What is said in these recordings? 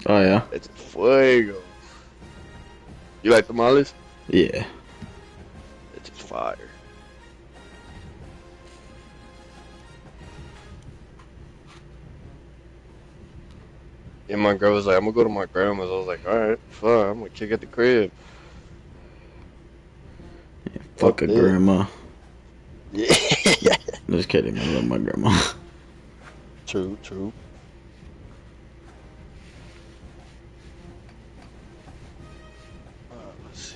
Oh yeah. It's fuego. You like tamales? Yeah. It's fire. And my girl was like, I'm gonna go to my grandma's. I was like, alright, fine, I'm gonna kick at the crib. Fuck Fuck a this. grandma. Yeah. Just kidding. I love my grandma. True, true. Let's see.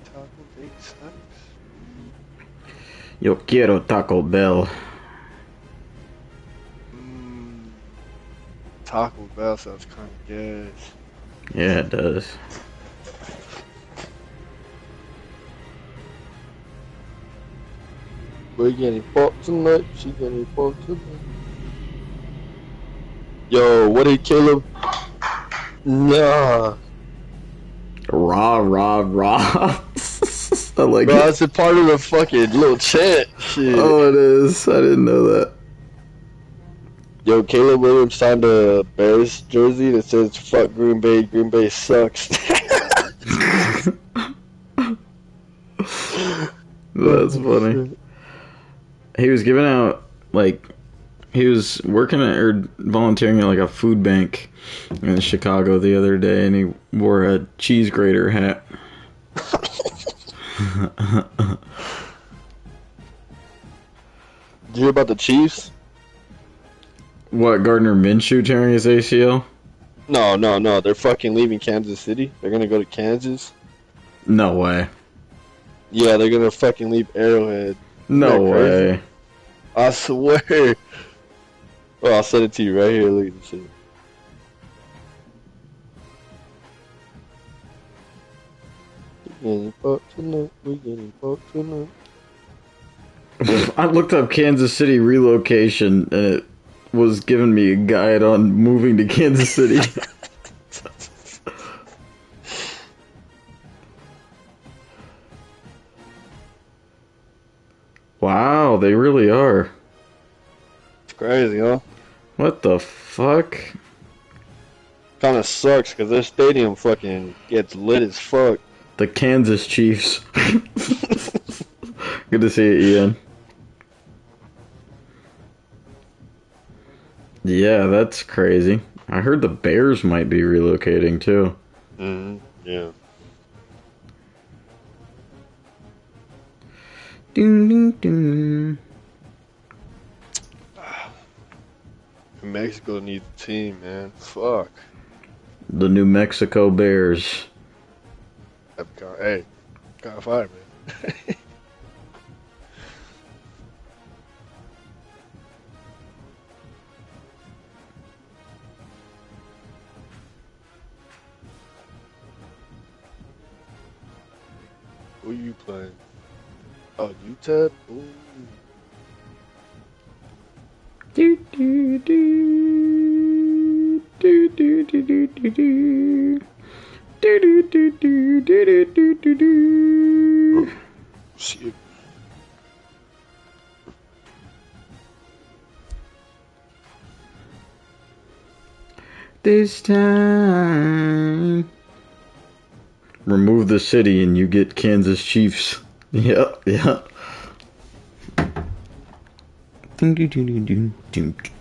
Taco bake sucks. Yo quiero Taco Bell. Mm, Taco Bell sounds kind of gas. Yeah, it does. We're getting fucked tonight. She getting fucked tonight. Yo, what did Caleb? Nah. Rah, rah, rah. I like Bro, it. that's a part of the fucking little chant. Shit. Oh, it is. I didn't know that. Yo, Caleb Williams signed a Bears jersey that says "Fuck Green Bay. Green Bay sucks." That's funny. He was giving out, like, he was working at, or volunteering at, like, a food bank in Chicago the other day, and he wore a cheese grater hat. Did you hear about the Chiefs? What, Gardner Minshew tearing his ACL? No. They're fucking leaving Kansas City. They're gonna go to Kansas. No way. Yeah, they're gonna fucking leave Arrowhead. No Isn't that crazy? way. I swear. Oh, I'll send it to you right here. Look at this shit. We getting fucked tonight. We getting fucked tonight. I looked up Kansas City relocation, and it was giving me a guide on moving to Kansas City. Wow, they really are. It's crazy, huh? What the fuck? Kind of sucks because their stadium fucking gets lit as fuck. The Kansas Chiefs. Good to see you, Ian. Yeah, that's crazy. I heard the Bears might be relocating too. Yeah. Ding, ding, ding. Mexico needs a team, man. Fuck. The New Mexico Bears. Hey, got fired, man. Who you playing? Oh, UTEP? Ooh. Do, do, do. Do, do, do, do, do, do. Do, do, do, do, do, do, do, do. Shit. This time. Remove the city and you get Kansas Chiefs. Yep, yeah. Ding, ding, ding, ding, ding,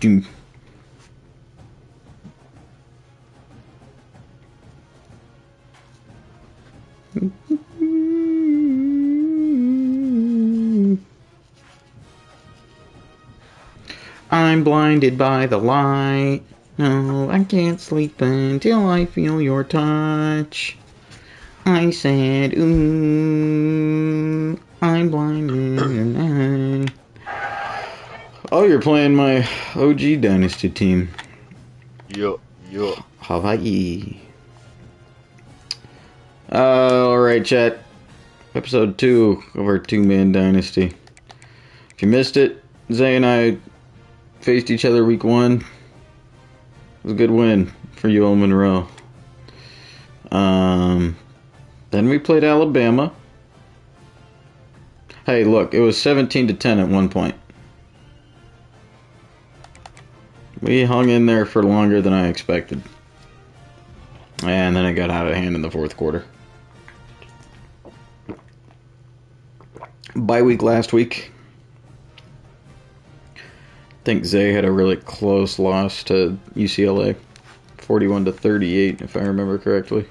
ding, ding. I'm blinded by the light. No, I can't sleep until I feel your touch. I said, ooh, I'm blinded and I... Oh, you're playing my OG Dynasty team. Yup. Hawaii. Alright, chat. Episode 2 of our two-man Dynasty. If you missed it, Zay and I faced each other week 1. It was a good win for ULM Monroe. Then we played Alabama. Hey, look, it was 17-10 at one point. We hung in there for longer than I expected. And then it got out of hand in the fourth quarter. Bye week last week. I think Zay had a really close loss to UCLA. 41-38, if I remember correctly.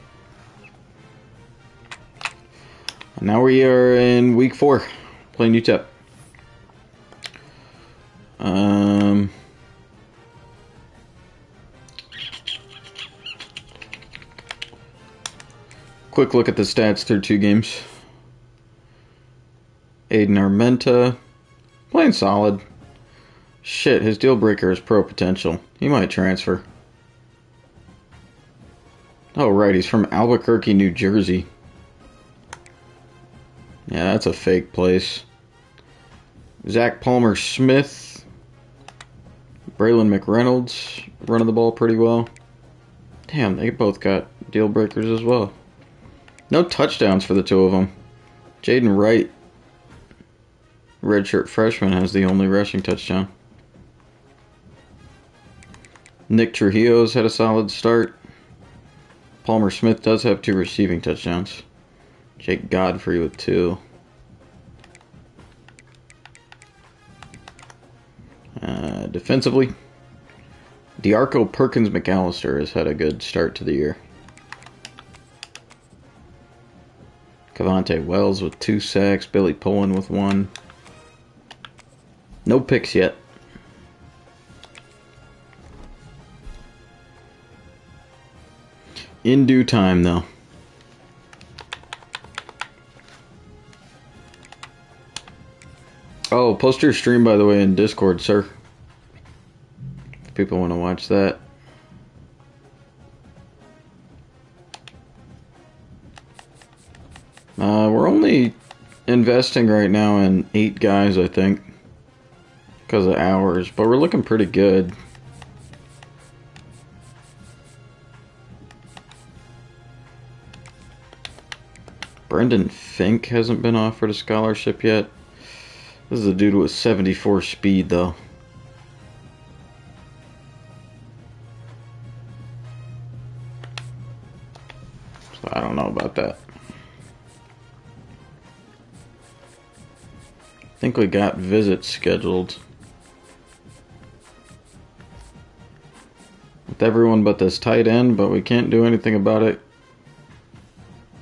And now we are in week 4, playing UTEP. Quick look at the stats through 2 games. Aiden Armenta, playing solid. Shit, his deal breaker is pro potential. He might transfer. Oh, right, he's from Albuquerque, New Jersey. Yeah, that's a fake place. Zach Palmer-Smith. Braylon McReynolds running the ball pretty well. Damn, they both got deal breakers as well. No touchdowns for the 2 of them. Jaden Wright, redshirt freshman, has the only rushing touchdown. Nick Trujillo's had a solid start. Palmer Smith does have 2 receiving touchdowns. Jake Godfrey with 2. Defensively, DeArco Perkins McAllister has had a good start to the year. Cavante Wells with 2 sacks. Billy Pullen with 1. No picks yet. In due time, though. Oh, post your stream, by the way, in Discord, sir. If people want to watch that. We're only investing right now in 8 guys, I think, because of hours, but we're looking pretty good. Brendan Fink hasn't been offered a scholarship yet. This is a dude with 74 speed, though. So I don't know about that. I think we got visits scheduled with everyone but this tight end, but we can't do anything about it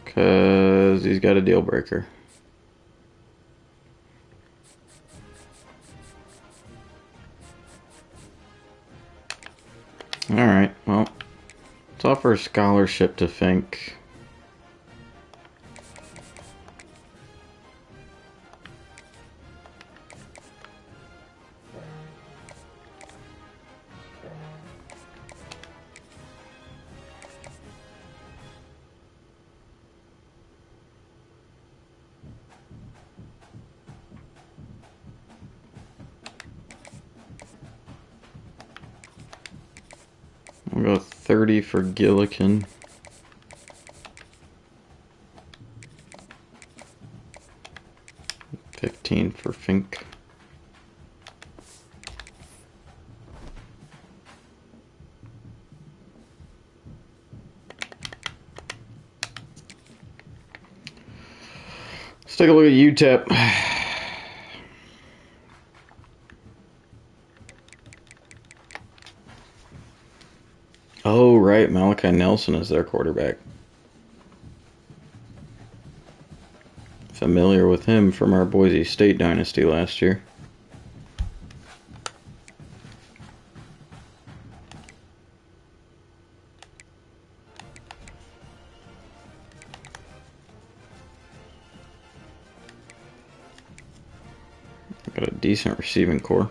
because he's got a deal breaker. Alright, well, let's offer a scholarship to Fink. We'll go 30 for Gillikin. $15 for Fink. Let's take a look at UTEP. Oh, right. Malachi Nelson is their quarterback. Familiar with him from our Boise State Dynasty last year. Got a decent receiving core.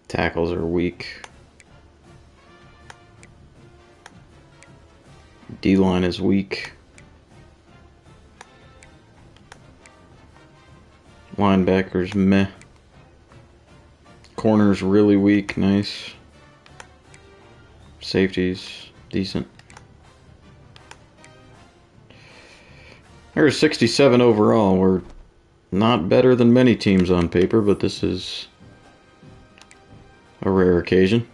Tackles are weak. D-line is weak. Linebackers meh. Corners really weak. Nice. Safeties decent. There's 67 overall. We're not better than many teams on paper, but this is a rare occasion.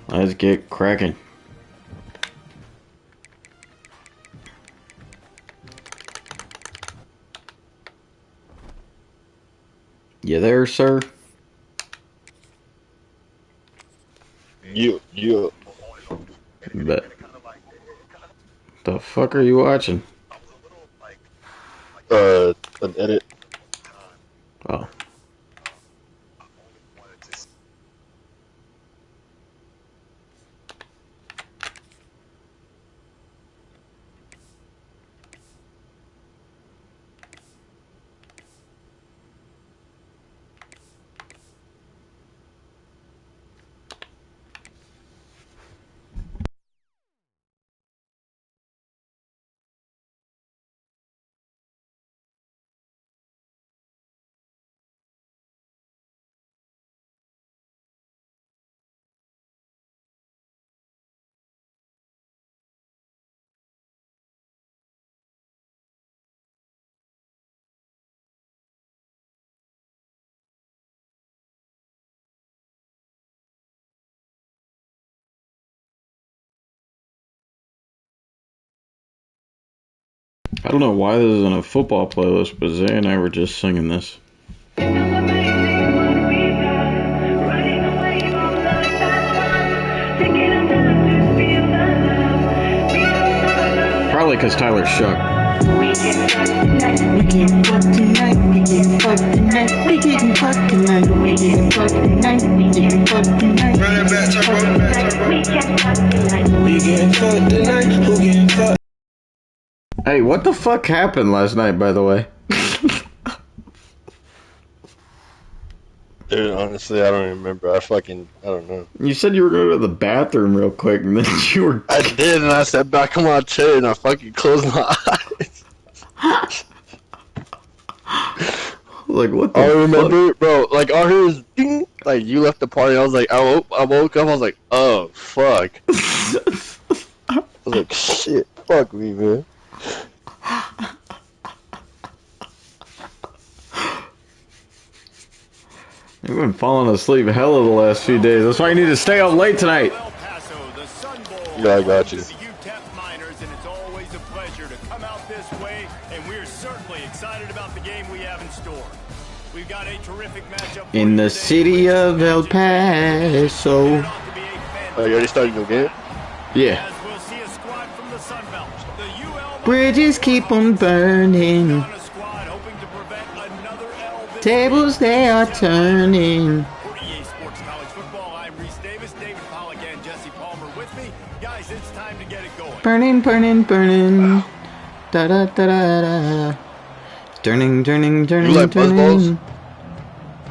Let's get cracking. You there, sir? You. Bet. The fuck are you watching? An edit. Oh. I don't know why this isn't a football playlist, but Zay and I were just singing this. Probably because Tyler's shook. We get fucked tonight, we get fucked tonight, we getting fucked tonight, we getting fucked tonight, we getting fucked tonight. Run it back, turbo. We get fucked tonight. We getting fucked tonight, who getting fucked? Hey, what the fuck happened last night, by the way? Dude, honestly, I don't even remember. I don't know. You said you were going to the bathroom real quick, and then you were... I did, and I sat back on my chair, and I fucking closed my eyes. Like, what the I remember, fuck? bro, like, all I heard was ding, like, you left the party, I was like, I woke up, I was like, oh, fuck. I was like, shit, fuck me, man. You've been falling asleep hella the last few days. That's why you need to stay up late tonight. Yeah, I got you. It's always a pleasure to come out this way, and we're certainly excited about the game we have in store. We've got a terrific matchup In the city of El Paso. You already started your game? Yeah. As we'll see a squad from the Sun Belt. The ULM Bridges keep on burning. on a squad hoping to prevent another L this Tables they are turning. For EA Sports College Football, I'm Reese Davis, David Pollock, and Jesse Palmer with me. Guys, it's time to get it going. Burning, burning, burning. Da da da da da. Turning, turning, turning, You like turning. buzzballs?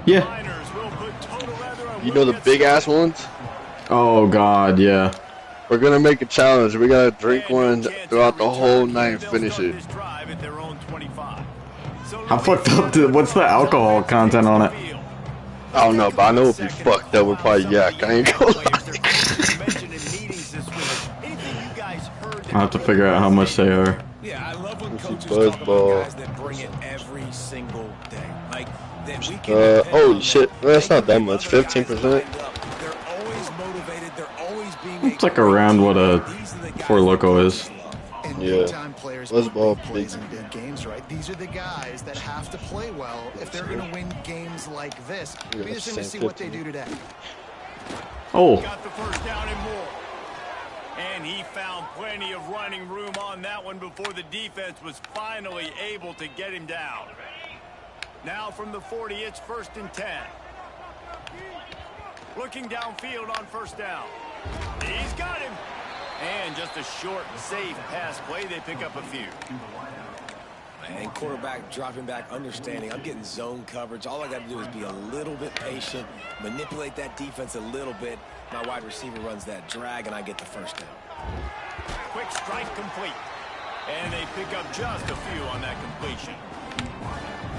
Yeah. Miners will put total rather on You know the big ass ones? Oh god, yeah. We're gonna make a challenge. We gotta drink one throughout the whole night and finish it. How fucked up what's the alcohol content on it? I don't know, but I know it'll be fucked up. We're probably yak. I ain't gonna lie. I'll have to figure out how much they are. Yeah, I love when Let's see, coaches talk about buzzball. guys that bring it every single day. Like that we can Holy shit. That's not that much. 15%. They're always motivated. They're always being. It's like around what a Four Loko is. And Yeah. big-time players Let's ball plays big. in big games, right? These are the guys that have to play well if they're going to win games like this. Yeah, Be interesting to same see what they 15. do today. Oh, Got the first down and more. And he found plenty of running room on that one before the defense was finally able to get him down. Now from the 40, it's 1st and 10. Looking downfield on 1st down. He's got him. And just a short, safe pass play. They pick up a few. And quarterback dropping back, understanding. I'm getting zone coverage. All I got to do is be a little bit patient, manipulate that defense a little bit. My wide receiver runs that drag, and I get the 1st down. Quick strike complete. And they pick up just a few on that completion.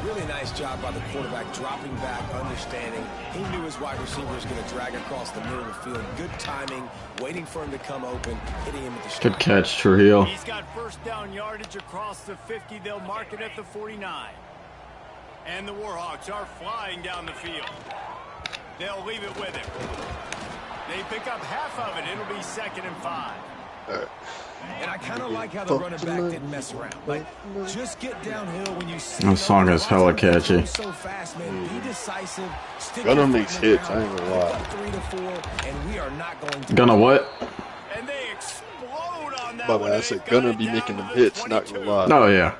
Really nice job by the quarterback, dropping back, understanding. He knew his wide receiver was going to drag across the middle of the field. Good timing, waiting for him to come open, hitting him with the strike. Good catch, Trujillo. He's got first down yardage across the 50. They'll mark it at the 49. And the Warhawks are flying down the field. They'll leave it with him. They pick up half of it. It'll be 2nd and 5. And I kind of like how the running back didn't mess around. Like, just get downhill when you see That song is hella catchy. so fast, man. Be decisive. Gunner makes hits, I ain't gonna lie. 3 to 4, and we are not going to. Gonna what? And they explode on that My one. bad, I said Gunner be making them hits, not gonna lie. Oh yeah.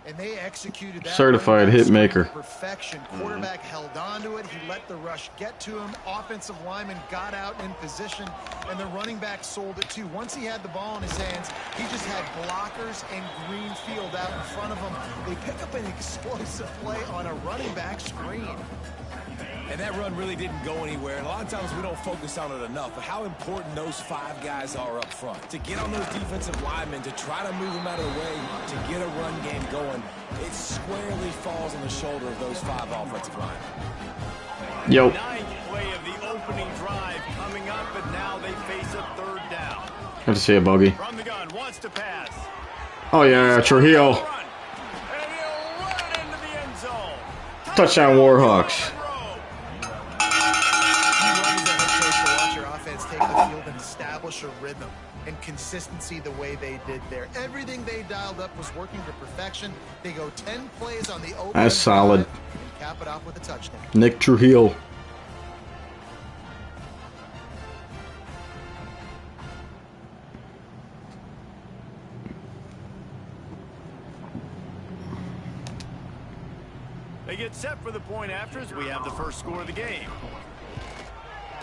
And they executed that Certified hit maker. Perfection. Quarterback held on to it. He let the rush get to him. Offensive lineman got out in position, and the running back sold it too. Once he had the ball in his hands, he just had blockers and green field out in front of him. They pick up an explosive play on a running back screen. And that run really didn't go anywhere. And a lot of times we don't focus on it enough. But how important those 5 guys are up front. To get on those defensive linemen, to try to move them out of the way, to get a run game going, it squarely falls on the shoulder of those 5 offensive linemen. Yo. 9th play of the opening drive coming up, but now they face a 3rd down. Good to see a bogey. From the gun, wants to pass. Oh yeah, Trujillo. Run. And he'll run it into the end zone. Touchdown Warhawks. Take the field and establish a rhythm and consistency the way they did there. Everything they dialed up was working to perfection. They go 10 plays on the open. That's solid. And cap it off with a touchdown. Nick Trujillo. They get set for the point after as we have the first score of the game.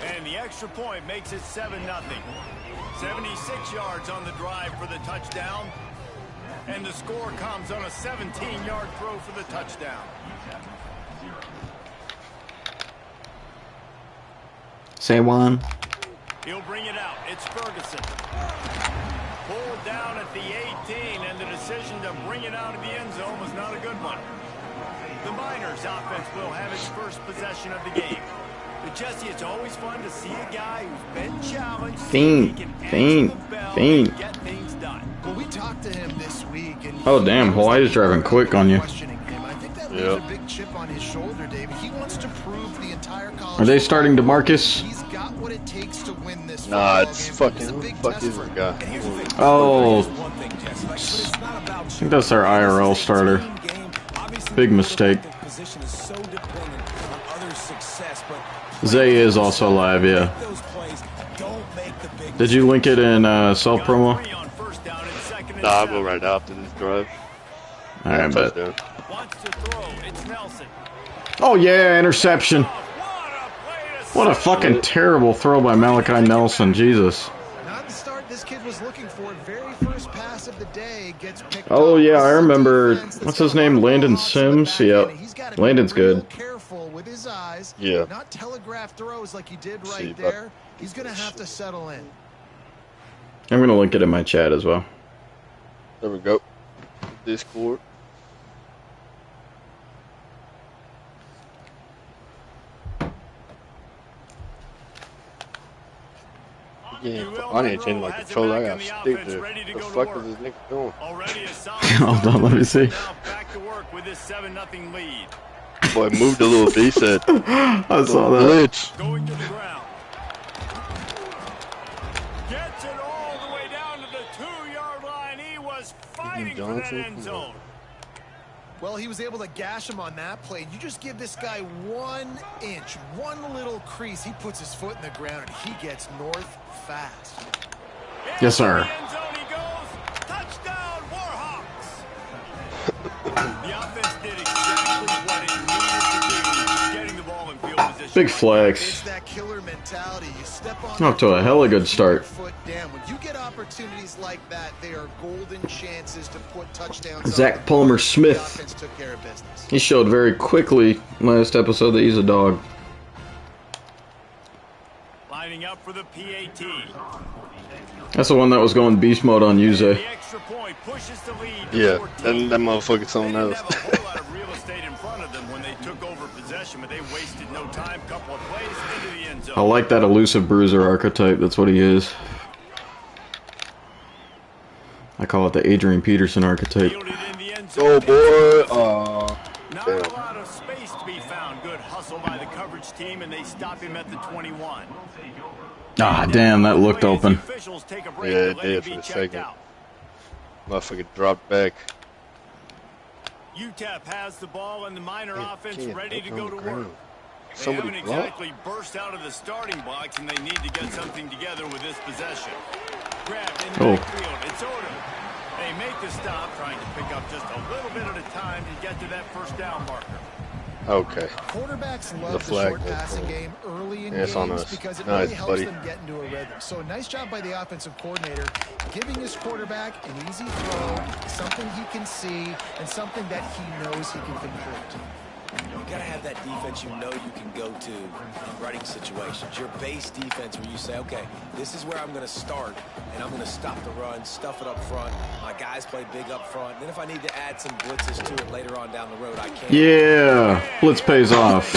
And the extra point makes it 7-0. 76 yards on the drive for the touchdown. And the score comes on a 17-yard throw for the touchdown. Say one. He'll bring it out. It's Ferguson. Pulled down at the 18, and the decision to bring it out of the end zone was not a good one. The Miners offense will have its first possession of the game. But Jesse, it's always fun to see a guy who's been challenged. Fiend. Get things done. Well, we talked to him this week, and Oh damn, Hawaii's driving quick on you. questioning him. I think that leaves a big chip on his shoulder, David. He wants to prove the entire college. Are they starting DeMarcus? He's got what it takes to win this Nah, football it's game. fucking, It's a who the big fuck test is for this him. guy? Here's the thing. Oh. One thing, Jesse, but it's not about I think that's their IRL starter. Big mistake. Position is so dependent on others' success, but Zay is also live, yeah. those plays don't make the big. Did you link it in self promo? Three on first down and 2nd and Nah, I'll 7. go right after this drive. Alright, bet. Touchdown. Wants to throw. It's Nelson. Oh yeah, interception. What a play to What a fucking terrible throw by Malachi Nelson, Jesus. Not the start this kid was looking for. Very first pass of the day gets picked Oh off. yeah, I This is a remember, defense that's what's his got a lot name, of Landon balls to the Sims? back end, Yep, and he's gotta be Landon's real good. Careful with his eyes. Yeah. Not telegraph throws like he did See, right but- there. He's gonna have to settle in. I'm gonna link it in my chat as well. There we go. Discord. Yeah, I need to change my controller. I gotta stick there. The fuck is this nigga doing? Already a solid Hold on, let me see. Now back to work with this 7-0 lead. Boy, moved a little bit. He said, I saw that. glitch. Going to the ground. Gets it all the way down to the 2-yard line. He was fighting for that Johnson? end zone. Well, he was able to gash him on that play. You just give this guy 1 inch, one little crease. He puts his foot in the ground, and he gets north fast. Yes, sir. Into the end zone he goes. Touchdown, Warhawks. The offense did exactly what it needed to do, getting the ball in field position. Big It's flex. that killer mentality. You step on Off to a hella good start. foot down. When you get opportunities like that, they are golden chances to put touchdowns. Zach on. Palmer The Smith. offense took care of business. He showed very quickly last episode that he's a dog. Lining up for the PAT. That's the one that was going beast mode on Yuze. The extra point Illinois pushes the lead to Yeah, 14. that motherfucker something They didn't else. have a whole lot of real estate in front of them when they took over possession, but they wasted no time. Couple of plays into the end zone. I like that elusive bruiser archetype. That's what he is. I call it the Adrian Peterson archetype. Fielded in the end zone. Oh boy. Not Damn. a lot of space to be found. Good hustle by the coverage team, and they stop him at the 21. Ah, damn, that looked open. Officials take a break Yeah, to it let did him for be a checked second. out. Motherfucker dropped back. UTEP has the ball and the minor offense Can't ready to look go on to the work. ground. They Somebody haven't blocked. exactly burst out of the starting blocks, and they need to get something together with this possession. Grabbed in the backfield. It's Odom. They make the stop, trying to pick up just a little bit at a time to get to that first down marker. Okay. Quarterbacks The love the flag short goes passing forward. game early in Yeah, it's on games us. because it Nice, really helps buddy. them get into a rhythm. So a nice job by the offensive coordinator giving his quarterback an easy throw, something he can see, and something that he knows he can complete. You gotta have that defense you know you can go to in running situations. Your base defense where you say, okay, this is where I'm gonna start, and I'm gonna stop the run, stuff it up front. My guys play big up front. Then if I need to add some blitzes to it later on down the road, I can. Yeah, blitz pays off.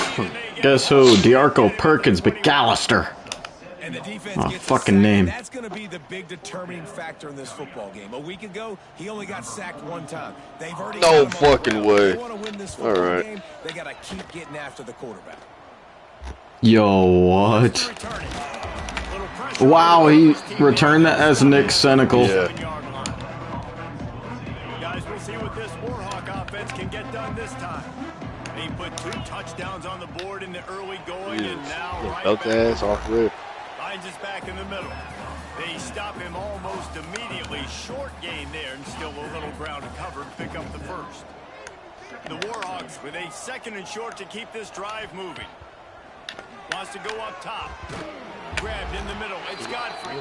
Guess who? DeArco Perkins McAllister. And the defense Oh, gets a fucking sack, name. and that's going to be the big determining factor in this football game. A week ago, he only got sacked one time. They've already No got him on the fucking ground. way. If they want to win this football All right. game, they got to keep getting after the quarterback. Yo, what? Wow, he returned that as Nick Senecal. Yeah. Guys, we'll see what this Warhawk offense can get done this time. They put 2 touchdowns on the board in the early going, and now right Belt back. ass off rip. Finds us back in the middle. They stop him almost immediately. Short gain there, and still a little ground to cover to pick up the first. The Warhawks with a 2nd and short to keep this drive moving. Wants to go up top. Grabbed in the middle. It's Godfrey.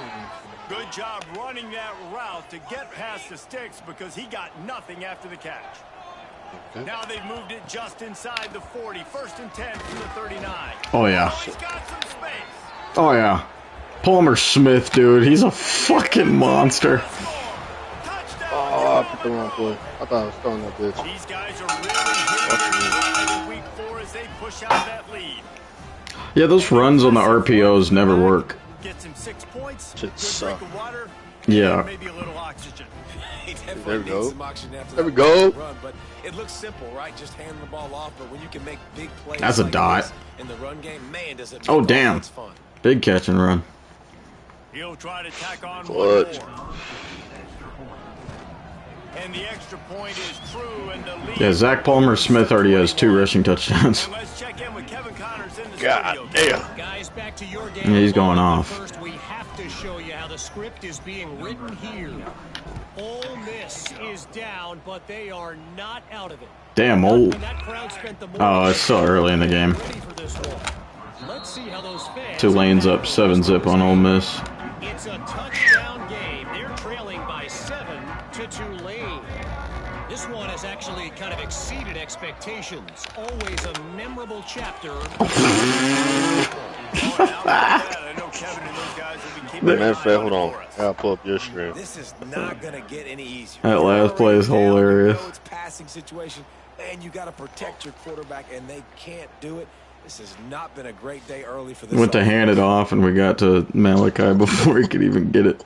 Good job running that route to get past the sticks because he got nothing after the catch. Okay. Now they've moved it just inside the 40. 1st and 10 from the 39. Oh, yeah. He's got some space. Oh, yeah. Palmer Smith, dude. He's a fucking monster. Oh, I put the wrong play. I thought I was throwing that bitch. These guys are really hitting their stride in week 4 as they push out that lead. Yeah, those runs on the RPOs never work. Gets him 6 points. Shit Good suck. drink of water. Yeah. Maybe a little oxygen. He There definitely we needs go. some oxygen after There we that go. run, but it looks simple, right? Just handing the ball off, but when you can make big plays That's a like dot. this in the run game, man, does it make Oh, damn. offense fun. Big catch and run. He'll try to tack on Clutch. one more. And the extra point is true, and the lead. Yeah, Zach Palmer Smith already has 2 rushing touchdowns. And let's check in with Kevin Connors in the God studio. damn. Guys, back to your game. Yeah, he's going off. First, we have to show you how the script is being written here. Ole Miss is down, but they are not out of it. Damn old. When that crowd spent the Oh, it's still early in the game. ready for this one. Let's see how those fans 2 lanes up, 7-zip on Ole Miss. It's a touchdown game. They're trailing by 7 to Tulane. This one has actually kind of exceeded expectations. Always a memorable chapter. I know Kevin and those guys will be keeping an Matter of eye fact, on hold it on. for us. I'll pull up your screen. This is not going to get any easier. That last play is You're already down, hilarious. You know it's passing situation, and you got to protect your quarterback, and they can't do it. This has not been a great day early for this. Went to hand it off, and we got to Malachi before he could even get it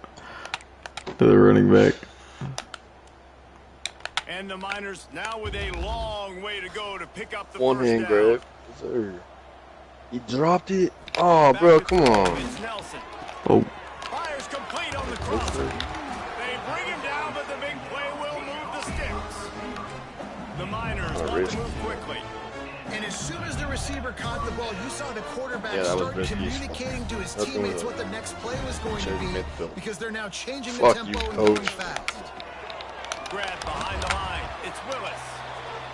to the running back. And the Miners now with a long way to go to pick up the One first hand down. grab. Yes, sir. He dropped it. Oh, bro, come on. It's Nelson. Oh, Fires complete on the cross. They bring him down, but the big play will move the sticks. The Miners want risky. to move quickly. And as soon as the receiver caught the ball, you saw the quarterback Yeah, that was start risky. communicating to his Nothing teammates was what the next play was going to Chase be midfield. because they're now changing the Fuck tempo you, and going coach. fast. Grab behind the line. It's Willis.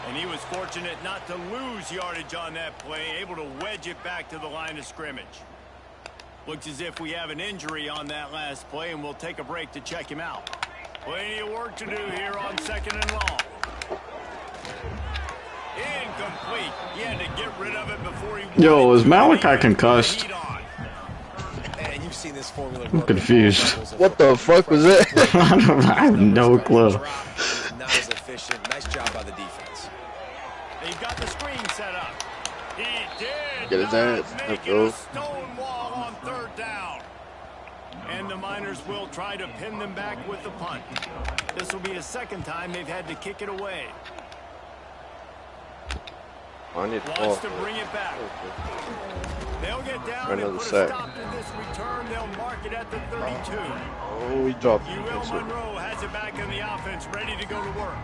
And he was fortunate not to lose yardage on that play, able to wedge it back to the line of scrimmage. Looks as if we have an injury on that last play, and we'll take a break to check him out. Plenty of work to do here on 2nd and long. Incomplete. He had to get rid of it before he Yo, wanted is to. Malachi He put the concussed? heat on. And you we've seen this formula. I'm confused. What the fuck was that? I have no clue. Not as efficient. Nice job by the defense. They've got the screen set up. He did Get his ass. not make Let's it go. a stone wall on third down. And the Miners will try to pin them back with the punt. This will be a second time they've had to kick it away. I need Wants to bring it back. They'll get down and put a stop to this return. They'll mark it at the 32. Oh, he dropped it. UL Monroe has it back in the offense, ready to go to work.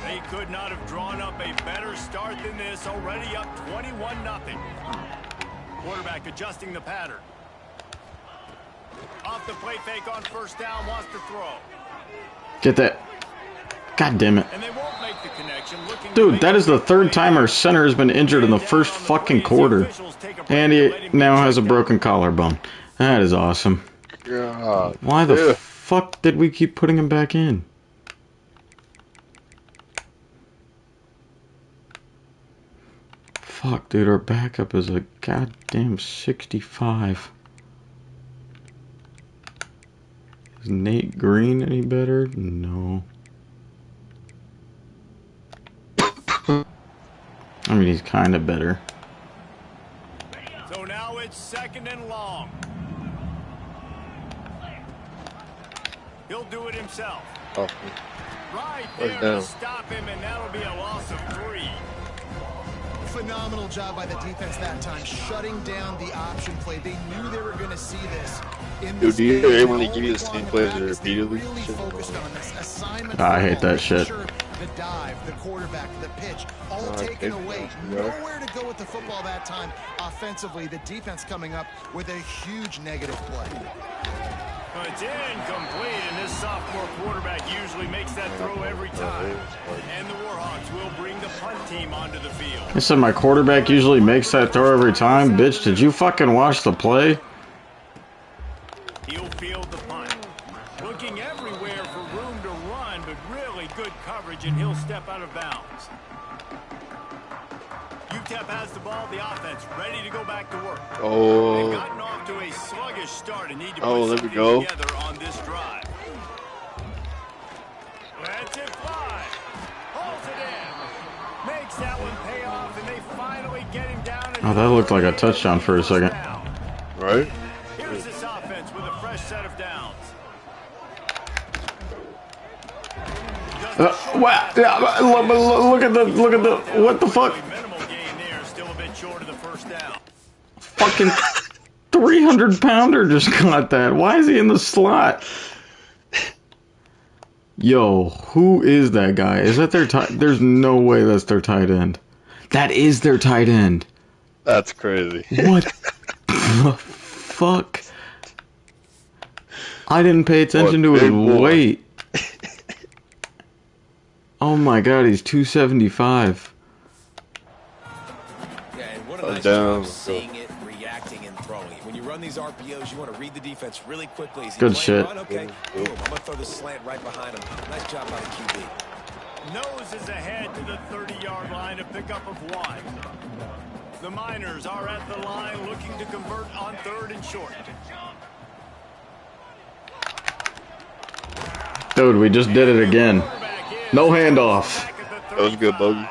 They could not have drawn up a better start than this, already up 21-0. Quarterback adjusting the pattern. Off the play fake on first down, wants to throw. Get that. God damn it. And they won't make the connection. Dude, that is the third time our center has been injured in the first fucking quarter. And he now has a broken collarbone. That is awesome. God. Why the fuck did we keep putting him back in? Fuck, dude, our backup is a goddamn 65. Is Nate Green any better? No. I mean, he's kind of better. So now it's second and long. He'll do it himself. Oh. Right there to stop him, and that'll be a loss of 3. Phenomenal job by the defense that time, shutting down the option play. They knew they were going to see this. Dude, do you able to give you the same plays repeatedly? Really focused on this assignment. I hate that shit. The dive, the quarterback, the pitch, all taken away. Nowhere to go with the football that time. Offensively, the defense coming up with a huge negative play. It's incomplete, and this sophomore quarterback usually makes that throw every time. And the Warhawks will bring the punt team onto the field. I said my quarterback usually makes that throw every time. Bitch, did you fucking watch the play? He'll field the punt. Looking everywhere for room to run, but really good coverage, and he'll step out of bounds. UTEP has the ball, the offense ready to go back to work. Oh. They've gotten off to a sluggish start and need to put something together on this drive. Lets it fly. Holds it in. Makes that one pay off, and they finally get him down. Oh, that looked like a touchdown for a second. Right? Here's this offense with a fresh set of downs. Wow! Look at the what the fuck? Minimal gain there, still a bit short of the first down. Fucking 300-pounder just got that. Why is he in the slot? Yo, who is that guy? Is that their tight? There's no way that's their tight end. That is their tight end. That's crazy. What the fuck? I didn't pay attention to his weight. Oh my god, he's 275. Yeah, and what a nice job seeing it, reacting, and throwing. When you run these RPOs, you want to read the defense really quickly. Good shit. Okay, boom, I'm going to throw the slant right behind him. Nice job by the QB. Nose is ahead to the 30-yard line, a pickup of 1. The Miners are at the line looking to convert on third and short. Dude, we just did it again. No handoff. That was good, Bogey.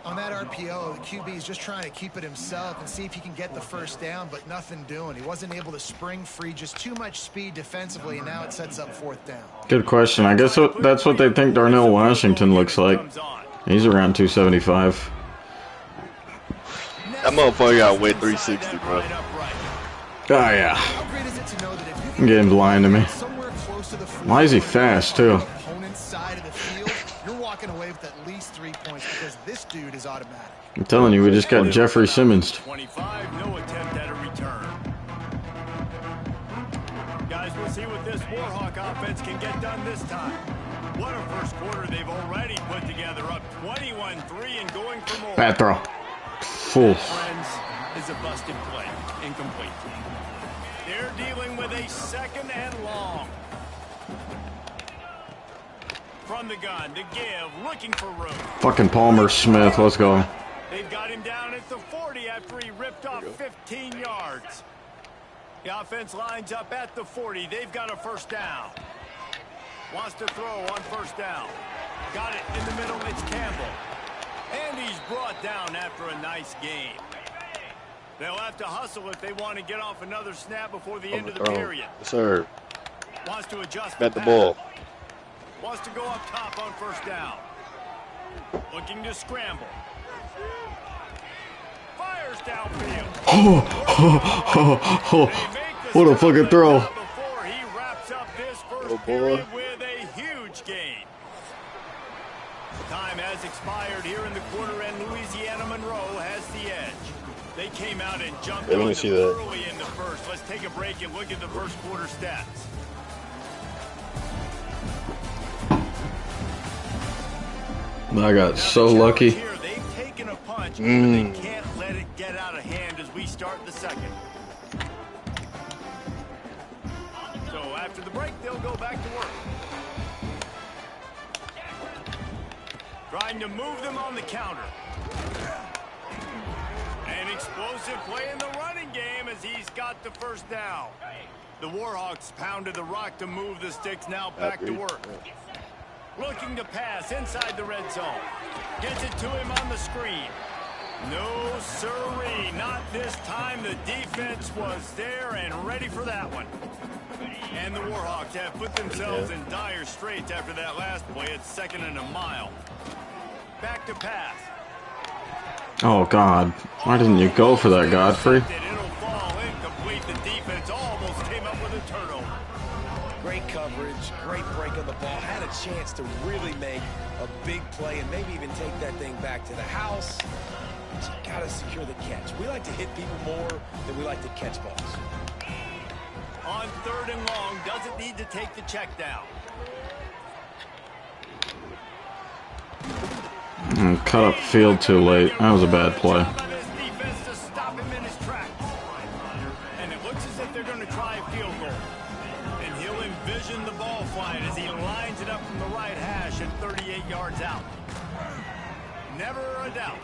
On that RPO, the QB is just trying to keep it himself and see if he can get the first down, but nothing doing. He wasn't able to spring free, just too much speed defensively, and now it sets up fourth down. Good question. I guess that's what they think Darnell Washington looks like. He's around 275. That motherfucker got weight 360, bro. Oh, yeah. How great is it to know that if you can Game's lying to me. somewhere close to the Why is he fast, too? opponent's side of the field, you're walking away with at least 3 points because this dude is automatic. I'm telling you, we just got Jeffrey Simmons. 25, no attempt at a return. Guys, we'll see what this Warhawk offense can get done this time. What a first quarter they've already put together, up 21-3 and going for more. Bad throw. Full. Friends, is a busted play, incomplete. They're dealing with a second and long. From the gun, to give, looking for room. Fucking Palmer Smith, let's go. They've got him down at the 40 after he ripped off 15 yards. The offense lines up at the 40. They've got a first down. Wants to throw on first down. Got it in the middle. It's Campbell. And he's brought down after a nice gain. They'll have to hustle if they want to get off another snap before the end of the period. Yes, sir. Wants to adjust Got the ball. Wants to go up top on first down. Looking to scramble. Fires downfield. What a fucking throw. Before he wraps up this first period with a huge gain. Time has expired here in the quarter, and Louisiana Monroe has the edge. They came out and jumped on them early in the first. Let's take a break and look at the first quarter stats. I got so lucky. Here, they've taken a punch, but they can't let it get out of hand as we start the second. So after the break, they'll go back to work. Trying to move them on the counter. An explosive play in the running game as he's got the first down. The Warhawks pounded the rock to move the sticks, now back to work. Looking to pass inside the red zone. Gets it to him on the screen. No siree, not this time. The defense was there and ready for that one. And the Warhawks have put themselves in dire straits after that last play. It's 2nd and a mile. Back to pass. Oh, God. Why didn't you go for that, Godfrey? It'll fall incomplete. The defense almost came up with a turnover. Great coverage, great break of the ball. Had a chance to really make a big play and maybe even take that thing back to the house. But you got to secure the catch. We like to hit people more than we like to catch balls. On 3rd and long, doesn't need to take the check down. Cut up field too late. That was a bad play. And it looks as if they're going to try a field goal. And he'll envision the ball flying as he lines it up from the right hash at 38 yards out. Never a doubt.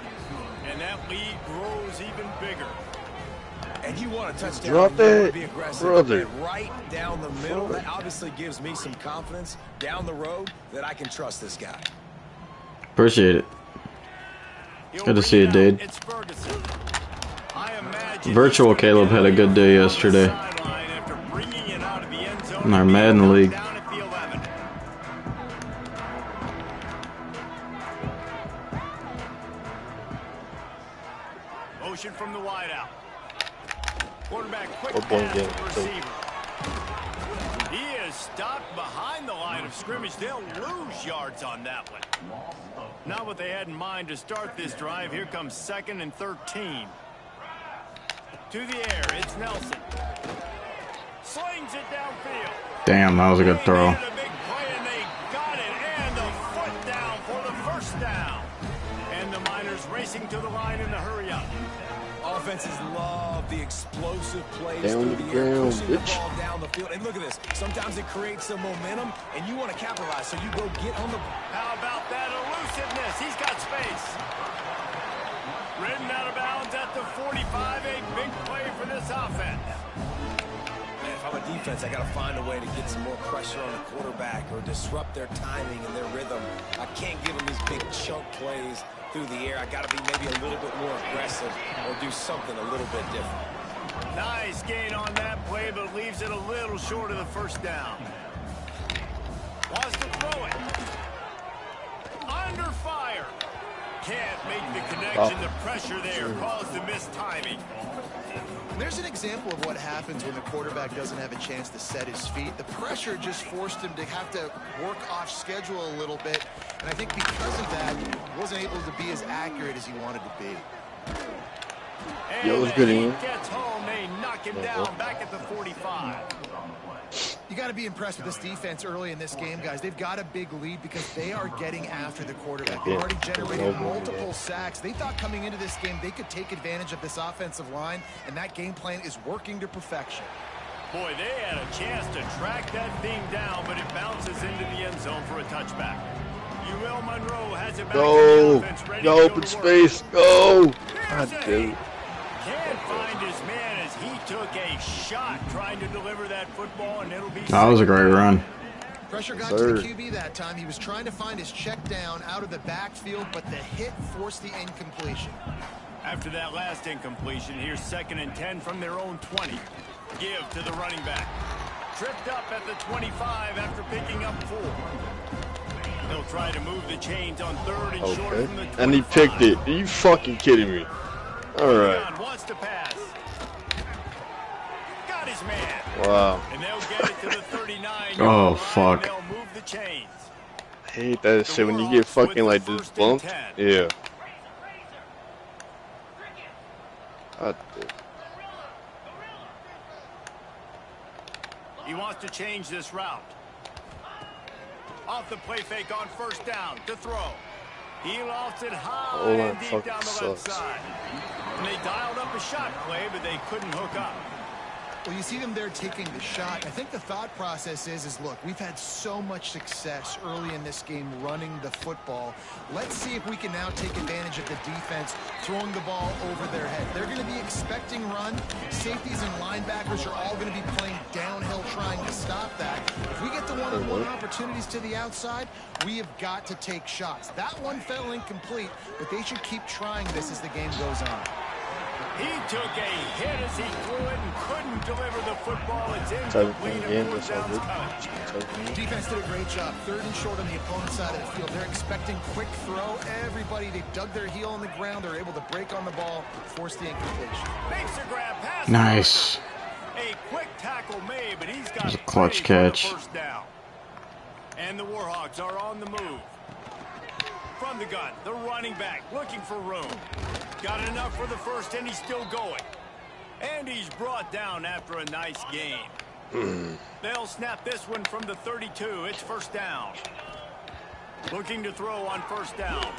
And that lead grows even bigger. And you want a touchdown. Drop you want it, to be aggressive. brother. And right down the middle. That obviously gives me some confidence down the road that I can trust this guy. Appreciate it. Good to see you, dude. Virtual Caleb had a good day yesterday in our Madden League. Motion from the wideout. Quarterback quick pass to the receiver. He is stopped behind the line of scrimmage. They'll lose yards on that one. Not what they had in mind to start this drive. Here comes 2nd and 13. To the air, it's Nelson. Slings it downfield. Damn, that was a good throw. They needed a big play and they got it. And the foot down for the first down. And the Miners racing to the line in the hurry up. Offenses love the explosive plays Down through the the air, ground, pushing the bitch. ball down the field. And look at this. Sometimes it creates some momentum, and you want to capitalize, so you go get on the... How about that elusiveness? He's got space. Ridden out of bounds at the 45. A big play for this offense. Man, if I'm a defense, I got to find a way to get some more pressure on the quarterback or disrupt their timing and their rhythm. I can't give them these big chunk plays through the air. I got to be maybe a little bit more aggressive or do something a little bit different. Nice gain on that play, but leaves it a little short of the first down. Wants to throw it. Under fire. Can't make the connection. The pressure there caused the missed timing. There's an example of what happens when the quarterback doesn't have a chance to set his feet. The pressure just forced him to have to work off schedule a little bit. And I think because of that, he wasn't able to be as accurate as he wanted to be. Yo, it was good, Ian. Gets home, they knock him down back at the 45. You got to be impressed with this defense early in this game, guys. They've got a big lead because they are getting after the quarterback. They've already generated multiple sacks. They thought coming into this game they could take advantage of this offensive line, and that game plan is working to perfection. Boy, they had a chance to track that thing down, but it bounces into the end zone for a touchback. UL Monroe has it back in the offense, ready to go open to work. space, go! God, dude. can't find his man as he took a shot trying to deliver that football, and it'll be... That was a great run. Pressure got to the QB that time. He was trying to find his check down out of the backfield, but the hit forced the incompletion. After that last incompletion, here's 2nd and 10 from their own 20. Give to the running back. Tripped up at the 25 after picking up 4. They'll try to move the chains on 3rd and short from the 25. And he picked it. Are you fucking kidding me? All right. Wants to pass. Got his man. Wow. And they'll get it to the 39. Oh, fuck. They'll move the chains. I hate that shit when you get fucking like this bumped. Yeah. God damn. He wants to change this route. Off the play fake on 1st down to throw. He lofts it high and deep down the left side. And they dialed up a shot play, but they couldn't hook up. Well, you see them there taking the shot. I think the thought process is look, we've had so much success early in this game running the football. Let's see if we can now take advantage of the defense throwing the ball over their head. They're going to be expecting run. Safeties and linebackers are all going to be playing downhill trying to stop that. If we get the one-on-one opportunities to the outside, we have got to take shots. That one fell incomplete, but they should keep trying this as the game goes on. He took a hit as he threw it and couldn't deliver the football. It's incomplete and fourth down's coming. Defense did a great job. 3rd and short on the opponent's side of the field. They're expecting quick throw. Everybody, they dug their heel on the ground. They're able to break on the ball, force the incompletion. Makes a grab pass. Nice. A quick tackle made, but he's got It was a clutch plenty for catch. the 1st down. And the Warhawks are on the move. From the gun, the running back looking for room. Got enough for the 1st, and he's still going. And he's brought down after a nice gain. They'll snap this one from the 32. It's 1st down. Looking to throw on 1st down.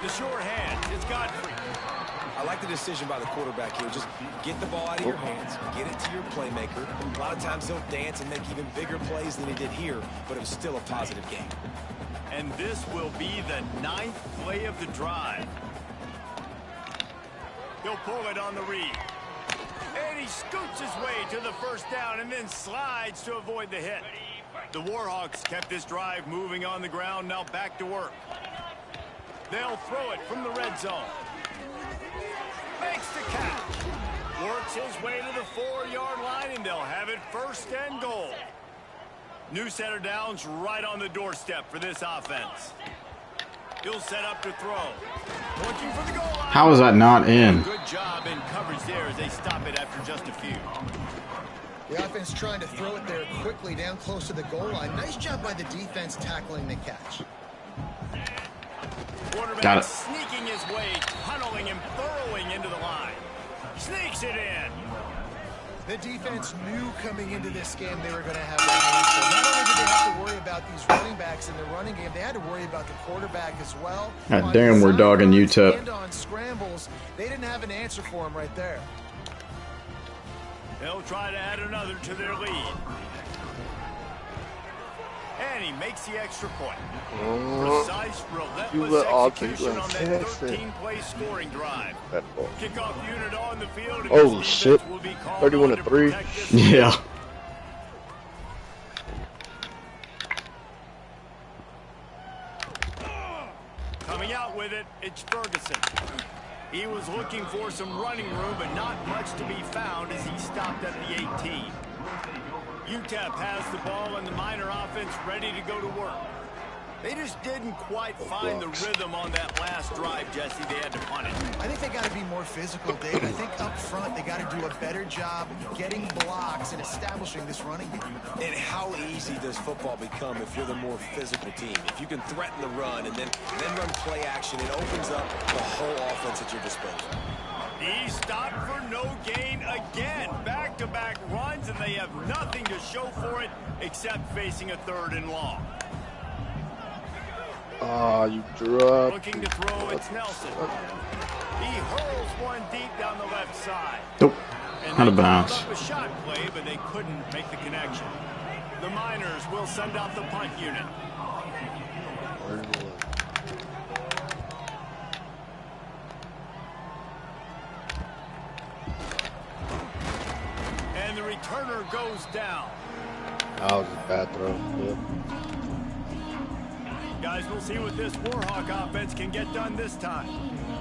The sure hand. It's Godfrey. I like the decision by the quarterback here. Just get the ball out of your hands, get it to your playmaker. A lot of times he'll dance and make even bigger plays than he did here, but it was still a positive game. And this will be the 9th play of the drive. He'll pull it on the read. And he scoots his way to the 1st down and then slides to avoid the hit. The Warhawks kept this drive moving on the ground, now back to work. They'll throw it from the red zone. Makes the catch. Works his way to the 4-yard line, and they'll have it 1st and goal. New center downs right on the doorstep for this offense. He'll set up to throw. Looking for the goal line. How is that not in? Good job in coverage there as they stop it after just a few. The offense trying to throw it there quickly down close to the goal line. Nice job by the defense tackling the catch. Quarterback Got it. sneaking his way, tunneling him, burrowing into the line. Sneaks it in. The defense knew coming into this game they were going to have their hands full. Not only did they have to worry about these running backs in the running game, they had to worry about the quarterback as well. God damn, we're dogging UTEP. And on scrambles, they didn't have an answer for him right there. They'll try to add another to their lead. And he makes the extra point. Precise, relentless execution on that 13-play scoring drive. Kickoff unit on the field. Oh shit! 31-3. Yeah. Coming out with it, it's Ferguson. He was looking for some running room, but not much to be found as he stopped at the 18. UTEP has the ball and the Miner offense ready to go to work. They just didn't quite find the rhythm on that last drive, Jesse. They had to punt it. I think they got to be more physical, Dave. I think up front they got to do a better job getting blocks and establishing this running game. And how easy does football become if you're the more physical team? If you can threaten the run and then run play action, it opens up the whole offense at your disposal. He stopped for no gain again. Back-to-back runs, and they have nothing to show for it except facing a 3rd and long. Ah, you dropped. Looking to throw, it's Nelson. He hurls one deep down the left side. Nope. And Out of they bounds. called up a shot play, but they couldn't make the connection. The Miners will send out the punt unit. returner goes down. That was a bad throw. Yeah. Guys, we'll see what this Warhawk offense can get done this time.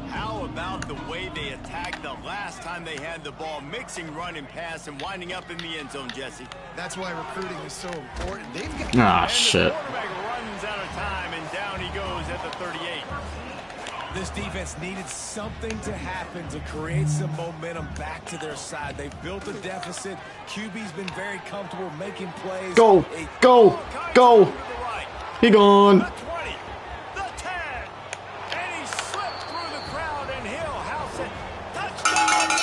How about the way they attacked the last time they had the ball, mixing run and pass and winding up in the end zone, Jesse? That's why recruiting is so important. They've got Ah, And shit. the quarterback runs out of time, and down he goes at the 38. This defense needed something to happen to create some momentum back to their side. They've built a deficit. QB's been very comfortable making plays. Go, go, go. To the right. He gone. The 20, the 10, and he slipped through the crowd, and he'll house it. Touchdown!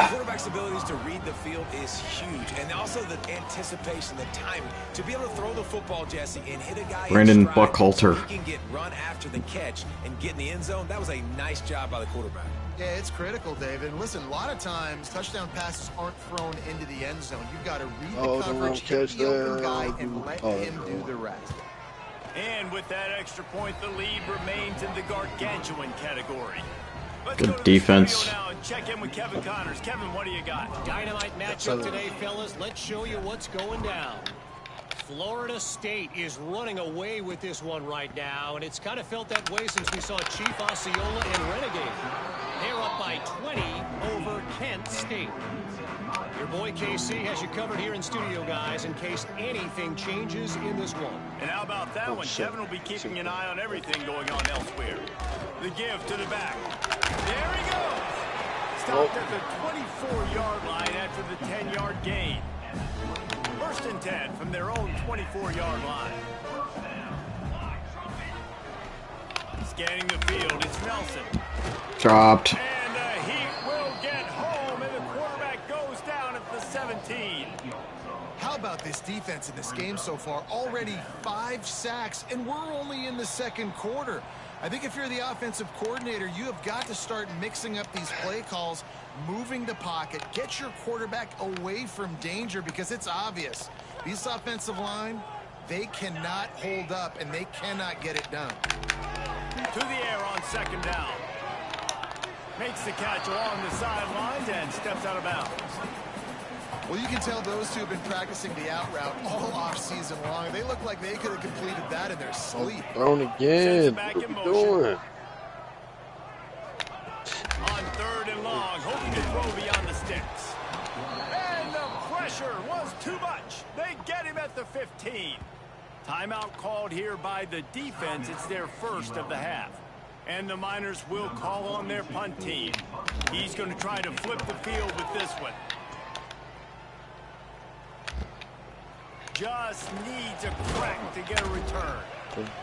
Quarterback's abilities to read the field is huge, and also the anticipation, the timing. To be able to throw the football, Jesse, and hit a guy Brandon in stride, Buckhalter. so he can get run after the catch and get in the end zone. That was a nice job by the quarterback. Yeah, it's critical, David. And listen, a lot of times touchdown passes aren't thrown into the end zone. You've got to read the coverage, hit the open guy, and let him do the rest. And with that extra point, the lead remains in the gargantuan category. Let's Good go to the defense. studio now and check in with Kevin Connors. Kevin, what do you got? Dynamite matchup today, fellas. Let's show you what's going down. Florida State is running away with this one right now, and it's kind of felt that way since we saw Chief Osceola and Renegade. They're up by 20 over Kent State. Your boy KC has you covered here in studio, guys, in case anything changes in this one. And how about that one? shit. Kevin will be keeping an eye on everything going on elsewhere. The give to the back. There he goes. Stopped at the 24-yard line after the 10-yard gain. First and 10 from their own 24-yard line. Scanning the field, it's Nelson. Dropped. And he will get home, and the quarterback goes down at the 17. How about this defense in this game so far? Already 5 sacks, and we're only in the second quarter. I think if you're the offensive coordinator, you have got to start mixing up these play calls, moving the pocket, get your quarterback away from danger, because it's obvious. This offensive line, they cannot hold up, and they cannot get it done. To the air on second down. Makes the catch along the sidelines and steps out of bounds. Well, you can tell those two have been practicing the out route all off-season long. They look like they could have completed that in their sleep. Thrown again. What are you doing? On third and long, hoping to throw beyond the sticks. And the pressure was too much. They get him at the 15. Timeout called here by the defense. It's their first of the half. And the Miners will call on their punt team. He's going to try to flip the field with this one. Just needs a crack to get a return.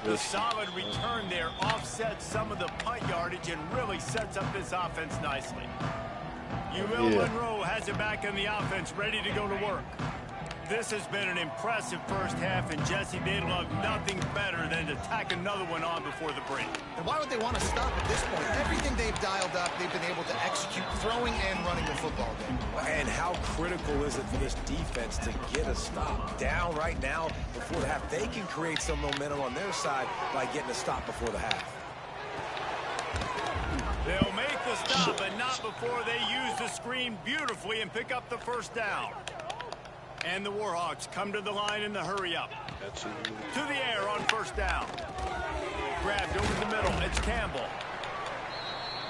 The solid return there offsets some of the punt yardage and really sets up this offense nicely. ULM Monroe has it back in the offense, ready to go to work. This has been an impressive first half, and Jesse, they'd love nothing better than to tack another one on before the break. And why would they want to stop at this point? Everything they've dialed up, they've been able to execute throwing and running the football game. And how critical is it for this defense to get a stop? Down right now before the half. They can create some momentum on their side by getting a stop before the half. They'll make the stop, but not before they use the screen beautifully and pick up the first down. And the Warhawks come to the line in the hurry-up. To the air on first down. Grabbed over the middle. It's Campbell.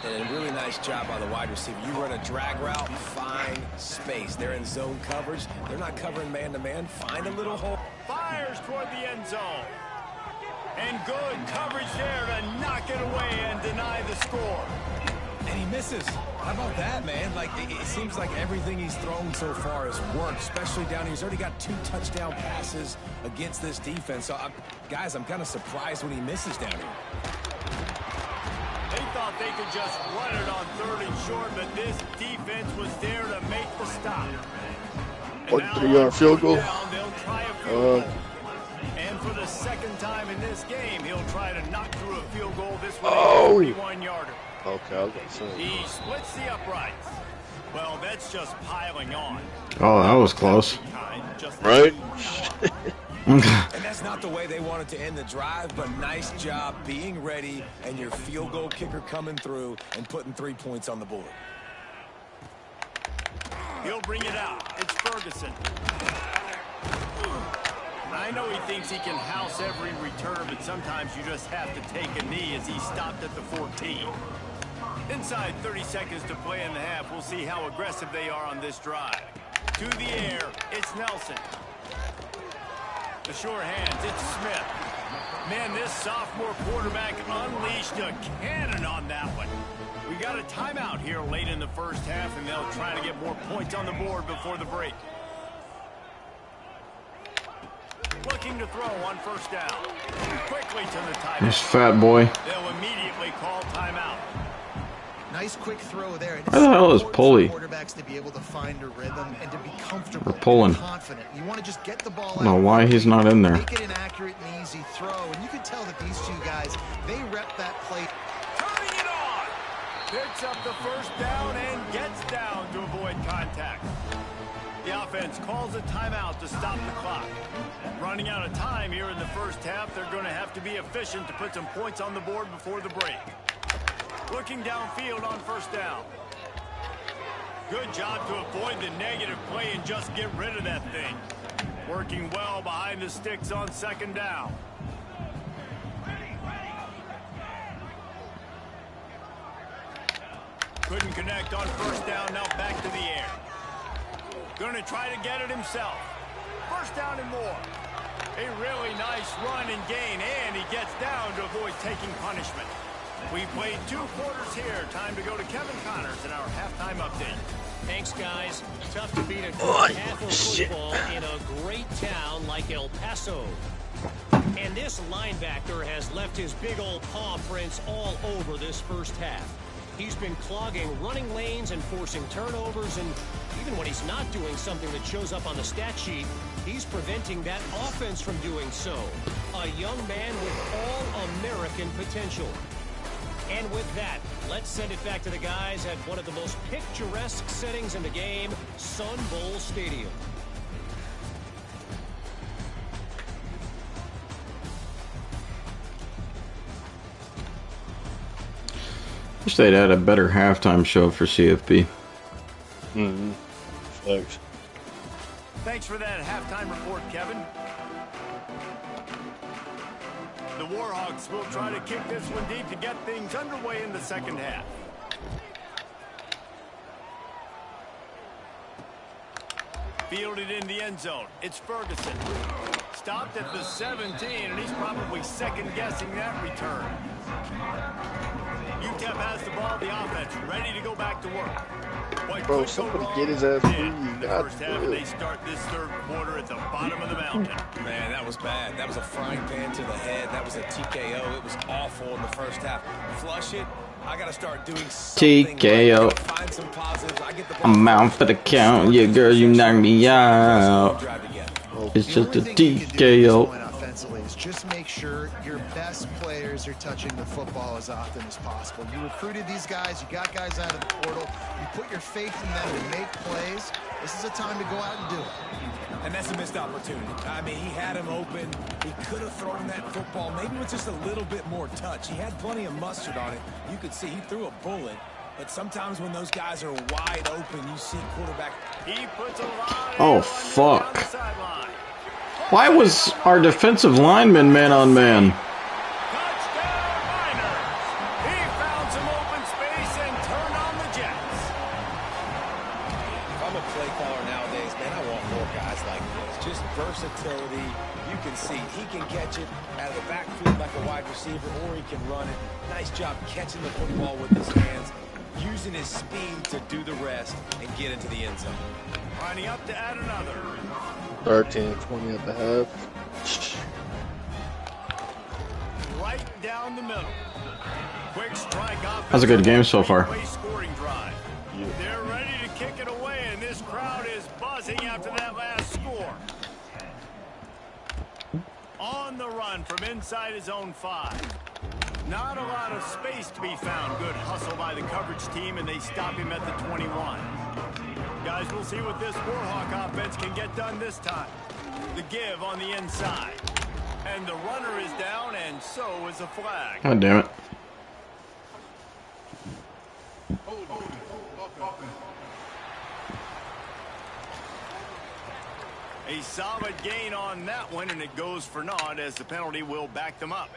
And a really nice job by the wide receiver. You run a drag route, find space. They're in zone coverage. They're not covering man-to-man. Find a little hole. Fires toward the end zone. And good coverage there to knock it away and deny the score. And he misses. How about that, man? Like, it seems like everything he's thrown so far has worked, especially down here. He's already got 2 touchdown passes against this defense. So, guys, I'm kind of surprised when he misses down here. They thought they could just run it on third and short, but this defense was there to make the stop. 43-yard field goal. They'll try a field goal. And for the second time in this game, he'll try to knock through a field goal. This one is a 41-yarder. Okay, I was going to say. He splits the uprights. Well, that's just piling on. Oh, that was close. Right? And that's not the way they wanted to end the drive, but nice job being ready and your field goal kicker coming through and putting 3 points on the board. He'll bring it out. It's Ferguson. I know he thinks he can house every return, but sometimes you just have to take a knee as he stopped at the 14. Inside 30 seconds to play in the half, we'll see how aggressive they are on this drive. To the air, it's Nelson. The sure hands, it's Smith. Man, this sophomore quarterback unleashed a cannon on that one. We got a timeout here late in the first half, and they'll try to get more points on the board before the break. Looking to throw on first down. Quickly to the tight end. This fat boy. They'll immediately call timeout. Nice quick throw there. Where the hell is Pulley? Quarterbacks to be able to find a rhythm and to be comfortable, pulling. confident. You want to just get the ball I don't know out. why he's not in there. Make it an accurate and easy throw, and you can tell that these two guys, they rep that play. Turning it on. Picks up the first down and gets down to avoid contact. The offense calls a timeout to stop the clock. Running out of time here in the first half, they're going to have to be efficient to put some points on the board before the break. Looking downfield on first down. Good job to avoid the negative play and just get rid of that thing. Working well behind the sticks on second down. Couldn't connect on first down, now back to the air. Gonna try to get it himself. First down and more. A really nice run and gain, and he gets down to avoid taking punishment. We played 2 quarters here. Time to go to Kevin Connors in our halftime update. Thanks, guys. Tough to beat a good half of football in a great town like El Paso. And this linebacker has left his big old paw prints all over this first half. He's been clogging running lanes and forcing turnovers, and even when he's not doing something that shows up on the stat sheet, he's preventing that offense from doing so. A young man with all-American potential. And with that, let's send it back to the guys at one of the most picturesque settings in the game, Sun Bowl Stadium. Wish they'd had a better halftime show for CFB. Thanks. Thanks for that halftime report, Kevin. The Warhawks will try to kick this one deep to get things underway in the second half. Fielded in the end zone. It's Ferguson. Stopped at the 17, and he's probably second-guessing that return. UTEP has the ball, the offense, ready to go back to work. Bro, somebody get his ass free. In the first half, and they start this third quarter at the bottom of the mountain. Man, that was bad. That was a frying pan to the head. That was a TKO. It was awful in the first half. Flush it. I got to start doing something. TKO. Right. Find some positives. I get the ball. I'm out for the count. Yeah, girl, you knock me out. It's just a TKO. Is just make sure your best players are touching the football as often as possible. You recruited these guys, you got guys out of the portal, you put your faith in them to make plays. This is a time to go out and do it. And that's a missed opportunity. I mean, he had him open. He could have thrown that football maybe with just a little bit more touch. He had plenty of mustard on it. You could see he threw a bullet. But sometimes when those guys are wide open, you see quarterback. He puts a lot of Oh, fuck. Why was our defensive lineman man-on-man? Touchdown Miners! He found some open space and turned on the Jets. If I'm a play caller nowadays, man, I want more guys like this. Just versatility. You can see he can catch it out of the backfield like a wide receiver, or he can run it. Nice job catching the football with his hands, using his speed to do the rest and get into the end zone. Lining up to add another. 13-20 at the half. Right down the middle. Quick strike off. That's a good game so far. Scoring drive. Yeah. They're ready to kick it away, and this crowd is buzzing after that last score. On the run from inside his own 5. Not a lot of space to be found. Good hustle by the coverage team, and they stop him at the 21. Guys, we'll see what this Warhawk offense can get done this time. The give on the inside. And the runner is down, and so is a flag. God damn it. A solid gain on that one, and it goes for naught as the penalty will back them up.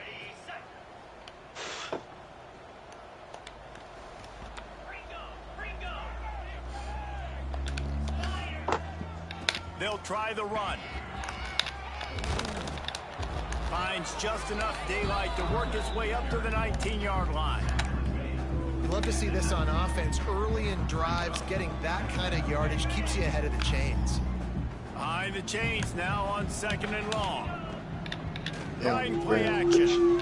They'll try the run. Finds just enough daylight to work his way up to the 19-yard line. Love to see this on offense. Early in drives, getting that kind of yardage keeps you ahead of the chains. Behind the chains now on 2nd and long. Line play action.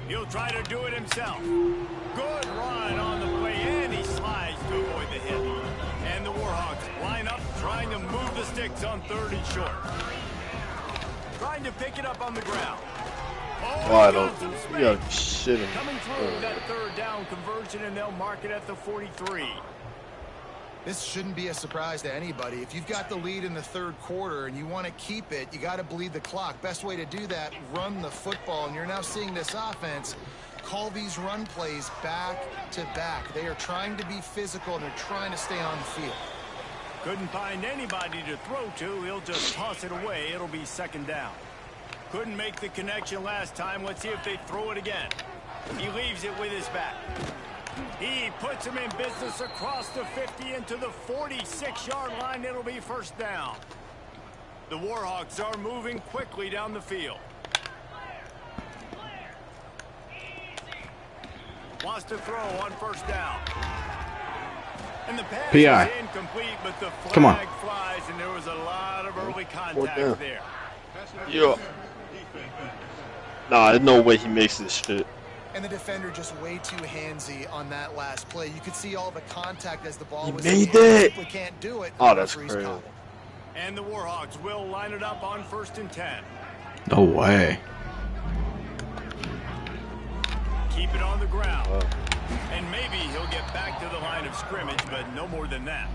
He'll try to do it himself. Good run on the play, and he slides to avoid the hit. And the Warhawks line up, trying to move the sticks on 3rd and short. Trying to pick it up on the ground. Oh, I don't. You got shit in. Coming through that 3rd down conversion, and they'll mark it at the 43. This shouldn't be a surprise to anybody. If you've got the lead in the 3rd quarter and you want to keep it, you got to bleed the clock. Best way to do that, run the football. And you're now seeing this offense call these run plays back to back. They are trying to be physical, and they're trying to stay on the field. Couldn't find anybody to throw to. He'll just toss it away. It'll be 2nd down. Couldn't make the connection last time. Let's see if they throw it again. He leaves it with his back. He puts him in business across the 50 into the 46-yard line. It'll be 1st down. The Warhawks are moving quickly down the field. Wants to throw on 1st down. And the pass PI. is incomplete, but the Come on. flag flies, and there was a lot of early contact there. Yeah. Nah, there's no way he makes this shit. And the defender just way too handsy on that last play. You could see all the contact as the ball He was made in the air. it. Simply can't do it. Oh, that's Referee's crazy. caught it. And the Warhawks will line it up on 1st and 10. No way. Keep it on the ground. And maybe he'll get back to the line of scrimmage, but no more than that.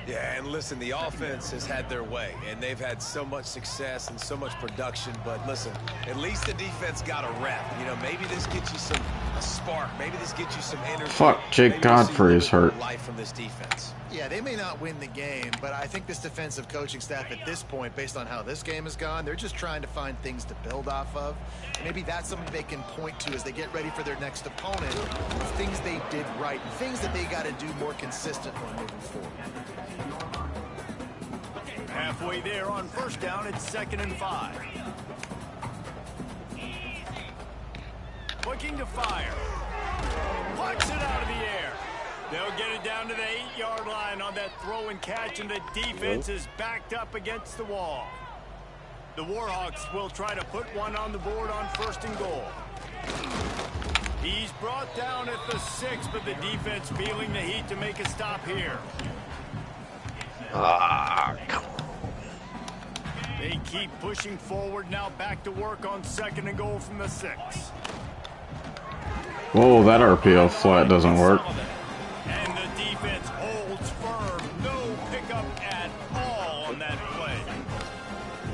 Yeah, and listen, the offense has had their way, and they've had so much success and so much production. But listen, at least the defense got a rep. You know, maybe this gets you a spark. Maybe this gets you some energy. Fuck, Jake Maybe we'll see a Godfrey little is bit more hurt. life from this defense. Yeah, they may not win the game, but I think this defensive coaching staff at this point, based on how this game has gone, they're just trying to find things to build off of. And maybe that's something they can point to as they get ready for their next opponent, of things they did right, and things that they got to do more consistently moving forward. Halfway there on 1st down, it's 2nd and 5. Looking to fire. Plucks it out of the air. They'll get it down to the 8-yard line on that throw and catch, and the defense is backed up against the wall. The Warhawks will try to put one on the board on 1st and goal. He's brought down at the 6, but the defense feeling the heat to make a stop here. Ah, come on. They keep pushing forward, now back to work on 2nd and goal from the 6. Whoa, that RPO flat doesn't work. And the defense holds firm. No pickup at all on that play.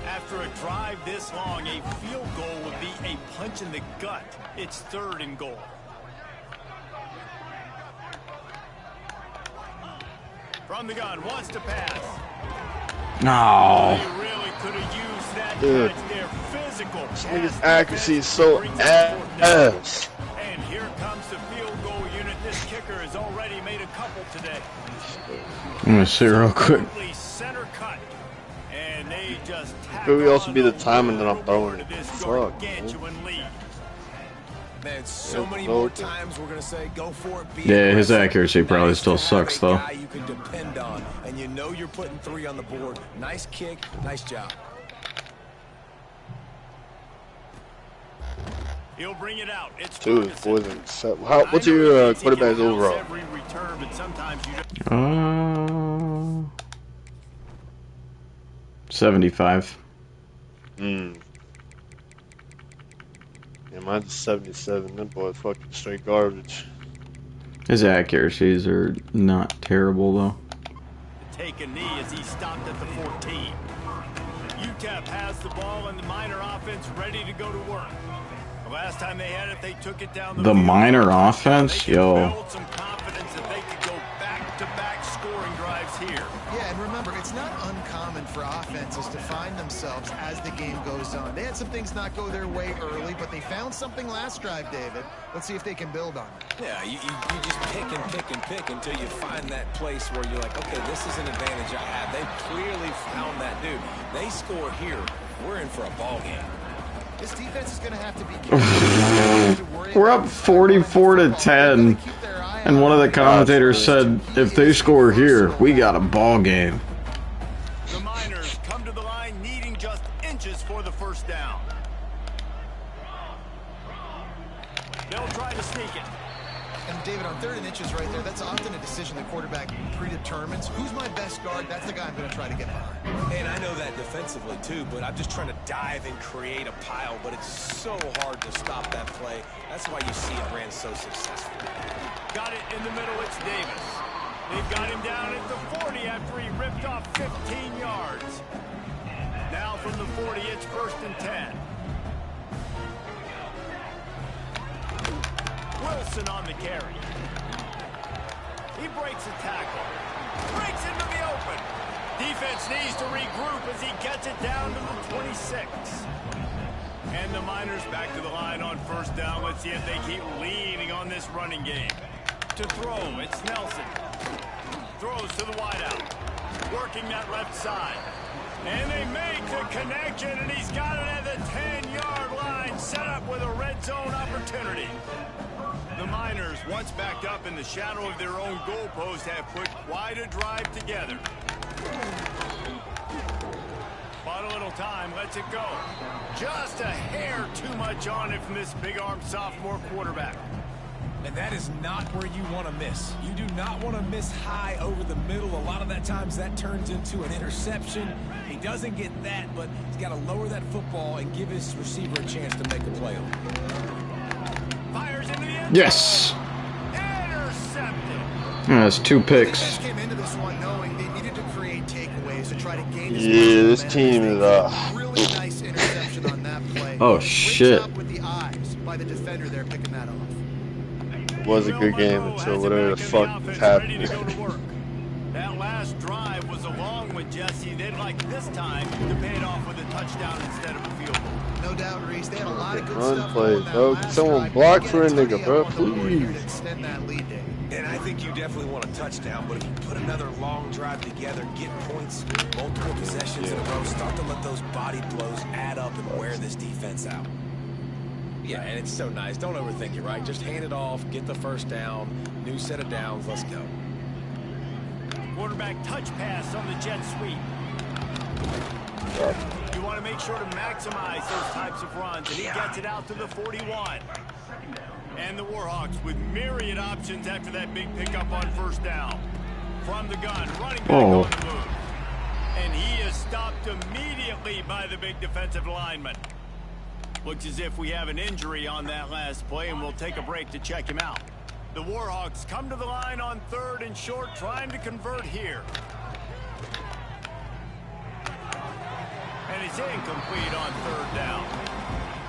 After a drive this long, a field goal would be a punch in the gut. It's 3rd and goal. From the gun, wants to pass. No. They really could have used that Dude. catch there. Physical. His pass accuracy is defense so brings up 4th down. ass. And here comes the field goal unit. This kicker has already made a couple today. I'm gonna see real quick. Center cut. And they just Could we also be the timing that I'm throwing? to this Fuck, gargantuan lead. Man, so Yeah, many go more to- times we're going to say, go for it, be Yeah, his aggressive. accuracy probably Nice still to have sucks, a though. guy you can depend on, and you know you're putting 3 on the board. Nice kick, nice job. He'll bring it out. It's 2 is Ferguson. poison. What's your quarterback's overall? Every return, but sometimes you just 75. Yeah, mine's 77. That boy's fucking straight garbage. His accuracies are not terrible, though. take a knee as he stopped at the 14. UTEP has the ball and the Minor offense ready to go to work. The last time they had it, they took it down the The field. Minor offense? They can Yo. build some confidence that they could go back-to-back scoring drives here. Yeah, and remember, remember, it's not uncommon for offenses to find themselves as the game goes on. They had some things not go their way early, but they found something last drive, David. Let's see if they can build on it. Yeah, you just pick and pick and pick until you find that place where you're like, okay, this is an advantage I have. They've clearly found that, dude. They score here, we're in for a ball game. This defense is going to have to be careful. We're up 44-10, and one of the commentators said, if they score here, we got a ball game. The Miners come to the line needing just inches for the first down. They'll try to sneak it. And David, on 3rd and inches right there, that's often a decision the quarterback predetermines. Who's my best guard? That's the guy I'm going to try to get behind. And I know that defensively too, but I'm just trying to dive and create a pile, but it's so hard to stop that play. That's why you see it ran so successful. Got it in the middle, it's Davis. They've got him down at the 40 after he ripped off 15 yards. Now from the 40, it's 1st and 10. Wilson on the carry. He breaks a tackle. Breaks into the open. Defense needs to regroup as he gets it down to the 26. And the Miners back to the line on 1st down. Let's see if they keep leaning on this running game. To throw, it's Nelson. Throws to the wideout. Working that left side. And they make the connection, and he's got it at the 10-yard line. Set up with a red zone opportunity. The Miners, once backed up in the shadow of their own goalpost, have put quite a drive together. Bought a little time, lets it go. Just a hair too much on it from this big-armed sophomore quarterback. And that is not where you want to miss. You do not want to miss high over the middle. A lot of that times that turns into an interception. He doesn't get that, but he's got to lower that football and give his receiver a chance to make a play on it. Fires into the end. Yes. Intercepted. That's 2 picks. Defense came into this one knowing they needed to create takeaways to try to gain as much This momentum team as is they could. Really nice interception on that play. Oh, Great shit. job with the eyes by the defender there picking that off. It was a good game until whatever the fuck is happening. That last drive was a long one, Jesse. They'd like this time to pay it off with a touchdown instead of a field goal. No doubt, Reese. They had a lot of good Run stuff play, on that bro. last Someone drive. block Get for a touchy nigga, bro, on the board here please. to extend that lead, Dave. And I think you definitely want a touchdown, but if you put another long drive together, get points, multiple possessions in a row, start to let those body blows add up and wear this defense out. Yeah, and it's so nice. Don't overthink it, right? Just hand it off, get the first down, new set of downs, let's go. Quarterback touch pass on the jet sweep. You want to make sure to maximize those types of runs, and he gets it out to the 41. And the Warhawks with myriad options after that big pickup on 1st down. From the gun, running back on the move. And he is stopped immediately by the big defensive lineman. Looks as if we have an injury on that last play, and we'll take a break to check him out. The Warhawks come to the line on 3rd and short, trying to convert here. And it's incomplete on 3rd down.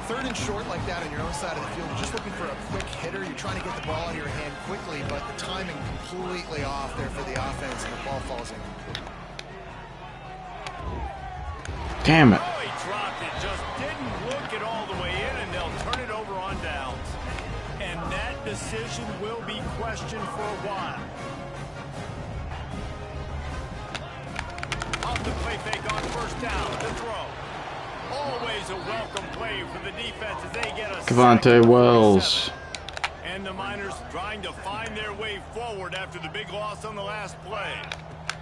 3rd and short like that on your own side of the field, you're just looking for a quick hitter. You're trying to get the ball out of your hand quickly, but the timing completely off there for the offense, and the ball falls incomplete. Damn it. Oh, he dropped it, just didn't look it all the way in, and they'll turn it over on downs. And that decision will be questioned for a while. Off the play fake on 1st down, the throw. Always a welcome play for the defense as they get a Javonte Wells. And the Miners trying to find their way forward after the big loss on the last play.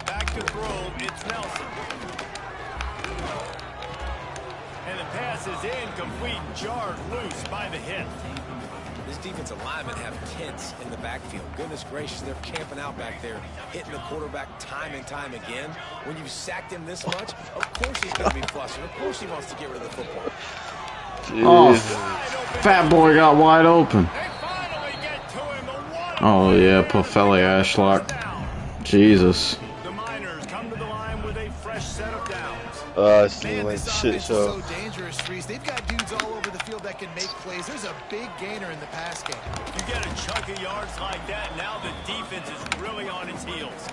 Back to throw, it's Nelson. And the pass is incomplete, jarred loose by the hit. This defensive linemen have tents in the backfield. Goodness gracious, they're camping out back there, hitting the quarterback time and time again. When you've sacked him this much, of course he's going to be flustered. Of course he wants to get rid of the football. Oh, fat boy got wide open. Oh, yeah, Poffelli Ashlock. Jesus. The Miners come to the line with a fresh set of downs. It's Man, like this shit offense show. is so dangerous, Reese. They've got dudes all over the field that can make plays. There's a big gainer in the pass game. You get a chunk of yards like that, now the defense is really on its heels.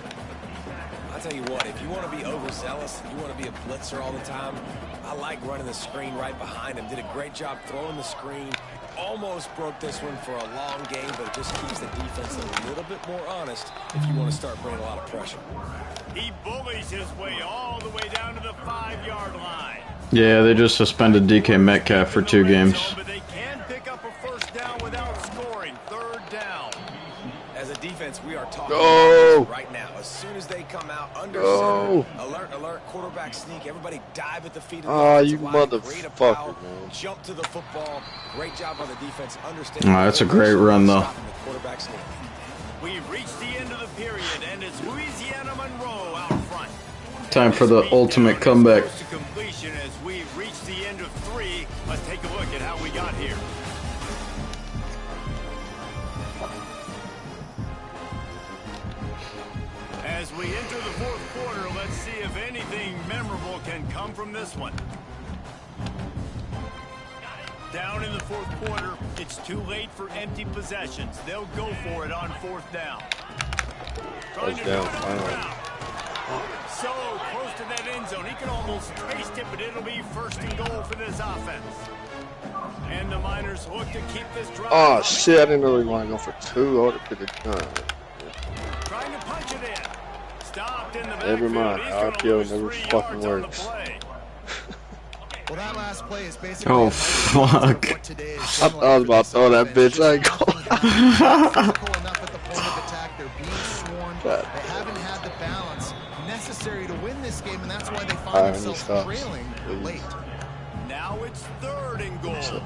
I I'll tell you what, if you want to be overzealous, if you want to be a blitzer all the time, I like running the screen right behind him. Did a great job throwing the screen. Almost broke this one for a long game, but it just keeps the defense a little bit more honest if you want to start bringing a lot of pressure. He bullies his way all the way down to the 5-yard line. Yeah, they just suspended DK Metcalf for 2 games. But they can pick up a first down without scoring. 3rd down. As a defense, we are talking about this right now. As soon as they come out under center, alert, alert, quarterback sneak, everybody dive at the feet of the offensive line, motherfucker, man. Jump to the football. Great job on the defense. Understanding. That's a great run, though. Quarterback sneak. We've reached the end of the period, and it's Louisiana Monroe out front. Time for the ultimate comeback. To completion as we reach the end of 3. Let's take a look at how we got here. As we enter the 4th quarter, let's see if anything memorable can come from this one. Down in the 4th quarter, it's too late for empty possessions. They'll go for it on 4th down. Trying to down, so close to that end zone, he can almost taste it, but it'll be 1st and goal for this offense. And the Miners look to keep this drive. Oh shit! I didn't know they want to go for 2. I would have picked it. Trying to punch it in. Stopped in the backfield. Never mind. RPO never fucking works. Well, that last play is basically fuck. I was about to throw that bitch. I go. enough at the point of attack. They're being swarmed. They haven't had the balance necessary to win this game, and that's why they find themselves trailing late. Now it's 3rd and goal.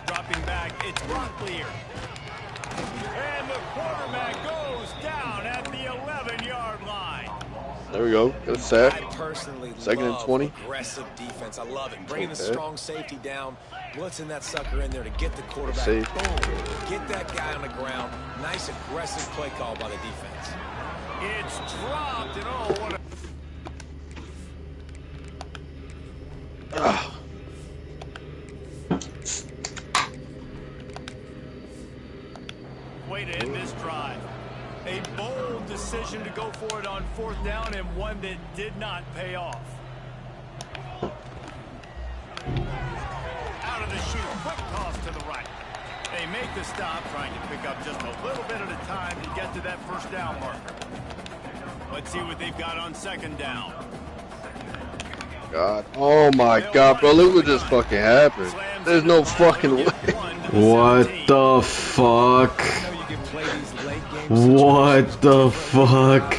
Dropping back, it's block clear. And the quarterback goes down at the 11-yard line. There we go. Get a sack. I personally 2nd and 20. Aggressive defense. I love it. Bringing the strong safety down, blitzing that sucker in there to get the quarterback. Boom. Get that guy on the ground. Nice aggressive play call by the defense. It's dropped and what a way to end this drive. A bold decision to go for it on 4th down and one that did not pay off. Out of the chute, quick toss to the right. They make the stop, trying to pick up just a little bit at a time to get to that 1st down marker. Let's see what they've got on 2nd down. God. Oh my God, bro. Look what just fucking happened. There's no fucking way. What the fuck? What the fuck?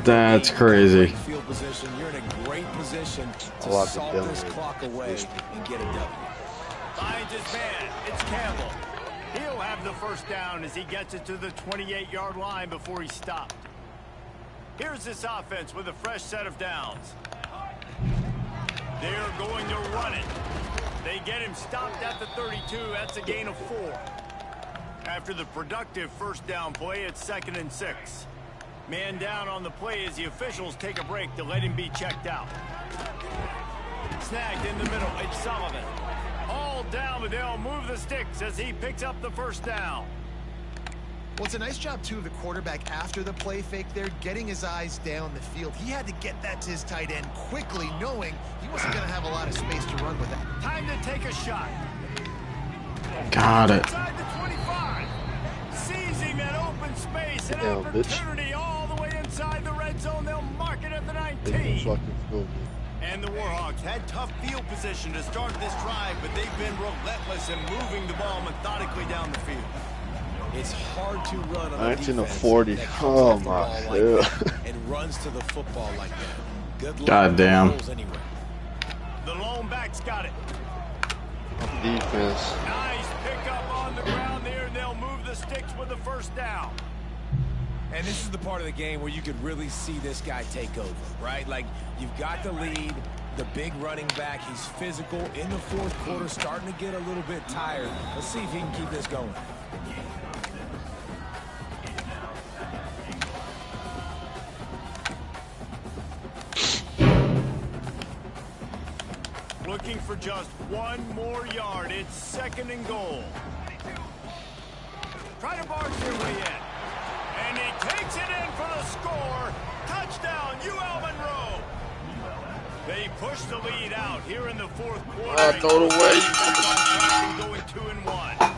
That's crazy. You're in a great position to lot salt of this clock away and get a W. Finds his man. It's Campbell. He'll have the 1st down as he gets it to the 28-yard line before he stopped. Here's this offense with a fresh set of downs. They're going to run it. They get him stopped at the 32. That's a gain of 4. After the productive 1st down play, it's 2nd and 6. Man down on the play as the officials take a break to let him be checked out. Snagged in the middle. It's Sullivan. All down, but they'll move the sticks as he picks up the 1st down. Well, it's a nice job, too, of the quarterback after the play fake there, getting his eyes down the field. He had to get that to his tight end quickly, knowing he wasn't going to have a lot of space to run with that. Time to take a shot. Got it. Inside the 25. Seizing that open space, an opportunity all the way inside the red zone. They'll mark it at the 19. And the Warhawks had tough field position to start this drive, but they've been relentless in moving the ball methodically down the field. It's hard to run on 19 to 40. Oh my God. And runs to the football like that. Good luck. God damn. Anyway. The lone back's got it. Defense. Nice pickup on the ground there, and they'll move the sticks with the 1st down. And this is the part of the game where you could really see this guy take over, right? Like, you've got the lead, the big running back. He's physical in the 4th quarter, starting to get a little bit tired. Let's see if he can keep this going. Looking for just 1 more yard. It's 2nd and goal. try to barge their way in. And he takes it in for the score. Touchdown, UL Monroe. They push the lead out here in the fourth quarter. Throw it away. Going 2-1.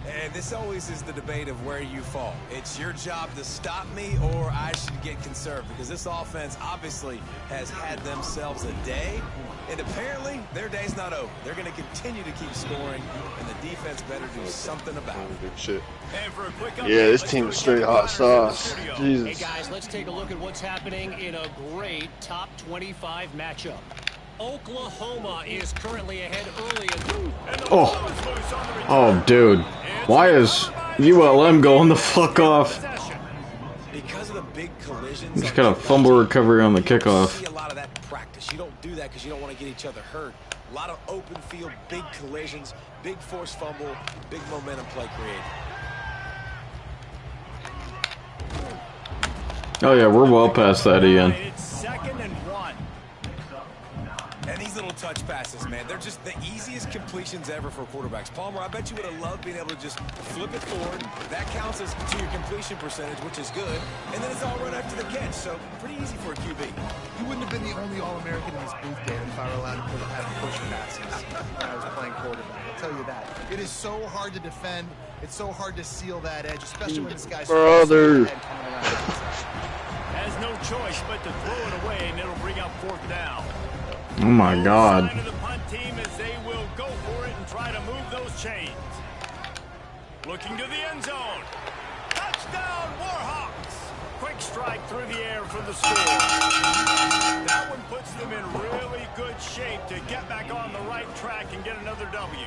And this always is the debate of where you fall. It's your job to stop me or I should get conserved, because this offense obviously has had themselves a day, and apparently their day's not over. They're going to continue to keep scoring, and the defense better do something about it. Shit. And for a quick update, Yeah, this team is straight hot sauce. Jesus. Hey guys, let's take a look at what's happening in a great top 25 matchup. Oklahoma is currently ahead early. Oh, dude. Why is ULM going the fuck off? Because of the big collisions. Just got a fumble recovery on the kickoff. You see a lot of that in practice. You don't do that because you don't want to get each other hurt. A lot of open field, big collisions, big forced fumble, big momentum play created. Oh yeah, we're well past that, Ian. It's 2nd and 1. And these little touch passes, man, they're just the easiest completions ever for quarterbacks. Palmer, I bet you would have loved being able to just flip it forward. That counts as to your completion percentage, which is good. And then it's all run after the catch, so pretty easy for a QB. You wouldn't have been the only All-American in this booth, David, if I were allowed to have push passes when I was playing quarterback. I'll tell you that. It is so hard to defend. It's so hard to seal that edge, especially when this guy's brother has no choice but to throw it away, and it'll bring up 4th down. Oh my god. Sign of the punt team as they will go for it and try to move those chains. Looking to the end zone. Touchdown, Warhawks! Quick strike through the air for the score. That one puts them in really good shape to get back on the right track and get another W.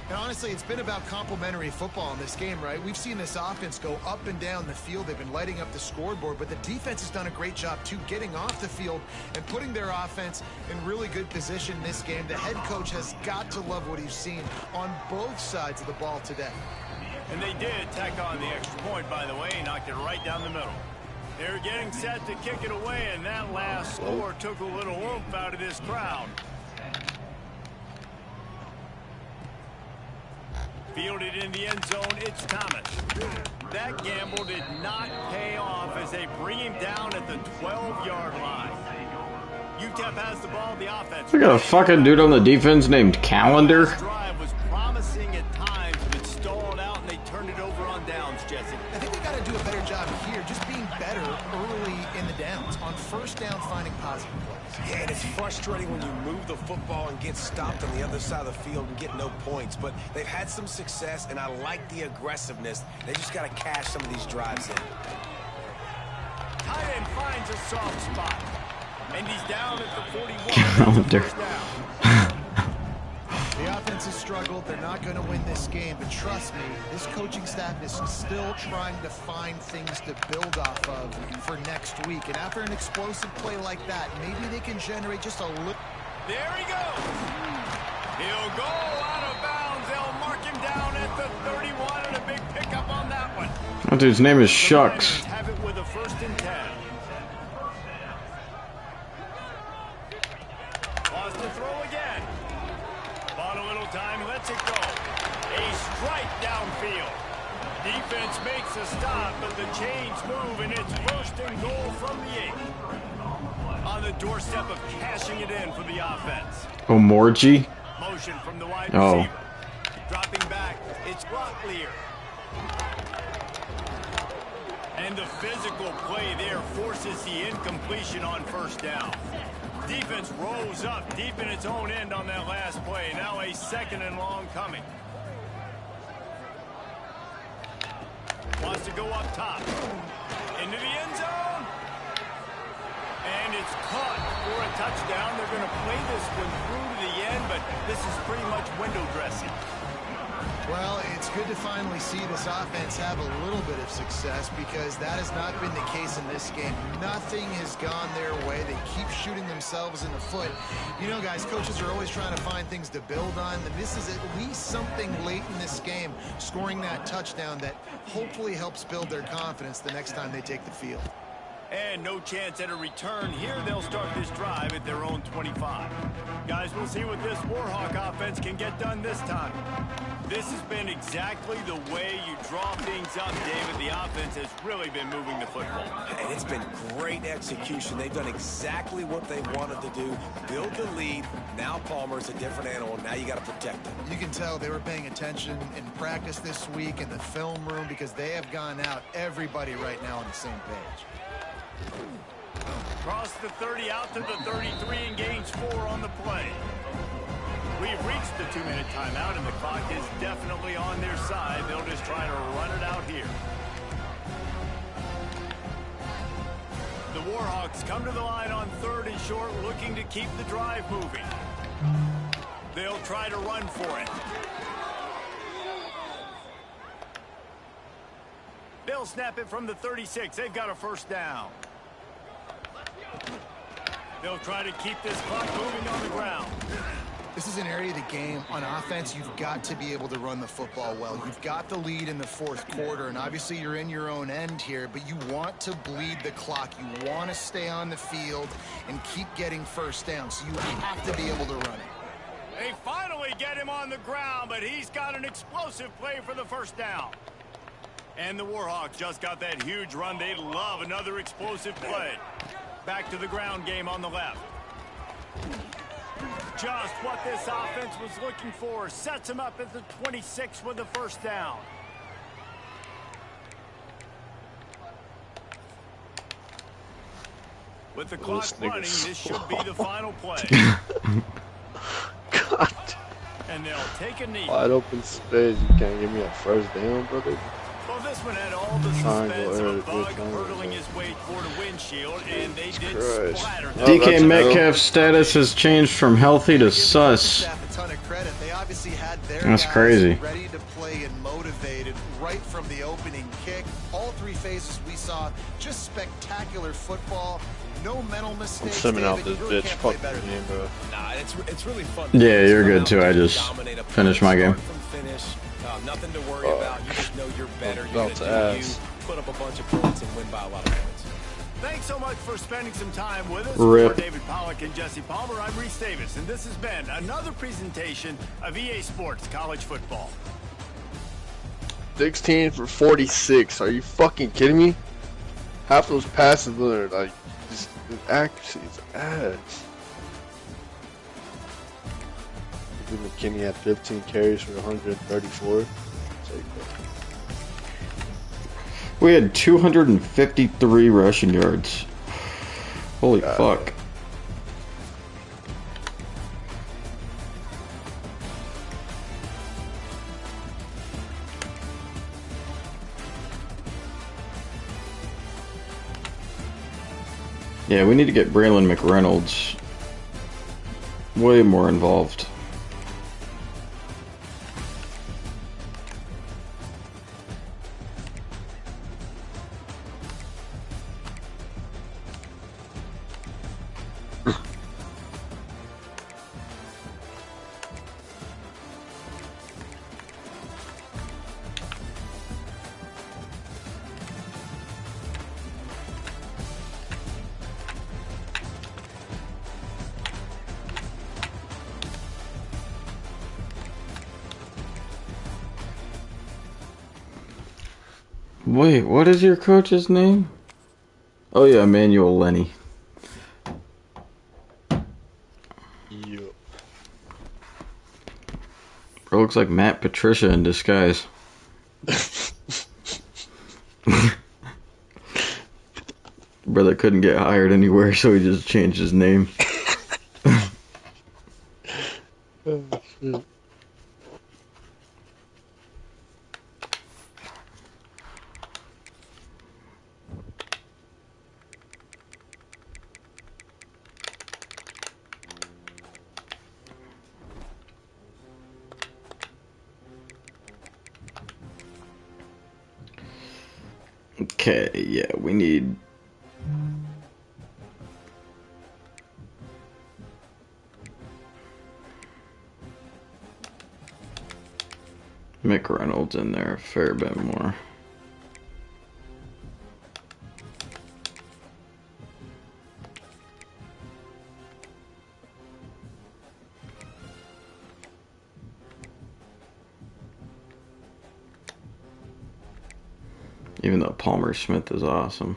And honestly, it's been about complementary football in this game, right? We've seen this offense go up and down the field. They've been lighting up the scoreboard, but the defense has done a great job, too, getting off the field and putting their offense in really good position in this game. The head coach has got to love what he's seen on both sides of the ball today. And they did tack on the extra point, by the way, knocked it right down the middle. They're getting set to kick it away, and that last score took a little oomph out of this crowd. Fielded in the end zone, it's Thomas. That gamble did not pay off as they bring him down at the 12-yard line. UTEP has the ball, the offense. We got a fucking dude on the defense named Calendar. This drive was promising at times, but stalled out, and they turned it over on downs, Jesse. I think they got to do a better job here, just being better early in the downs, on first down, finding positive plays. Yeah, and it's frustrating when you move the football and get stopped on the other side of the field and get no points. But they've had some success, and I like the aggressiveness. They just got to cash some of these drives in. Tight end finds a soft spot, and he's down at the 41. Calendar. The offense has struggled. They're not going to win this game, but trust me, this coaching staff is still trying to find things to build off of for next week. And after an explosive play like that, maybe they can generate just a little. There he goes. He'll go out of bounds. They'll mark him down at the 31, and a big pickup on that one. That dude's name is Shucks. Have it with a 1st and 10. Wants to throw again. Bought a little time, lets it go. A strike downfield. Defense makes a stop, but the chains move, and it's 1st and goal from the 8. On the doorstep of cashing it in for the offense. Omorji? Motion from the wide receiver. Dropping back, it's Rocklear. And the physical play there forces the incompletion on 1st down. Defense rolls up deep in its own end on that last play. Now a 2nd and long coming. Wants to go up top. Into the end zone. And it's caught for a touchdown. They're going to play this one through to the end, but this is pretty much window dressing. Well, it's good to finally see this offense have a little bit of success, because that has not been the case in this game. Nothing has gone their way. They keep shooting themselves in the foot. You know, guys, coaches are always trying to find things to build on, and this is at least something late in this game, scoring that touchdown that hopefully helps build their confidence the next time they take the field. And no chance at a return here. They'll start this drive at their own 25. Guys, we'll see what this Warhawk offense can get done this time. This has been exactly the way you draw things up, David. The offense has really been moving the football. And it's been great execution. They've done exactly what they wanted to do. Build the lead. Now Palmer's a different animal. Now you got to protect him. You can tell they were paying attention in practice this week in the film room because they have gone out, everybody right now on the same page. Cross the 30 out to the 33 and gains 4 on the play. We've reached the 2-minute timeout, and the clock is definitely on their side. They'll just try to run it out here. The Warhawks come to the line on 3rd and short, looking to keep the drive moving. They'll try to run for it. They'll snap it from the 36. They've got a first down. They'll try to keep this clock moving on the ground. This is an area of the game. On offense, you've got to be able to run the football well. You've got the lead in the 4th quarter, and obviously you're in your own end here, but you want to bleed the clock. You want to stay on the field and keep getting first down, so you have to be able to run it. They finally get him on the ground, but he's got an explosive play for the first down. And the Warhawks just got that huge run. They love another explosive play. Back to the ground game on the left. Just what this offense was looking for. Sets him up at the 26 with the first down. With the clock running, this should be the final play. God. And they'll take a knee. Wide open space. You can't give me a first down, brother. Well, this one had all the suspense of a bug hurtling his way toward a windshield, and they did splatter. DK Metcalf's status has changed from healthy to sus. That's crazy. Ready to play and motivated right from the opening kick. All 3 phases we saw, just spectacular football. No mental mistakes. I'm simming out this bitch. Fuck the game, bro. Nah, it's really fun. Yeah, you're good too. I just finished my game. Nothing to worry about. You just know you're better. You're About to gonna do you, ask. put up a bunch of points and win by a lot of points. Thanks so much for spending some time with us. Rip. For David Pollack and Jesse Palmer, I'm Reese Davis, and this has been another presentation of EA Sports College Football. 16 for 46. Are you fucking kidding me? Half those passes were like just accuracy is ass. McKinney had 15 carries for 134. We had 253 rushing yards. Holy fuck. Yeah, we need to get Braylon McReynolds way more involved. Wait, what is your coach's name? Oh yeah, Emmanuel Lenny. Yup. Bro looks like Matt Patricia in disguise. Brother couldn't get hired anywhere, so he just changed his name. Oh, shit. Okay, yeah, we need... McReynolds in there a fair bit more. Even though Palmer Smith is awesome.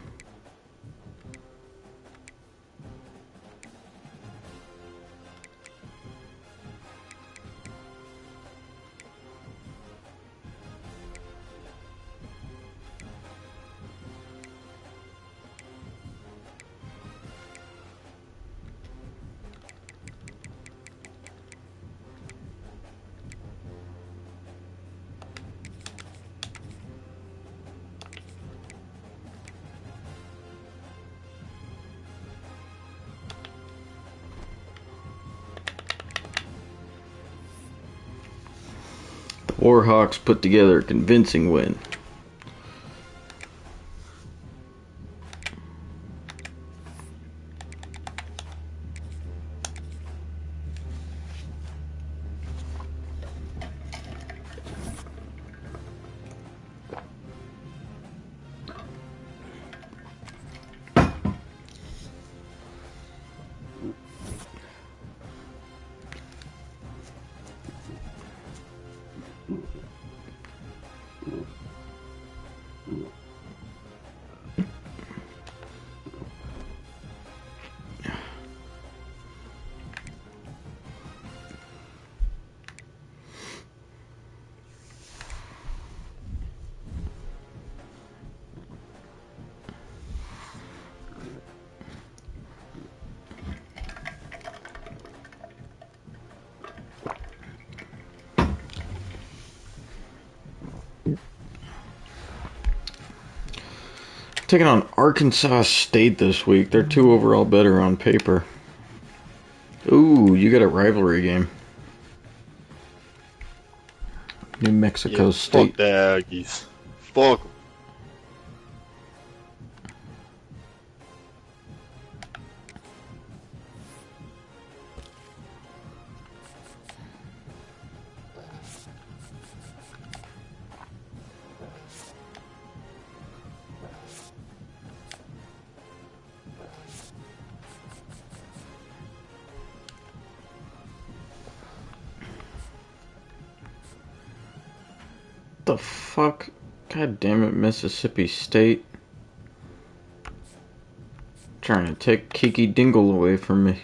Warhawks put together a convincing win. Taking on Arkansas State this week. They're 2 overall better on paper. Ooh, you got a rivalry game. New Mexico State. Fuck the Aggies. Fuck 'em. The fuck? God damn it, Mississippi State. Trying to take Kiki Dingle away from me.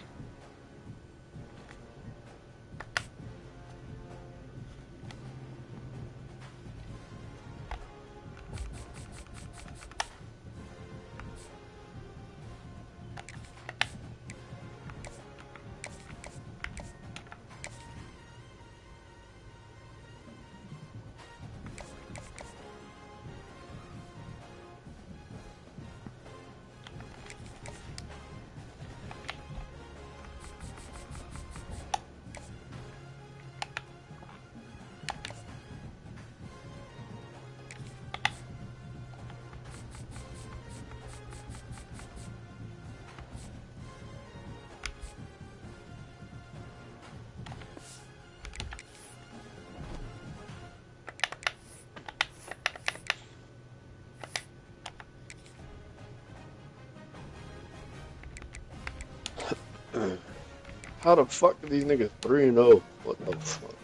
How the fuck are these niggas 3-0? What the fuck?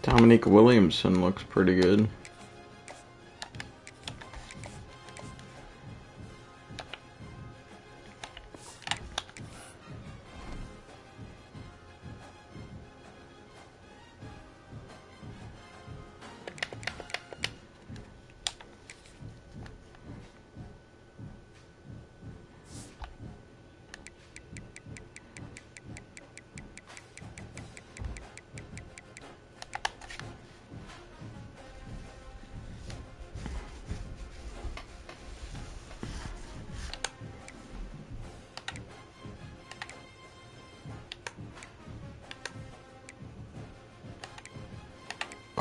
Dominique Williamson looks pretty good.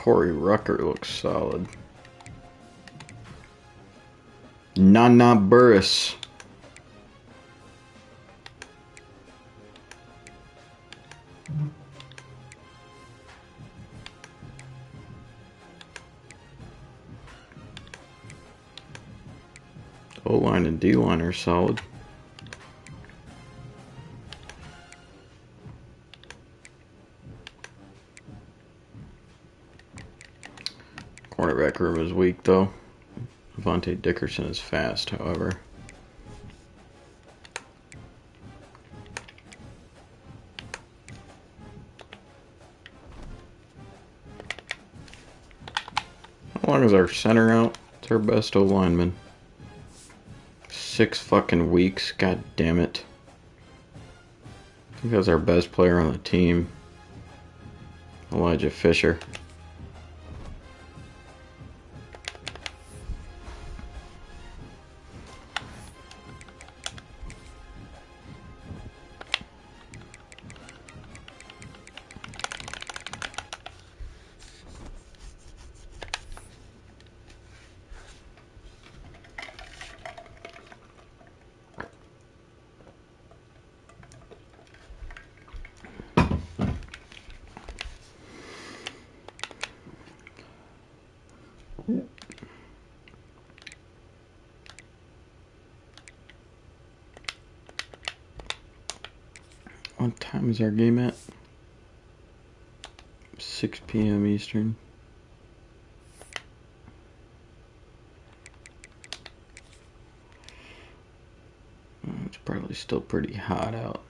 Corey Rucker looks solid. Nana Burris. O-line and D-line are solid. Cornerback room is weak, though. Vontae Dickerson is fast, however. How long is our center out? It's our best O-lineman. 6 fucking weeks, god damn it. I think that's our best player on the team. Elijah Fisher. What time is our game at? 6 p.m. Eastern. It's probably still pretty hot out.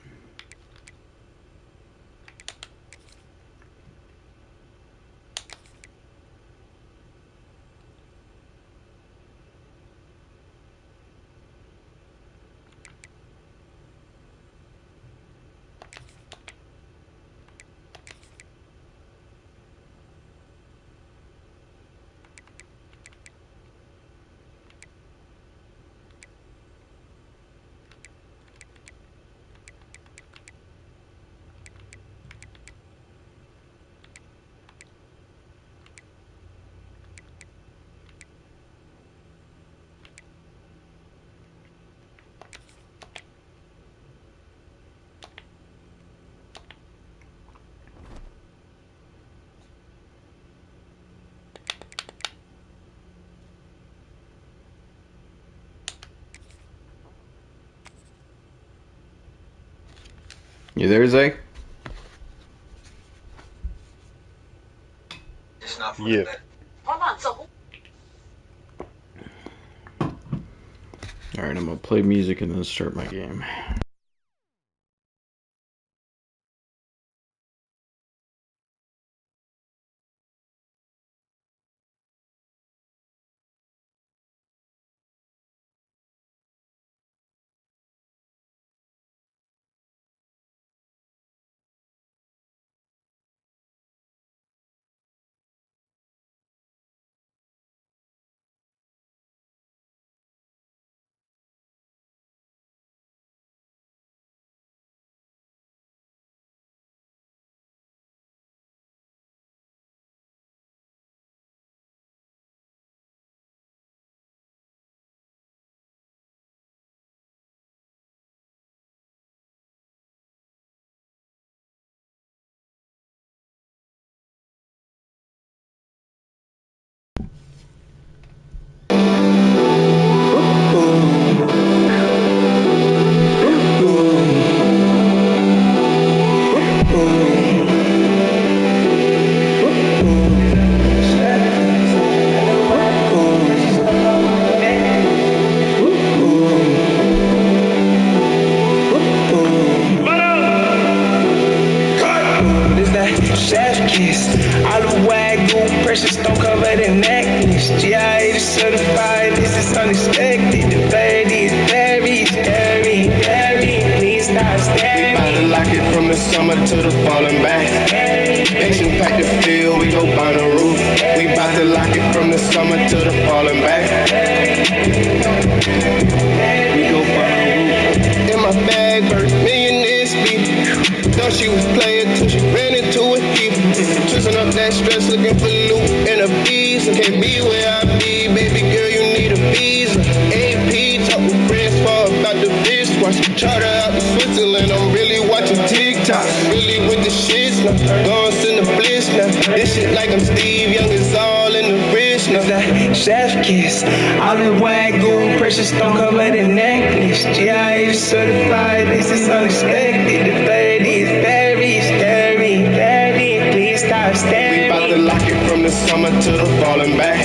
You there, Zay? Yeah. Alright, I'm gonna play music and then start my game. Precious don't cover the necklace. GIA certified, this is unexpected. The clarity is very scary, very. Please stop staring. We bout to lock it from the summer to the fall and back. Patient pack the field, we go find a roof. We bout to lock it from the summer to the fall and back. We go find a roof. In my bag, $1 million this week. thought she was playing till she ran into a thief. Twisting up that stress, looking for loot and a visa. Can't be where I be, baby girl, you need a visa. AP, talk with friends, fall about the bitch. Watch the charter out to Switzerland, I'm really watching TikTok. Really with the shits now, gone in the bliss now. This shit like I'm Steve Young, it's all in the wrist now. That chef kiss, olive wagyu, precious stone covered in necklace. GIA certified, this is unexpected. The fade is very scary, very. Please stop staring. We bout to lock it from the summer to the fall and back.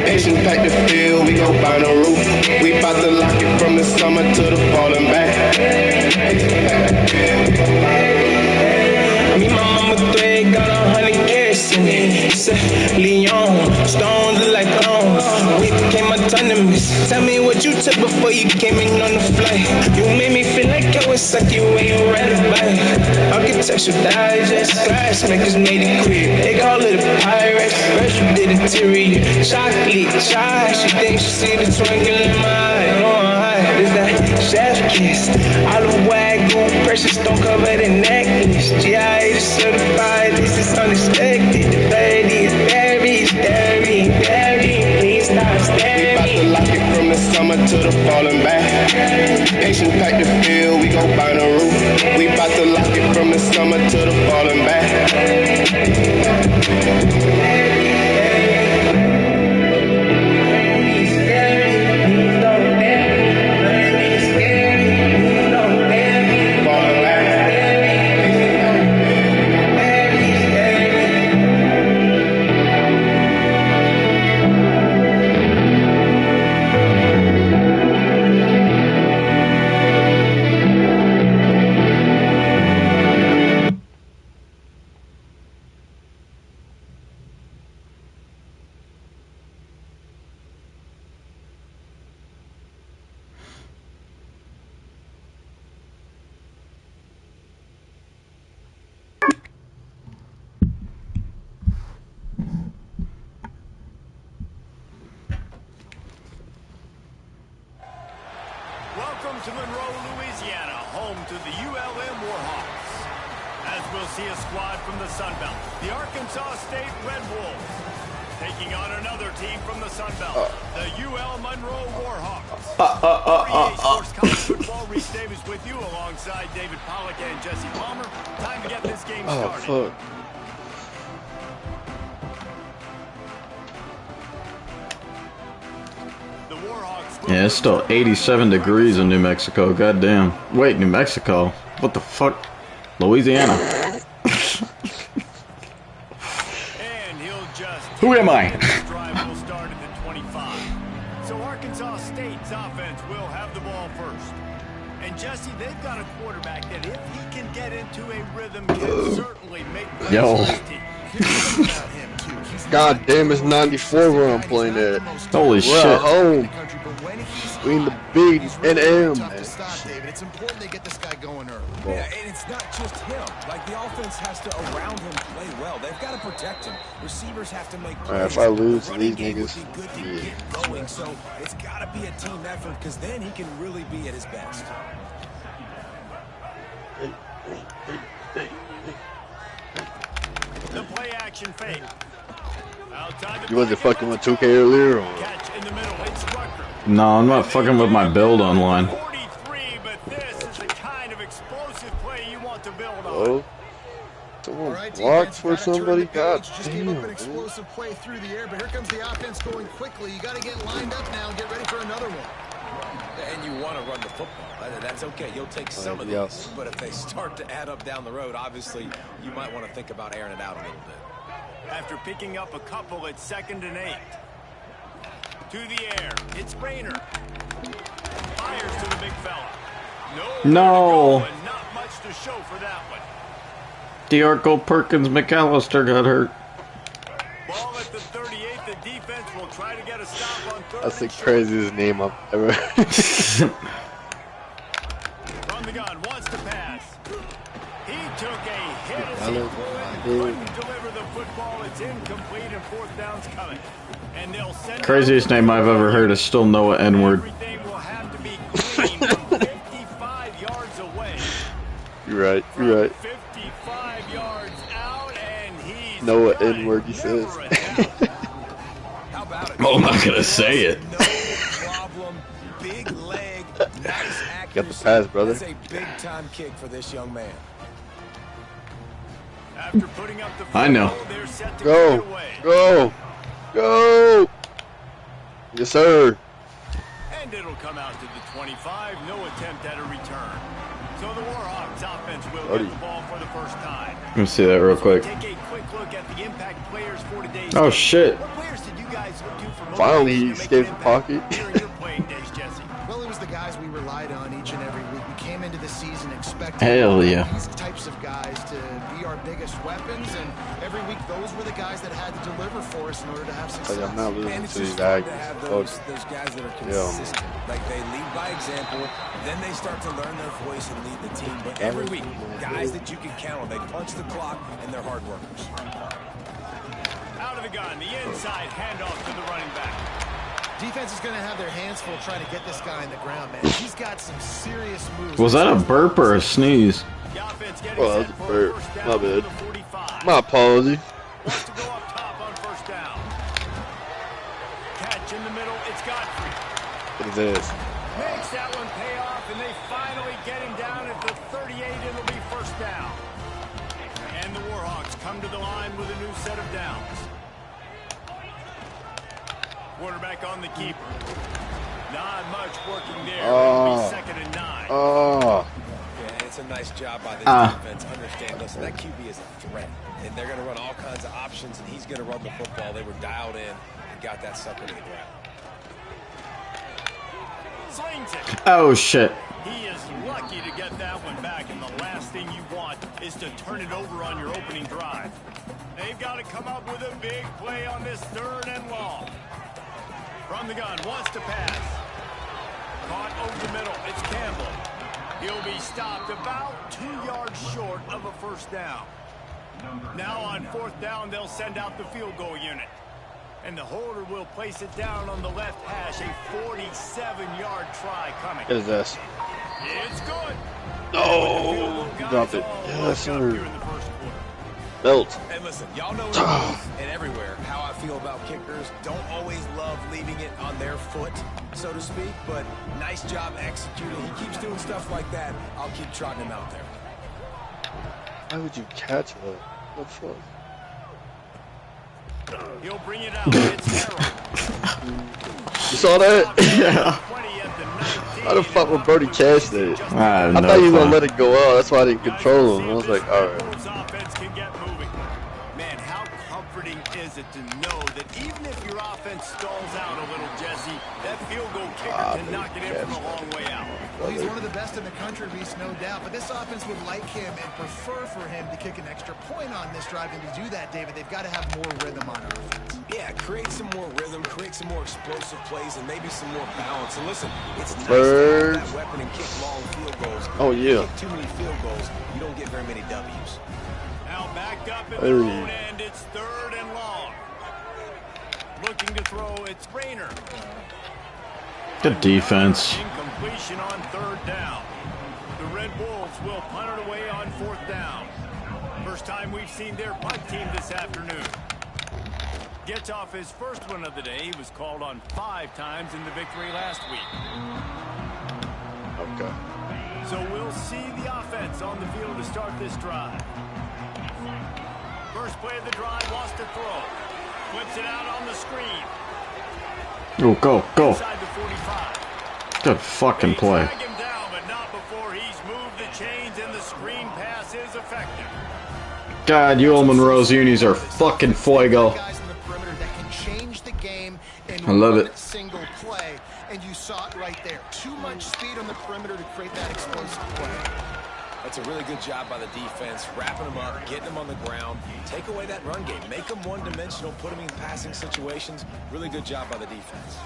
Action pack the field, we gon' find a roof. We bout to lock it from the summer to the fall and back. Me, my mama thread got 100 carats in it. Leon, stones look like thrones. We became autonomous. Tell me what you took before you came in on the flight. You made me feel like I was suck you when you read a bike. Architectural digest, glassmakers made it clear. They call it a Pyrex, first you did interior. Chocolate chai, she thinks she see the twinkle in my eye. Is that chef kiss? Olive wagyu, precious stone covered in necklace. GIA certified, this is unexpected. The lady is very scary, very. Please stop staring. We bout to lock it from the summer to the fall and back. Patient pack the field, we gon' find a roof. We bout to lock it from the summer to the fall and back. Welcome to Monroe, Louisiana, home to the ULM Warhawks. As we'll see a squad from the Sun Belt, the Arkansas State Red Wolves, taking on another team from the Sun Belt, the UL Monroe Warhawks. 48 Sports College Football, Reese Davis with you alongside David Pollock and Jesse Palmer. Time to get this game started. Oh, fuck. Yeah, it's still 87 degrees in New Mexico. Goddamn. Wait, New Mexico? What the fuck? Louisiana. And he'll just Who am I? This drive will start at the 25. So Arkansas State's offense will have the ball first. And Jesse, they've got a quarterback that if he can get into a rhythm can certainly make Yo. plays for his team. God damn, it's 94 where I'm playing at. Holy We're shit. at home. We in the big NM. It's important they get this guy going early. Yeah, and it's not just him. Like, the offense has to, around him, play well. They've got to protect him. Receivers have to make plays. Alright, if I lose to Running these game would niggas, be good to yeah. get going, so it's got to be a team effort because then he can really be at his best. The play action fake. Outside the You wasn't pocket, fucking with 2K earlier, or? catch in the middle. It's Rucker. No, I'm not fucking with my build online. 43, but this is the kind of explosive play you want to build on. Oh. Someone Alright, blocked defense, for you gotta turn somebody? the page. God Just damn. gave up an Man. explosive play through the air, but here comes the offense going quickly. You got to get lined up now and get ready for another one. And you want to run the football. That's okay. You'll take some of yes. these. But if they start to add up down the road, obviously, you might want to think about airing it out a little bit. After picking up a couple at 2nd and 8. To the air. It's Rayner. Fires to the big fella. No. And not much to show for that one. D'Arco Perkins McAllister got hurt. Ball at the 38. The defense will try to get a stop on 3rd That's the and short. craziest name I've ever From the gun, wants to pass. He took a hit as I he love threw it. my Couldn't deliver the football. It's incomplete and 4th down's coming. And they'll send it Craziest out. name I've ever heard is still Noah N-word. Everything will have to be clean from 55 yards away. You're right. You're right. 55 yards out, and he's Know what got it. N-word he says. Never a doubt. How about it? Oh, I'm not gonna say it. No problem. Big leg. Nice accuracy. Got the pass, brother. That's a big-time kick for this young man. After putting up the I know. football, they're set to Go. get away. Go. Go. Yes, sir. And it'll come out to the 25. No attempt at a return. So the Warhawks offense will get the ball for the first time. Let me see that real quick. Take a quick look at the impact players for today's Oh game. shit. What players did you guys do for Finally, he motivation to make escaped an the pocket. impact during your playing days, Jesse? Well, it was the guys we relied on each and every week. We came into the season expecting Hell yeah. these types of guys to be our biggest weapons, and every week those were the guys that had to deliver for us in order to have success. I'm not And losing it's to just these fun guys. to have Folks. those guys that are Yeah. consistent. Like they lead by example, then they start to learn their voice and lead the team. But every week, guys that you can count on, they punch the clock and they're hard workers. Out of the gun, the inside handoff to the running back. Defense is going to have their hands full trying to get this guy in the ground, man. He's got some serious moves. Was that a burp or a sneeze? The offense getting Oh, that set was a for burp. first down My to bad. the 45. My apology. Wants to go up top on first down. Catch in the middle, it's Godfrey. Look at this. Makes that one pay off, and they finally get him down at the 38. It'll be first down. And the Warhawks come to the line with a new set of downs. Quarterback on the keeper. Not much working there. It'll be second and 9. Oh. Yeah, it's a nice job by this defense. Understand, listen, that QB is a threat. And they're going to run all kinds of options, and he's going to run the football. They were dialed in and got that sucker to the ground. Slings it. Oh shit. He is lucky to get that one back, and the last thing you want is to turn it over on your opening drive. They've got to come up with a big play on this third and long. From the gun, wants to pass. Caught over the middle, it's Campbell. He'll be stopped about 2 yards short of a first down. Now on fourth down, they'll send out the field goal unit. And the holder will place it down on the left hash, a 47-yard try coming. What is this? It's good. No. He dropped it. Yes, sir. Belt. And listen, y'all know and everywhere how I feel about kickers. Don't always love leaving it on their foot, so to speak, but nice job executing. He keeps doing stuff like that. I'll keep trotting him out there. Why would you catch that? What the fuck? He'll bring it out. It's Harrell. You saw that? Yeah. How the fuck would Birdie catch that? I I thought you were gonna let it go out. That's why I didn't control him. I was like, all right. Offense can get moving. Man, how comforting is it to know that even if your offense stalls out a little, Jesse, that field goal kicker can knock it in from a long way out. Well, he's one of the best in the country, Reese, no doubt. But this offense would like him and prefer for him to kick an extra point on this drive. And to do that, David, they've got to have more rhythm on offense. Yeah, create some more rhythm, create some more explosive plays, and maybe some more balance. And listen, it's nice to have that weapon and kick long field goals. Oh, yeah. You kick too many field goals, you don't get very many W's. Now back up in their own end, it's third and long. Looking to throw, it's Rayner. Good defense. Incompletion on third down. The Red Wolves will punt it away on fourth down. First time we've seen their punt team this afternoon. Gets off his first one of the day. He was called on 5 times in the victory last week. Okay. So we'll see the offense on the field to start this drive. First play of the drive, wants to throw. Flips it out on the screen. Oh, go, go. Inside the 45. Good fucking play. Drag him down, but not before he's moved the chains and the screen pass is effective. God, ULM Rose unis are fucking fuego. Guys in the perimeter that can change the game in I love one it. single play, and you saw it right there. Too much speed on the perimeter to create that explosive play. That's a really good job by the defense, wrapping them up, getting them on the ground. Take away that run game. Make them one-dimensional, put them in passing situations. Really good job by the defense.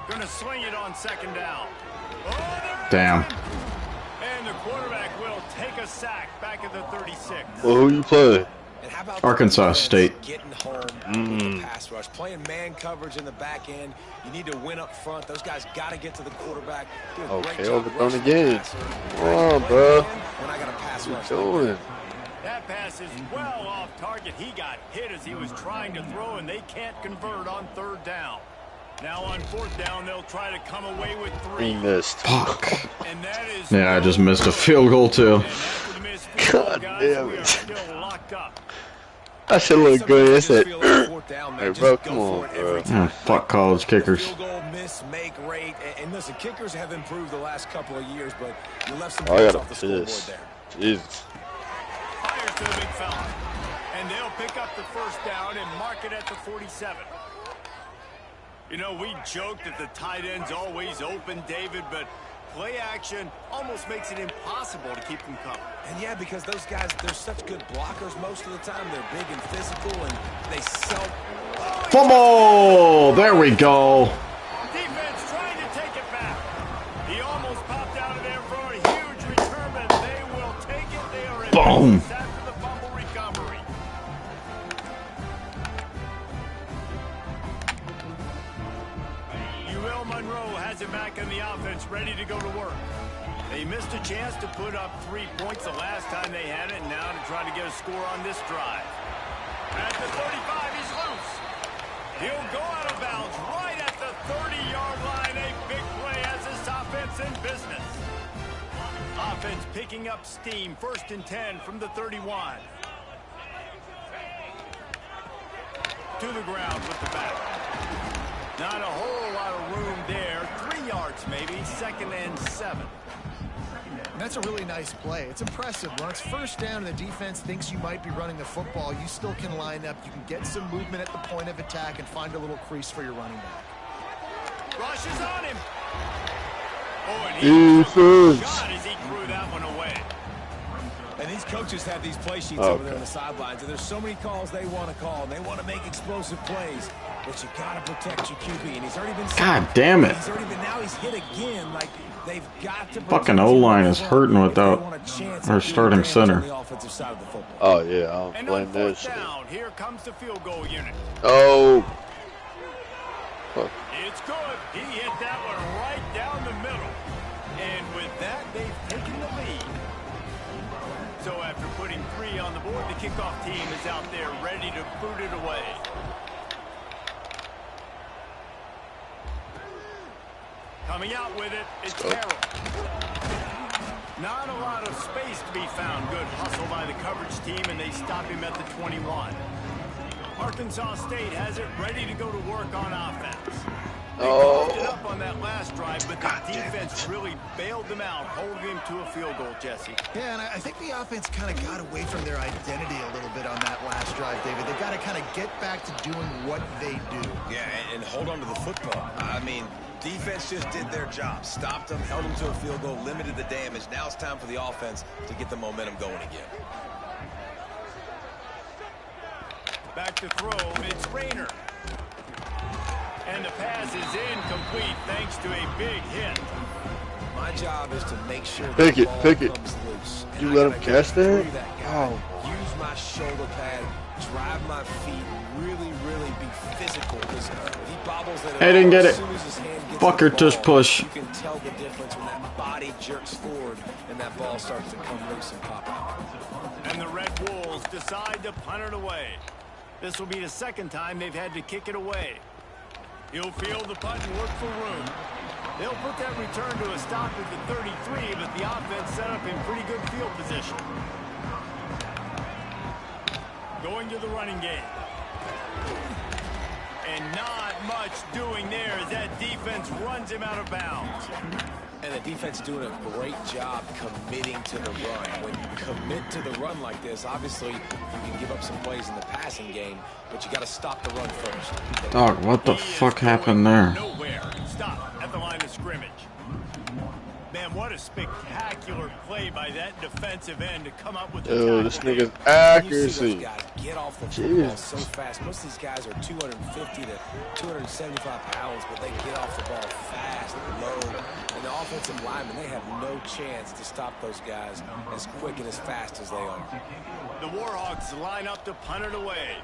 Gonna swing it on second down. Oh, Damn. and the quarterback will take a sack back at the 36. Well, who you playing? And how about Arkansas State. getting home with the pass rush, playing man coverage in the back end. You need to win up front. Those guys got to get to the quarterback. Do a great job overthrown again. Come on, bro. When I got a pass rush. Doing. That pass is well off target. He got hit as he was trying to throw, and they can't convert on 3rd down. Now on 4th down, they'll try to come away with 3. He missed. Fuck. And that is Yeah, I just missed a field goal too. And after the missed field goal, God guys, damn we it. are still locked up. That shit look good. I said, Hey, hey, bro, come on, bro. Fuck college kickers. Field goal miss, make rate, and listen, kickers have improved the last couple of years, but you left some I points gotta off the scoreboard piss. there. Jesus. Fires to the big fella. And they'll pick up the 1st down and mark it at the 47. You know, we joked that the tight end's always open, David, but play action almost makes it impossible to keep them covered. And yeah, because those guys, they're such good blockers most of the time. They're big and physical, and they Fumble! There we go. Defense trying to take it back. He almost popped out of there for a huge return, and they will take it. They are in Boom. business after the fumble recovery. ULM has it back in the offense, ready to go to work. They missed a chance to put up 3 points the last time they had it, and now to try to get a score on this drive. At the 35, he's loose. He'll go out of bounds right at the 30-yard line. A big play has this offense in business. Offense picking up steam. 1st and 10 from the 31. To the ground with the back. Not a whole lot of room there. 3 yards maybe. 2nd and 7. That's a really nice play. It's impressive. When it's 1st down and the defense thinks you might be running the football, you still can line up. You can get some movement at the point of attack and find a little crease for your running back. Rush is on him. Oh, and he took a shot as he threw that one away. And these coaches have these play sheets over there on the sidelines, and there's so many calls they want to call, and they want to make explosive plays. But you got to protect your QB, and he's already been. God damn it! He's already been. Now he's hit again. Like they've got to. Fucking O-line is hurting without our starting center. Oh yeah, I don't blame this shit. Down, here comes the field goal unit. Oh. Fuck. It's good. He hit that one right down the middle. And with that, they've taken the lead. So after putting 3 on the board, the kickoff team is out there ready to boot it away. Coming out with it, it's Carroll. Not a lot of space to be found. Good hustle by the coverage team, and they stop him at the 21. Arkansas State has it ready to go to work on offense. They posted up on that last drive, but the defense really bailed them out, holding him to a field goal, Jesse. Yeah, and I think the offense kind of got away from their identity a little bit on that last drive, David. They've got to kind of get back to doing what they do. Yeah, and hold on to the football. I mean, defense just did their job. Stopped them, held them to a field goal, limited the damage. Now it's time for the offense to get the momentum going again. Back to throw, it's Rayner. And the pass is incomplete thanks to a big hit. My job is to make sure Pick the it, ball pick it. comes loose. You And let I him gotta catch get that? through guy, Oh. use my shoulder pad, drive my feet, really, really be physical. Because he bobbles it. I didn't get as it. soon as his hand gets Fucker the ball, tush push. You can tell the difference when that body jerks forward and that ball starts to come loose and pop out. And the Red Wolves decide to punt it away. This will be the 2nd time they've had to kick it away. He'll field the punt and look for room. They'll put that return to a stop at the 33, but the offense set up in pretty good field position. Going to the running game. And not much doing there as that defense runs him out of bounds. And the defense is doing a great job committing to the run. When you commit to the run like this, obviously you can give up some plays in the passing game, but you got to stop the run first. Dog, what the fuck happened there? Nowhere. Stop at the line of scrimmage. Man, what a spectacular play by that defensive end to come up with the Dude, this tackle. nigga's You see accuracy. those guys get off the football so fast. Most of these guys are 250 to 275 pounds, but they get off the ball fast, low, And the offensive linemen, they have no chance to stop those guys as quick and as fast as they are. The Warhawks line up to punt it away.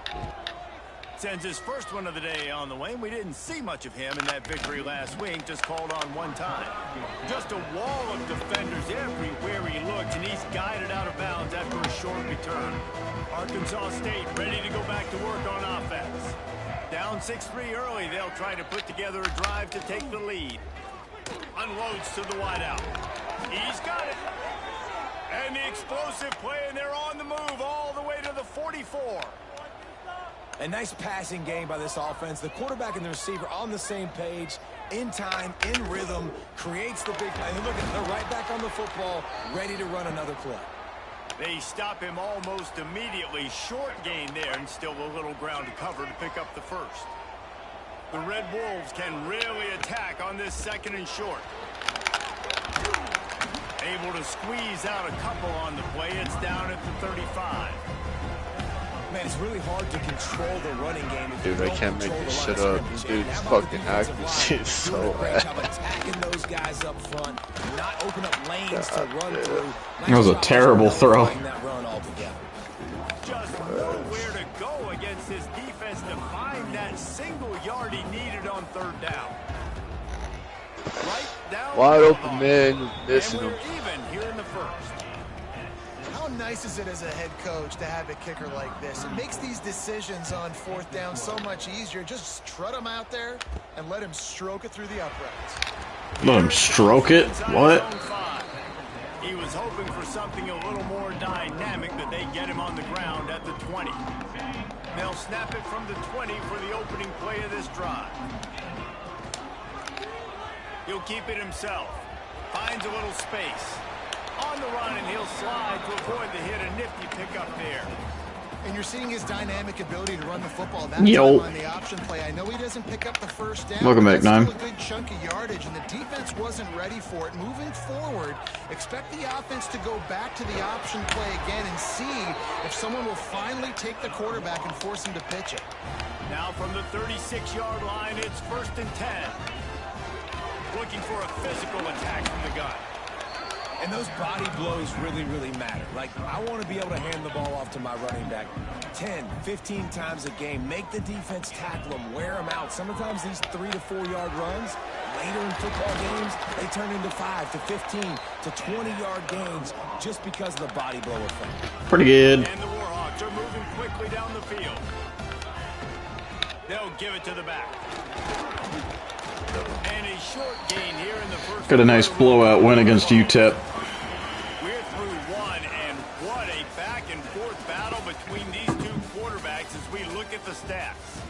Sends his first one of the day on the way, and we didn't see much of him in that victory last week, just called on one time. Just a wall of defenders everywhere he looks, and he's guided out of bounds after a short return. Arkansas State ready to go back to work on offense. Down 6-3 early, they'll try to put together a drive to take the lead. Unloads to the wideout. He's got it. And the explosive play, and they're on the move all the way to the 44. A nice passing game by this offense. The quarterback and the receiver on the same page, in time, in rhythm, creates the big play. And look at, they're right back on the football, ready to run another play. They stop him almost immediately. Short gain there, and still a little ground to cover to pick up the first. The Red Wolves can really attack on this second and short. Able to squeeze out a couple on the play. It's down at the 35. Man, it's really hard to control the running game. Dude, I can't make this shit up. Dude, this fucking accuracy is so bad. Attacking those guys up front, not open up lanes to run through. That was a terrible throw. Just nowhere to go against this defense to find that single yard he needed on third down. Right down Wide open man, missing him. And we're even here in the first. How nice is it as a head coach to have a kicker like this? It makes these decisions on fourth down so much easier. Just trot him out there and let him stroke it through the uprights. Let him stroke it? What? He was hoping for something a little more dynamic, but they get him on the ground at the 20. They'll snap it from the 20 for the opening play of this drive. He'll keep it himself. Finds a little space. On the run, and he'll slide to avoid the hit. A nifty pickup there. And you're seeing his dynamic ability to run the football. That Yo. time on the option play. I know he doesn't pick up the first down. Welcome back, but that's Nine. still a good chunk of yardage, and the defense wasn't ready for it. Moving forward, expect the offense to go back to the option play again and see if someone will finally take the quarterback and force him to pitch it. Now from the 36-yard line, it's 1st and 10. Looking for a physical attack from the gun. And those body blows really, really matter. Like, I want to be able to hand the ball off to my running back 10, 15 times a game. Make the defense tackle them, wear them out. Sometimes these 3 to 4 yard runs, later in football games, they turn into 5 to 15 to 20-yard gains just because of the body blow effect. Pretty good. And the Warhawks are moving quickly down the field. They'll give it to the back. And a short gain here in the first. Got a nice blowout win against UTEP. We're through one, and what a back-and-forth battle between these two quarterbacks as we look at the stats.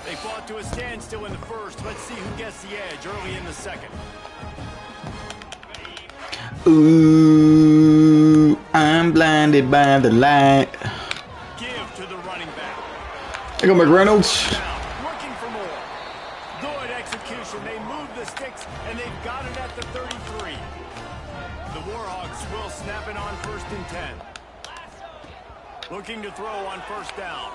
They fought to a standstill in the first. Let's see who gets the edge early in the second. Ooh, I'm blinded by the light. Give to the running back. I go McReynolds. Looking for more. Good execution. They move the sticks, and they've got it at the 33. The Warhawks will snap it on 1st and 10. Looking to throw on 1st down.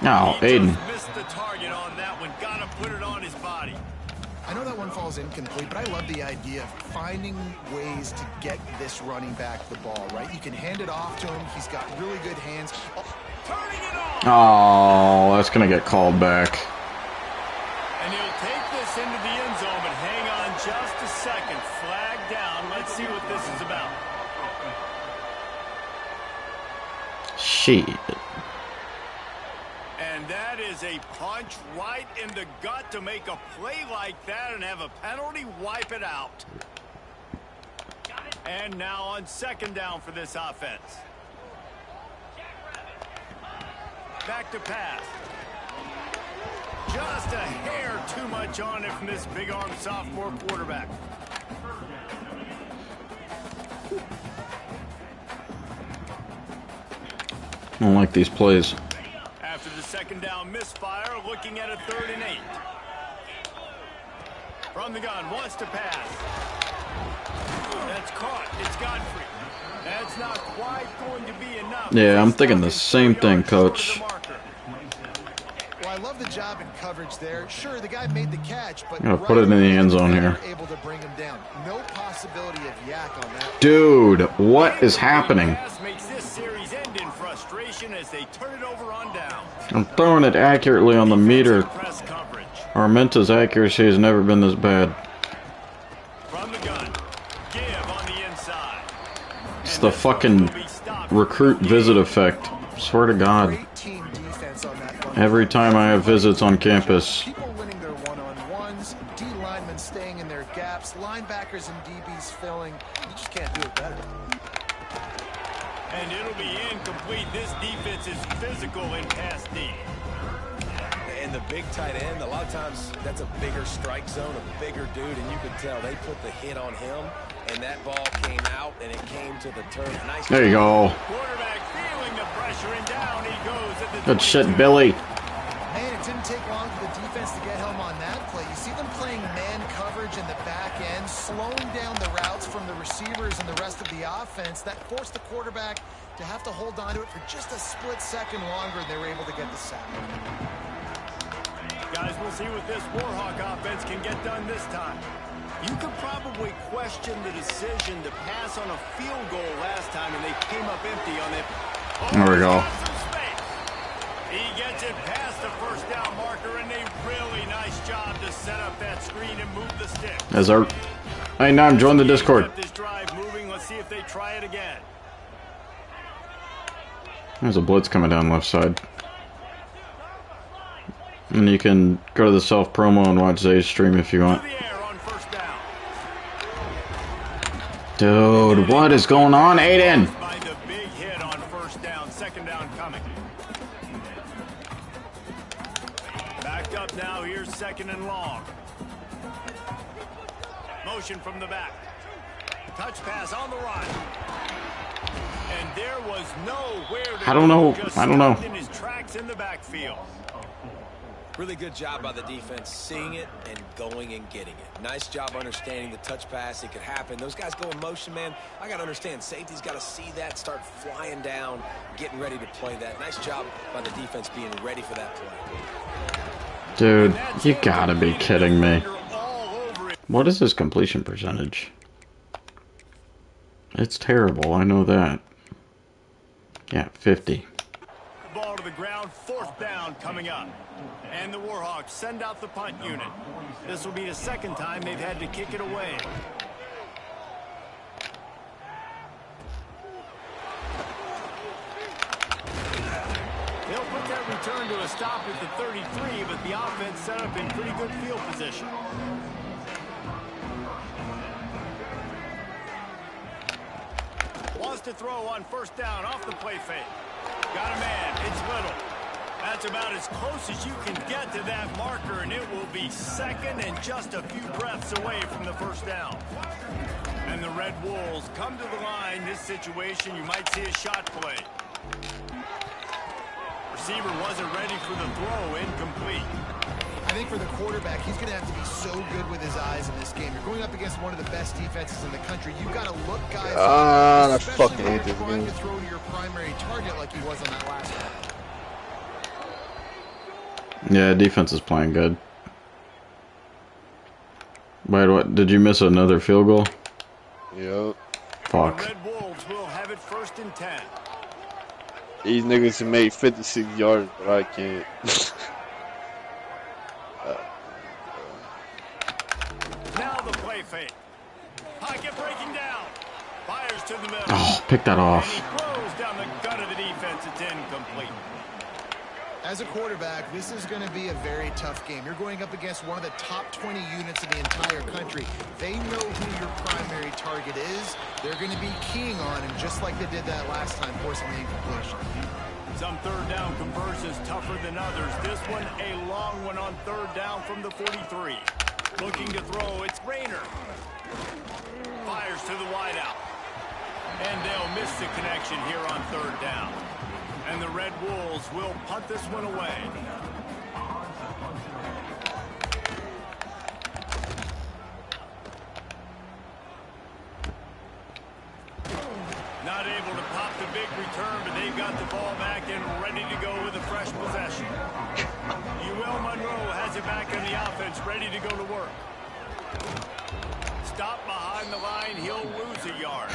Oh, He Aiden. just missed the target on that one. Got to put it on his body. I know that one falls incomplete, but I love the idea of finding ways to get this running back the ball, right? You can hand it off to him. He's got really good hands. Turning it on. Oh, that's going to get called back. And he'll take this into the end zone, but hang on just a second. Flag down. Let's see what this is about. Shit. And that is a punch right in the gut to make a play like that and have a penalty wipe it out. And now on 2nd down for this offense. Back to pass. Just a hair too much on it from this big-armed sophomore quarterback. I don't like these plays. After the 2nd down misfire, looking at a 3rd and 8. From the gun, wants to pass. That's caught. It's Godfrey. That's not quite going to be enough. Yeah, I'm thinking the same thing, Coach. I love the job in coverage there. Sure, the guy made the catch, but I'm gonna put it in the end zone here. able to bring him down. No possibility of yak on that. Dude, what is happening? Makes this series end in frustration as they turn it over on down. I'm throwing it accurately on the meter. Press coverage. Armenta's accuracy has never been this bad. From the gun. Give on the inside. It's the fucking recruit visit effect. Swear to God. Great team defense on that one. Every time I have visits on campus. People winning their one-on-ones, D linemen staying in their gaps, linebackers and DBs filling. You just can't do it better. And it'll be incomplete. This defense is physical in pass D. And the big tight end, a lot of times that's a bigger strike zone, a bigger dude, and you could tell they put the hit on him, and that ball came out, and it came to the turf. Nice. There you go. Quarterback feeling the pressure, and down he goes at the Good 22. shit, Billy. Man, it didn't take long for the defense to get home on that play. You see them playing man coverage in the back end, slowing down the routes from the receivers and the rest of the offense. That forced the quarterback to have to hold on to it for just a split second longer, and they were able to get the sack. Guys, we'll see what this Warhawk offense can get done this time. You could probably question the decision to pass on a field goal last time, and they came up empty on it. There we go. He gets it past the first down marker, and a really nice job to set up that screen and move the stick. As our... Hey, Nam, join the Discord. This drive moving. Let's see if they try it again. There's a blitz coming down left side. And you can go to the self-promo and watch Zay's stream if you want. Dude, what is going on, Aiden? By the big hit on first down, second down coming. Backed up now, here's second and long. Motion from the back. Touch pass on the run. And there was nowhere to I don't know. just I don't know. stopped in his tracks in the backfield. Really good job by the defense, seeing it and going and getting it. Nice job understanding the touch pass. It could happen. Those guys go in motion, man. I got to understand. Safety's got to see that, start flying down, getting ready to play that. Nice job by the defense being ready for that play. Dude, you gotta be kidding me. What is his completion percentage? It's terrible, I know that. Yeah, 50. Ball to the ground, fourth down coming up. And the Warhawks send out the punt unit. This will be the second time they've had to kick it away. They'll put that return to a stop at the 33, but the offense set up in pretty good field position. Wants to throw on first down off the play fake. Got a man. It's Little. That's about as close as you can get to that marker, and it will be second and just a few breaths away from the first down. And the Red Wolves come to the line. This situation, you might see a shot play. Receiver wasn't ready for the throw. Incomplete. I think for the quarterback, he's going to have to be so good with his eyes in this game. You're going up against one of the best defenses in the country. You've got to look guys up, I fucking hate this trying game. to throw to your primary target like he was on that last one. Yeah, defense is playing good. Wait, what? Did you miss another field goal? Yep. Fuck. The Red Wolves will have it first and 10. These niggas can make 56 yards, but I can't. Now the play fake. Pocket breaking down. Fires to the middle. Oh, pick that And off. he throws down the gun of the defense. It's incomplete. As a quarterback, this is going to be a very tough game. You're going up against one of the top 20 units in the entire country. They know who your primary target is. They're going to be keying on him just like they did that last time, forcing the incompletion. Some third down conversions tougher than others. This one a long one on third down from the 43. Looking to throw, it's Rayner. Fires to the wideout. And they'll miss the connection here on third down. And the Red Wolves will punt this one away. Not able to pop the big return, but they've got the ball back and ready to go with a fresh possession. ULM has it back on the offense, ready to go to work. Stop behind the line, he'll lose a yard.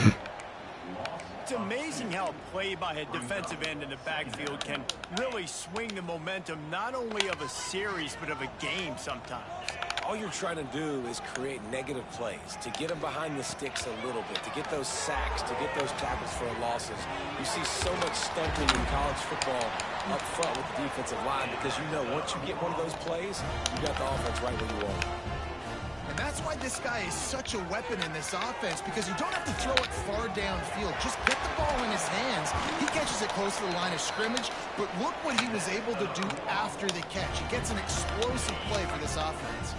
It's amazing how a play by a defensive end in the backfield can really swing the momentum not only of a series but of a game sometimes. All you're trying to do is create negative plays, to get them behind the sticks a little bit, to get those sacks, to get those tackles for losses. You see so much stunting in college football up front with the defensive line because you know once you get one of those plays, you got the offense right where you want it. And that's why this guy is such a weapon in this offense, because you don't have to throw it far downfield. Just get the ball in his hands. He catches it close to the line of scrimmage, but look what he was able to do after the catch. He gets an explosive play for this offense.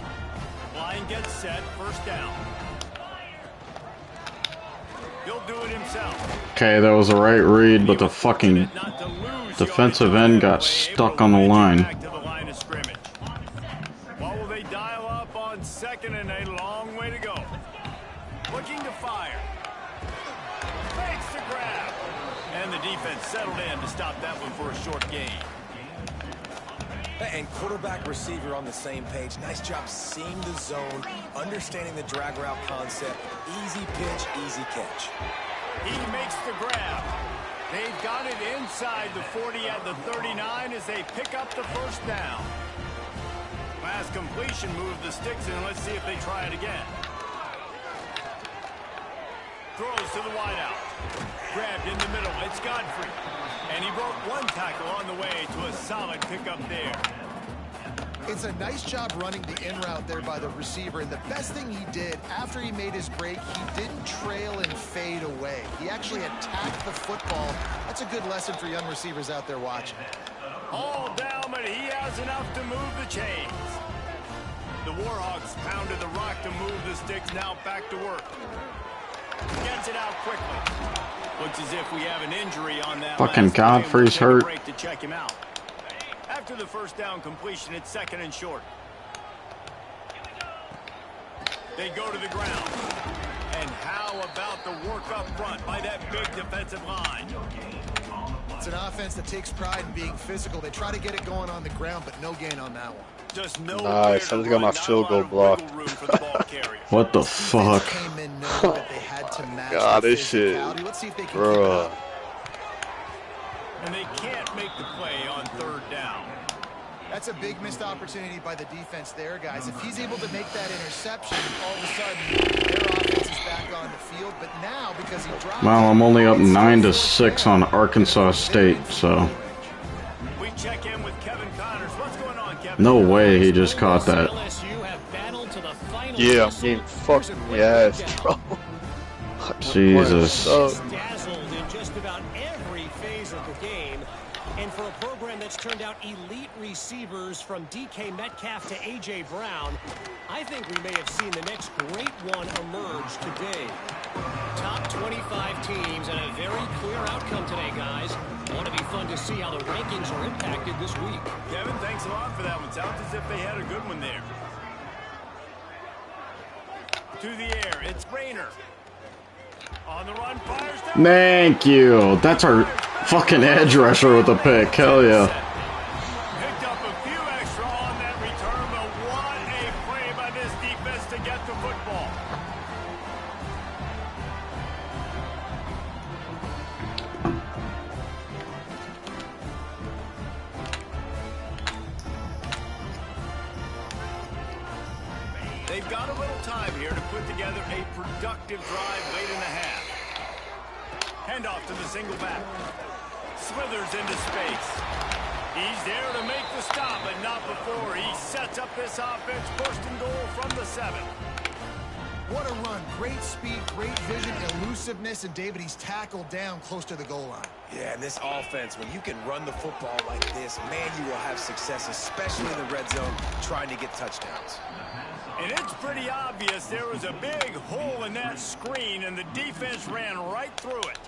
Line gets set, first down. He'll do it himself. Okay, that was the right read, but the fucking defensive end got stuck on the line. What will they dial up on second and a long way to go? Looking to fire. Makes the grab. And the defense settled in to stop that one for a short gain. And quarterback receiver on the same page. Nice job seeing the zone, understanding the drag route concept. Easy pitch, easy catch. He makes the grab. They've got it inside the 40 at the 39 as they pick up the first down. Last completion moved the sticks in. Let's see if they try it again. Throws to the wideout. Grabbed in the middle. It's Godfrey. And he broke one tackle on the way to a solid pickup there. It's a nice job running the in route there by the receiver. And the best thing he did after he made his break, he didn't trail and fade away. He actually attacked the football. That's a good lesson for young receivers out there watching. All down, but he has enough to move the chains. The Warhawks pounded the rock to move the sticks. Now back to work. Gets it out quickly. Looks as if we have an injury on that. Fucking Godfrey's hurt. To check him out. After the first down completion, it's second and short. They go to the ground. And how about the work up front by that big defensive line? It's an offense that takes pride in being physical. They try to get it going on the ground, but no gain on that one. Just no. Nice, I just got my field goal blocked. What the fuck? God, this shit, bro. And they can't make the play on third down. That's a big missed opportunity by the defense there, guys. If he's able to make that interception, all of a sudden their offense is back on the field. But now, because he dropped, Well, I'm only up 9-6 on Arkansas State, so. We check in with Kevin Connors. What's going on, Kevin? No way he just caught that. Yeah, I'm getting fucking ass, bro. Jesus. Dazzled in just about every phase of the game. And for a program that's turned out elite receivers from DK Metcalf to A.J. Brown, I think we may have seen the next great one emerge today. Top 25 teams and a very clear outcome today, guys. Want to be fun to see how the rankings are impacted this week. Kevin, thanks a lot for that one. Sounds as if they had a good one there. To the air, it's Rayner. On the run, fires down. Thank you. That's our fucking edge rusher with a pick. Hell yeah. Picked up a few extra on that return, but what a play by this defense to get the football. They've got a little time here to put together a productive drive late in the half. Handoff to the single back. Slithers into space. He's there to make the stop, but not before. He sets up this offense, first and goal from the 7. What a run. Great speed, great vision, elusiveness, and David, he's tackled down close to the goal line. Yeah, and this offense, when you can run the football like this, man, you will have success, especially in the red zone, trying to get touchdowns. And it's pretty obvious there was a big hole in that screen, and the defense ran right through it.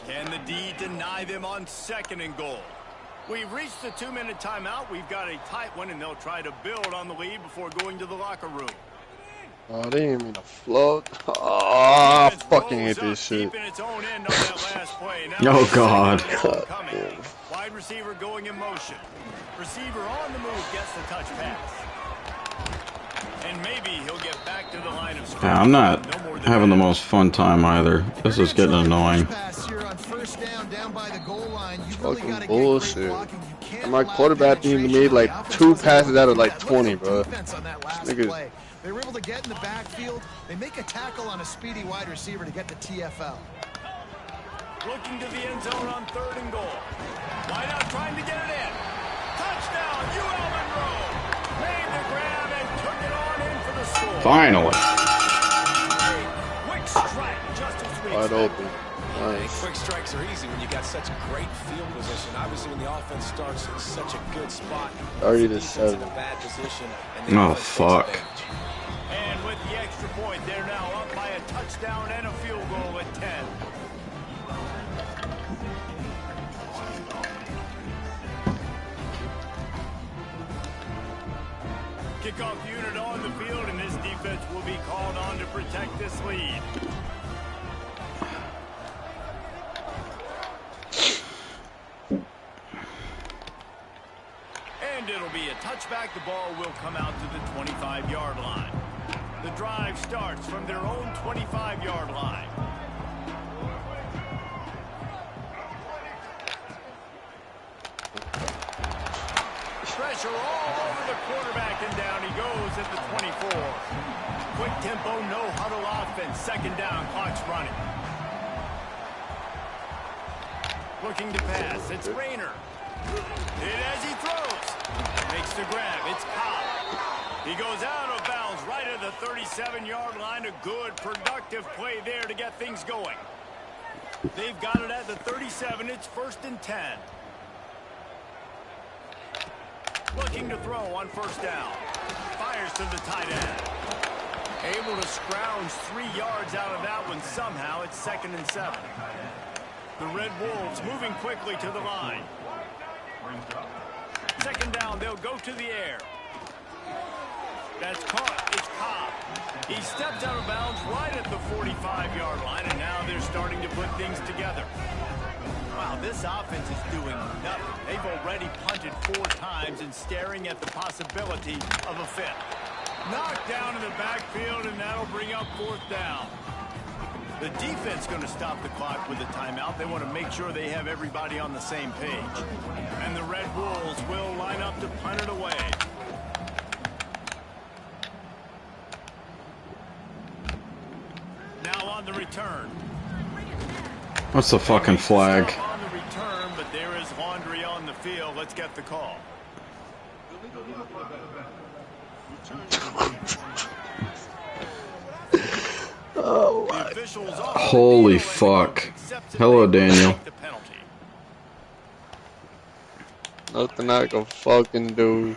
Can the D deny them on second and goal? We've reached the 2-minute timeout. We've got a tight one, and they'll try to build on the lead before going to the locker room. Oh, they didn't mean to float. Oh, I fucking hate this shit. Oh God. Damn. Wide receiver going in motion. Receiver on the move gets the touch pass. And maybe he'll get back to the line of scrimmage. Yeah, I'm not having the most fun time either. This is getting annoying. Fucking bullshit. And my quarterback team made like 2 passes out of like 20, bro. Niggas. They were able to get in the backfield. They make a tackle on a speedy wide receiver to get the TFL. Looking to the end zone on 3rd and goal. Wide out trying to get it in. Touchdown, ULM. Made the grab and took it on in for the score. Finally. Quick strike, just as we Wide expected. open. Hey, Nice. quick strikes are easy when you got such great field position. Obviously, when the offense starts in such a good spot, 30 to the defense 7. in a bad position, and the Oh, offense takes fuck. advantage. And with the extra point, they're now up by a touchdown and a field goal at 10. Kickoff unit on the field, and this defense will be called on to protect this lead. And it'll be a touchback. The ball will come out to the 25-yard line. The drive starts from their own 25-yard line. Pressure all over the quarterback, and down he goes at the 24. Quick tempo, no huddle offense. 2nd down, clock's running. Looking to pass, it's Rayner. Hit as he throws. Makes the grab, it's Cobb. He goes out of bounds right at the 37-yard line. A good, productive play there to get things going. They've got it at the 37. It's 1st and 10. Looking to throw on 1st down. Fires to the tight end. Able to scrounge 3 yards out of that one somehow. It's 2nd and 7. The Red Wolves moving quickly to the line. 2nd down, they'll go to the air. That's caught. It's Cobb. He stepped out of bounds right at the 45-yard line, and now they're starting to put things together. Wow, this offense is doing nothing. They've already punted 4 times and staring at the possibility of a 5th. Knocked down in the backfield, and that'll bring up 4th down. The defense going to stop the clock with a timeout. They want to make sure they have everybody on the same page. And the Red Wolves will line up to punt it away. Now on the return. What's the fucking flag? On the return, but there is laundry on the field. Let's get the call. Oh, The officials off the Holy field, and fuck. accepts it. Hello, They will Daniel. take the penalty. nothing I can fucking do.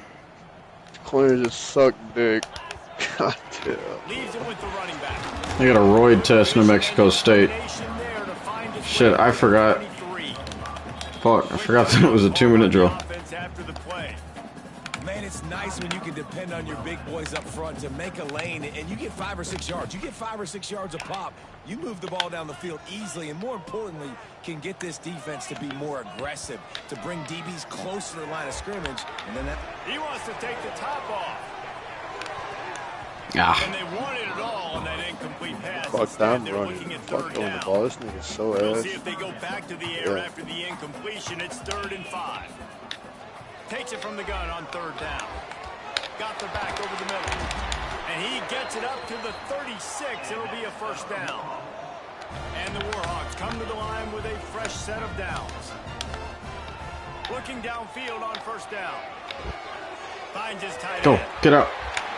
Corner just suck dick. God damn. Leaves it with the running back. They got a roid test, New Mexico State. Combination there to find its Shit, way I to forgot. 23. Fuck, I forgot that it was a 2-minute drill. Offense after the play. Man, it's nice when you can depend on your big boys up front to make a lane, and you get 5 or 6 yards. You get 5 or 6 yards a pop. You move the ball down the field easily, and more importantly, can get this defense to be more aggressive, to bring DBs closer to the line of scrimmage, and then that... He wants to take the top off. Ah, And they wanted it all on that incomplete pass. Fuck Instead, down they're running. looking at Fuck 3rd throwing the down. ball. This nigga's so We'll ass. see if they go back to the air Yeah. after the incompletion. It's 3rd and 5. Takes it from the gun on 3rd down. Got the back over the middle. And he gets it up to the 36. It'll be a 1st down. And the Warhawks come to the line with a fresh set of downs. Looking downfield on 1st down. Finds his tight go, end. get out.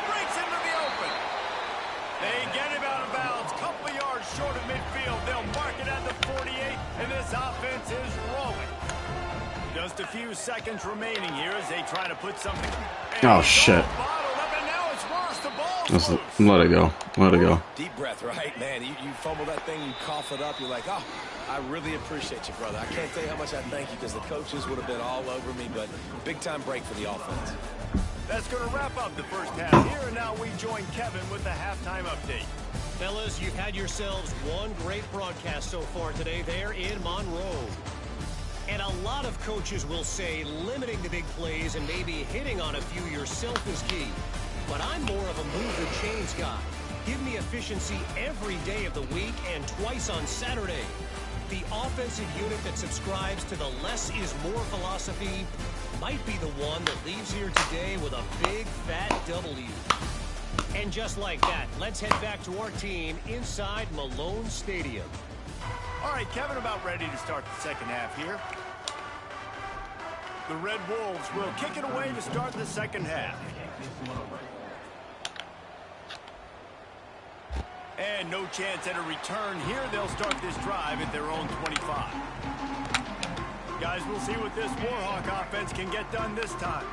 Breaks into the open. They get him out of bounds. Couple of yards short of midfield. They'll mark it at the 48, and this offense is rolling. Just a few seconds remaining here as they try to put something. Oh, shit. Bottled up, and now it's worse. The ball's Let's loose. let it go. Let it go. Deep breath, right, man? You fumble that thing, you cough it up, you're like, oh, I really appreciate you, brother. I can't tell you how much I thank you because the coaches would have been all over me, but big-time break for the offense. That's going to wrap up the first half here, and now we join join Kevin with the halftime update. Fellas, you've had yourselves one great broadcast so far today there in Monroe. And a lot of coaches will say limiting the big plays and maybe hitting on a few yourself is key. But I'm more of a move the chains guy. Give me efficiency every day of the week and twice on Saturday. The offensive unit that subscribes to the less is more philosophy might be the one that leaves here today with a big fat W. And just like that, let's head back to our team inside Malone Stadium. All right, Kevin, about ready to start the second half here. The Red Wolves will kick it away to start the second half. And no chance at a return here. They'll start this drive at their own 25. Guys, we'll see what this Warhawk offense can get done this time.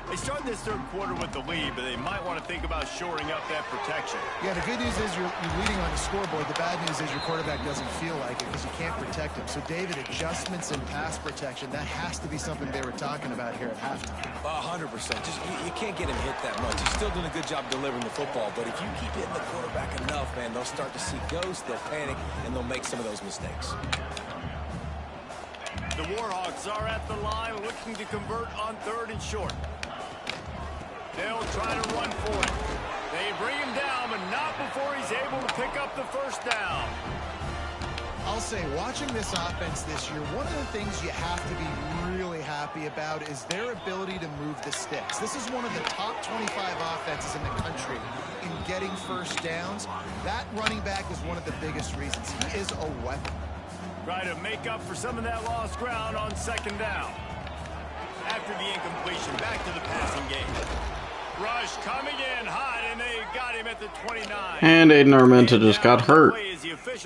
They start this third quarter with the lead, but they might want to think about shoring up that protection. Yeah, the good news is you're leading on the scoreboard. The bad news is your quarterback doesn't feel like it because you can't protect him. So, David, adjustments in pass protection, that has to be something they were talking about here at halftime. 100%. Just you can't get him hit that much. He's still doing a good job delivering the football, but if you keep hitting the quarterback enough, man, they'll start to see ghosts, they'll panic, and they'll make some of those mistakes. The Warhawks are at the line looking to convert on third and short. They'll try to run for it. They bring him down, but not before he's able to pick up the first down. I'll say, watching this offense this year, one of the things you have to be really happy about is their ability to move the sticks. This is one of the top 25 offenses in the country in getting first downs. That running back is one of the biggest reasons. He is a weapon. Try to make up for some of that lost ground on second down. After the incompletion, back to the passing game. Rush coming in hot, and they got him at the 29. And Aiden Armenta just got hurt.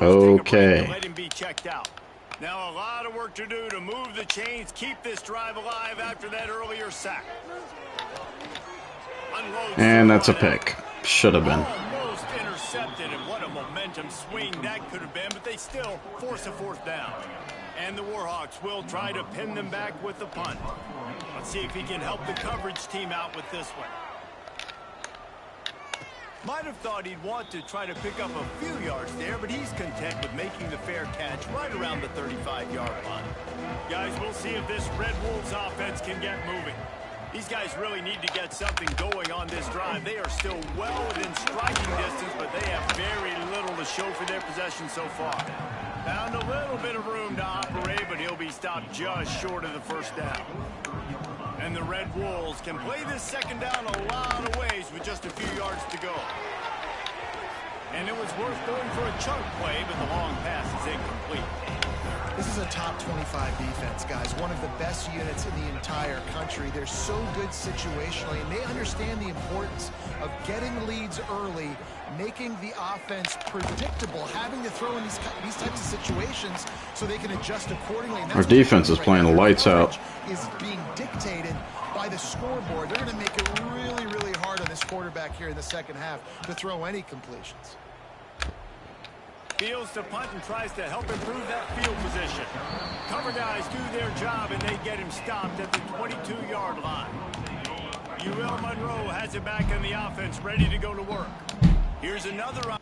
Okay. Let him be checked out. Now a lot of work to do to move the chains, keep this drive alive after that earlier sack. And that's a pick. Should have been. Almost intercepted, and what a momentum swing that could have been, but they still force a fourth down. And the Warhawks will try to pin them back with the punt. Let's see if he can help the coverage team out with this one. Might have thought he'd want to try to pick up a few yards there, but he's content with making the fair catch right around the 35-yard line. Guys, we'll see if this Red Wolves offense can get moving. These guys really need to get something going on this drive. They are still well within striking distance, but they have very little to show for their possession so far. Found a little bit of room to operate, but he'll be stopped just short of the first down. And the Red Wolves can play this second down a lot of ways with just a few yards to go. And it was worth going for a chunk play, but the long pass is incomplete. This is a top 25 defense, guys. One of the best units in the entire country. They're so good situationally, and they understand the importance of getting leads early, making the offense predictable, having to throw in these types of situations so they can adjust accordingly. Our defense is playing the lights out. Is being dictated by the scoreboard. They're going to make it really, really hard on this quarterback here in the second half to throw any completions. Fields to punt and tries to help improve that field position. Cover guys do their job, and they get him stopped at the 22-yard line. UL Monroe has it back in the offense, ready to go to work. Here's another.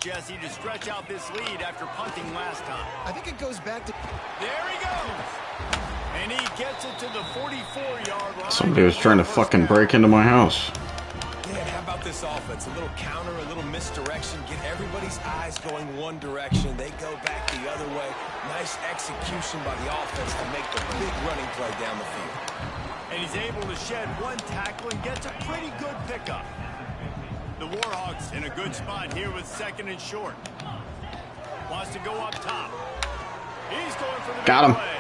Jesse to stretch out this lead after punting last time. I think it goes back to... There he goes! And he gets it to the 44-yard line. Somebody was trying to fucking break into my house. Yeah, how about this offense? A little counter, a little misdirection, get everybody's eyes going one direction. They go back the other way. Nice execution by the offense to make the big running play down the field. And he's able to shed one tackle and gets a pretty good pickup. The Warhawks in a good spot here with second and short. Wants to go up top. He's going for the got him. Play.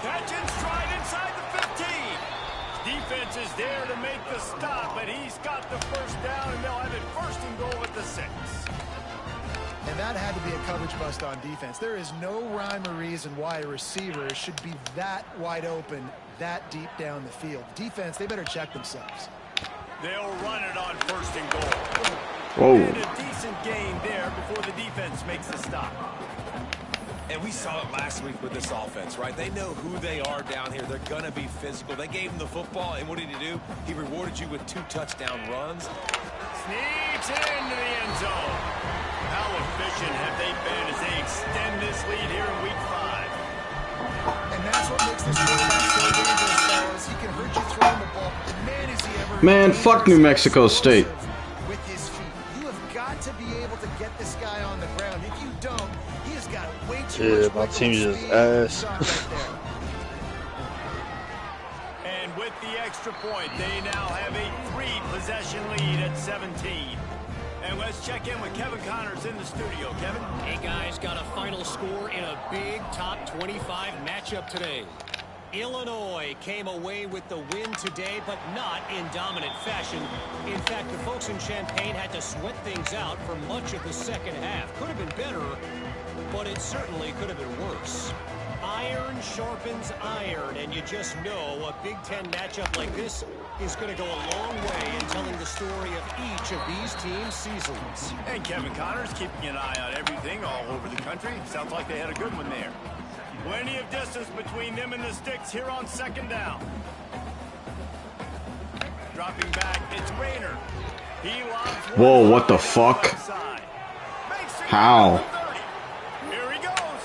Catch and stride inside the 15. Defense is there to make the stop, but he's got the first down, and they'll have it first and goal at the 6. And that had to be a coverage bust on defense. There is no rhyme or reason why a receiver should be that wide open, that deep down the field. Defense, they better check themselves. They'll run it on 1st and goal. Whoa. And a decent gain there before the defense makes the stop. And we saw it last week with this offense, right? They know who they are down here. They're going to be physical. They gave him the football, and what did he do? He rewarded you with 2 touchdown runs. Sneaks it into the end zone. How efficient have they been as they extend this lead here in Week 5? And that's what makes this quarterback so dangerous, fellas. He can hurt you throwing the ball. And man, is he ever Man, fuck New Mexico State. with his feet. You have got to be able to get this guy on the ground. If you don't, he has got way too much my wiggle team's just speed. ass. Right there. And with the extra point, they now have a 3-possession lead at 17. And let's check in with Kevin Connors in the studio. Kevin? Hey, guys, got a final score in a big top 25 matchup today. Illinois came away with the win today, but not in dominant fashion. In fact, the folks in Champaign had to sweat things out for much of the second half. Could have been better, but it certainly could have been worse. Iron sharpens iron, and you just know a Big Ten matchup like this is going to go a long way in telling the story of each of these teams' seasons. And Kevin Connors keeping an eye on everything all over the country. Sounds like they had a good one there. Plenty of distance between them and the sticks here on 2nd down. Dropping back, it's Rayner. He lobs one Whoa, what the to fuck? left side. Makes it How? to the 30. Here he goes.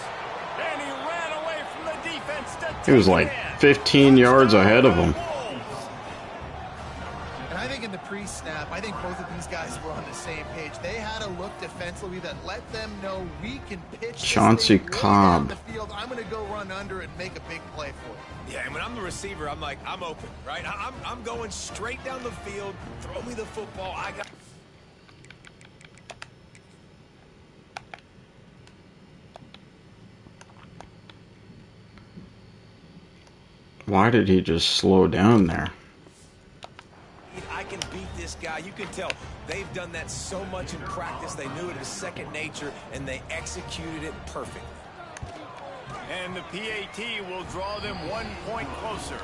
And he ran away from the defense to He was take like it in. 15 yards ahead of him. And I think in the pre-snap, I think both of these guys were on the same page. They had a look defensively that let them know we can pitch this Chauncey thing way Cobb. down the field. I'm going to go run under and make a big play for it. Yeah, and when I'm the receiver, I'm like, I'm open, right? I'm going straight down the field. Throw me the football. I got... Why did he just slow down there? I can beat this guy. You can tell they've done that so much in practice. They knew it was second nature, and they executed it perfectly. And the PAT will draw them 1 point closer.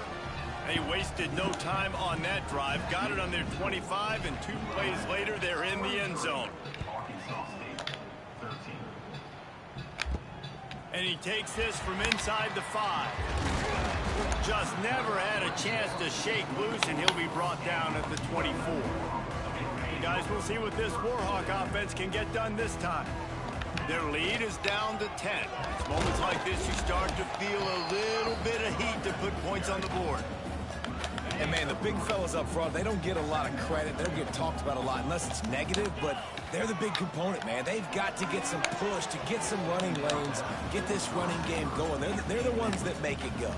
They wasted no time on that drive. Got it on their 25, and 2 plays later, they're in the end zone. And he takes this from inside the 5. Just never had a chance to shake loose, and he'll be brought down at the 24. Guys, we'll see what this Warhawk offense can get done this time. Their lead is down to 10. It's moments like this you start to feel a little bit of heat to put points on the board. And man, the big fellas up front, they don't get a lot of credit. They don't get talked about a lot unless it's negative, but they're the big component, man. They've got to get some push, to get some running lanes, get this running game going. They're the ones that make it go.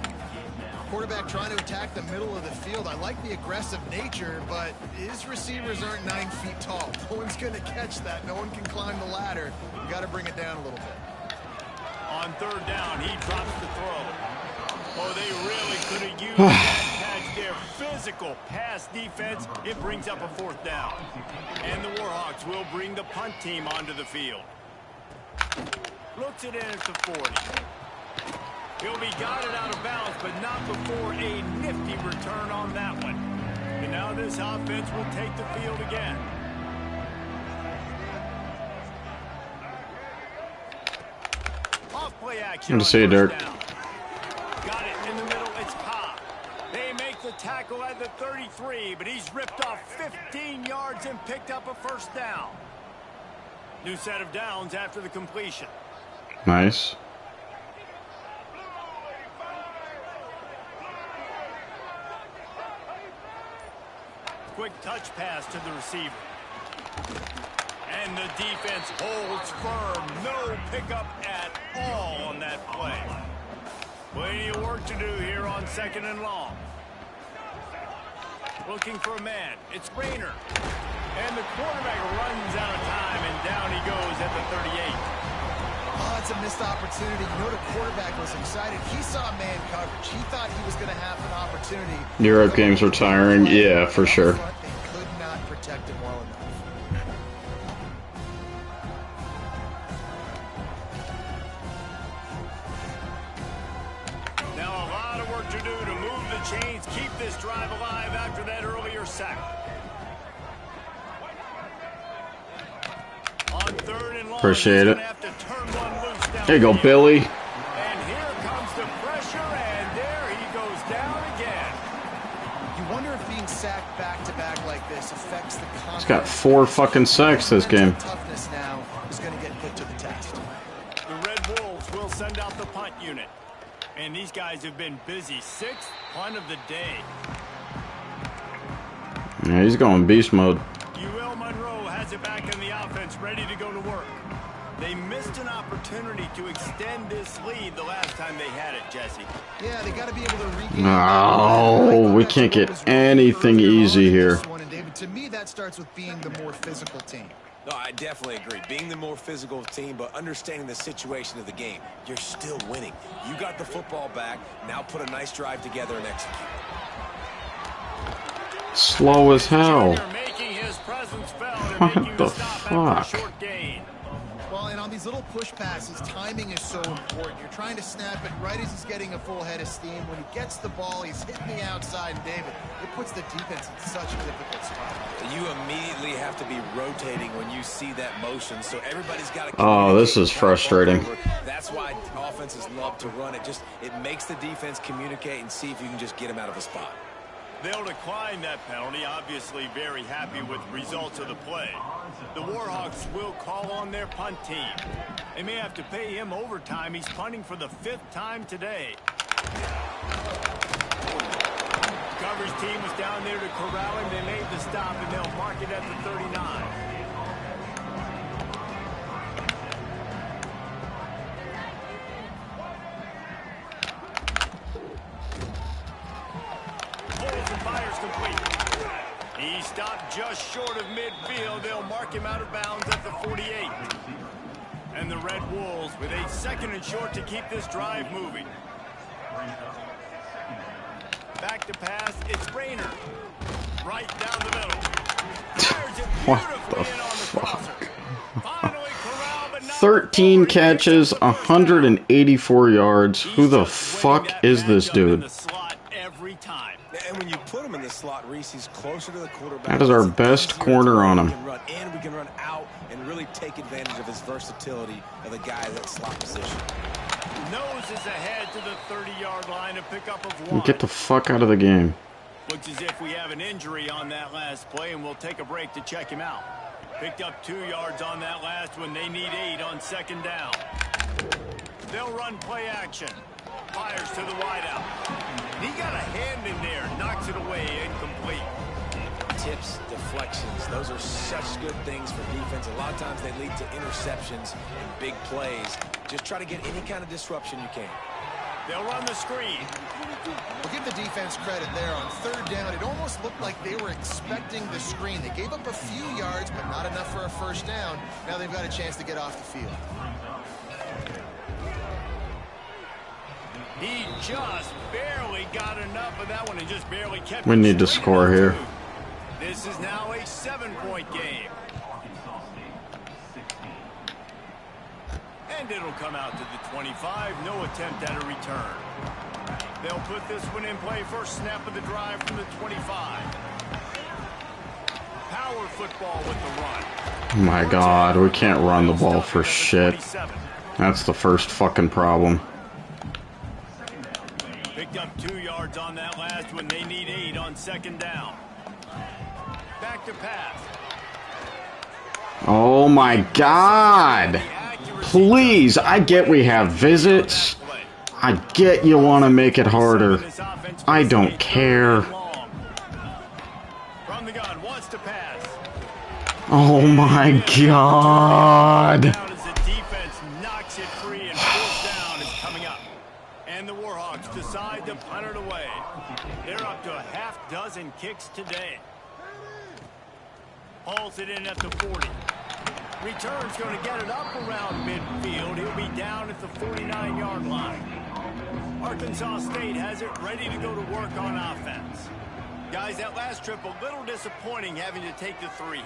Quarterback trying to attack the middle of the field. I like the aggressive nature, but his receivers aren't 9 feet tall. No one's going to catch that. No one can climb the ladder. You got to bring it down a little bit. On 3rd down, he drops the throw. Oh, they really could have used that catch there. Physical pass defense. It brings up a 4th down. And the Warhawks will bring the punt team onto the field. Looks it in at the 40. He'll be guided out of bounds, but not before a nifty return on that one. And now this offense will take the field again. Off play action. Good to see you, Dirk. Got it in the middle. It's Cobb. They make the tackle at the 33, but he's ripped off 15 yards and picked up a 1st down. New set of downs after the completion. Nice. Quick touch pass to the receiver. And the defense holds firm. No pickup at all on that play. Plenty of work to do here on 2nd and long. Looking for a man. It's Rayner. And the quarterback runs out of time, and down he goes at the 38. Oh, it's a missed opportunity. You know the quarterback was excited. He saw man coverage. He thought he was going to have an opportunity. Europe games are tiring. Yeah, for sure. They could not protect him well enough. have to do to move the chains, keep this drive alive after that earlier sack. On third and long, Appreciate it. have to turn one loose down There you go, field. Billy. And here comes the pressure, and there he goes down again. You wonder if being sacked back-to-back like this affects the confidence. He's got 4 fucking sacks this game. Toughness now is going to get put to the test. The Red Wolves will send out the punt unit. And these guys have been busy. 6th punt of the day. Yeah, he's going beast mode. ULM has it back in the offense, ready to go to work. They missed an opportunity to extend this lead the last time they had it, Jesse. Yeah, they got to be able to regain. No, we can't get anything easy here. And David, to me, that starts with being the more physical team. No, I definitely agree. Being the more physical team, but understanding the situation of the game. You're still winning. You got the football back. Now put a nice drive together and execute. Slow as hell. Making his presence felt and What making the stop after a fuck? short gain. Well, and on these little push passes, timing is so important. You're trying to snap it right as he's getting a full head of steam. When he gets the ball, he's hitting the outside, and David, it puts the defense in such a difficult spot. You immediately have to be rotating when you see that motion, so everybody's got to. Oh, this is frustrating. That's why offenses love to run it. It makes the defense communicate and see if you can just get him out of a spot. They'll decline that penalty, obviously very happy with results of the play. The Warhawks will call on their punt team. They may have to pay him overtime. He's punting for the 5th time today. Coverage team was down there to corral him. They made the stop, and they'll mark it at the 39. He stopped just short of midfield. They'll mark him out of bounds at the 48. And the Red Wolves with a 2nd and short to keep this drive moving. Back to pass. It's Rayner. Right down the middle. Fires it beautifully in on the crosser. Finally corralled, but not 13 catches, 184 yards. Who the fuck is this dude? Every time. And when you put him in the slot, Reese, he's closer to the quarterback. That is our best corner on him. We can run in, we can run out, and really take advantage of his versatility of the guy in that slot position. Noses ahead to the 30-yard line, a pickup of 1. Get the fuck out of the game. Looks as if we have an injury on that last play, and we'll take a break to check him out. Picked up 2 yards on that last one. They need 8 on 2nd down. They'll run play action. Fires to the wideout. He got a hand in there, knocks it away, incomplete. Tips, deflections, those are such good things for defense. A lot of times they lead to interceptions and big plays. Just try to get any kind of disruption you can. They'll run the screen. We'll give the defense credit there on 3rd down. It almost looked like they were expecting the screen. They gave up a few yards, but not enough for a 1st down. Now they've got a chance to get off the field. He just barely got enough of that one and just barely kept it. We need to score here. This is now a 7-point game. And it'll come out to the 25. No attempt at a return. They'll put this one in play. First snap of the drive from the 25. Power football with the run. Oh my god, we can't run the ball for shit. That's the first fucking problem. Picked up 2 yards on that last one. They need 8 on 2nd down. Back to pass. Oh my god! Please, I get we have visits. I get you want to make it harder. I don't care. From the gun, wants to pass. Oh my god! As the defense knocks it free and 4th down is coming up. And the Warhawks decide to punt it away. They're up to a half-dozen kicks today. Hauls it in at the 40. Return's going to get it up around midfield. He'll be down at the 49-yard line. Arkansas State has it ready to go to work on offense. Guys, that last trip a little disappointing having to take the 3.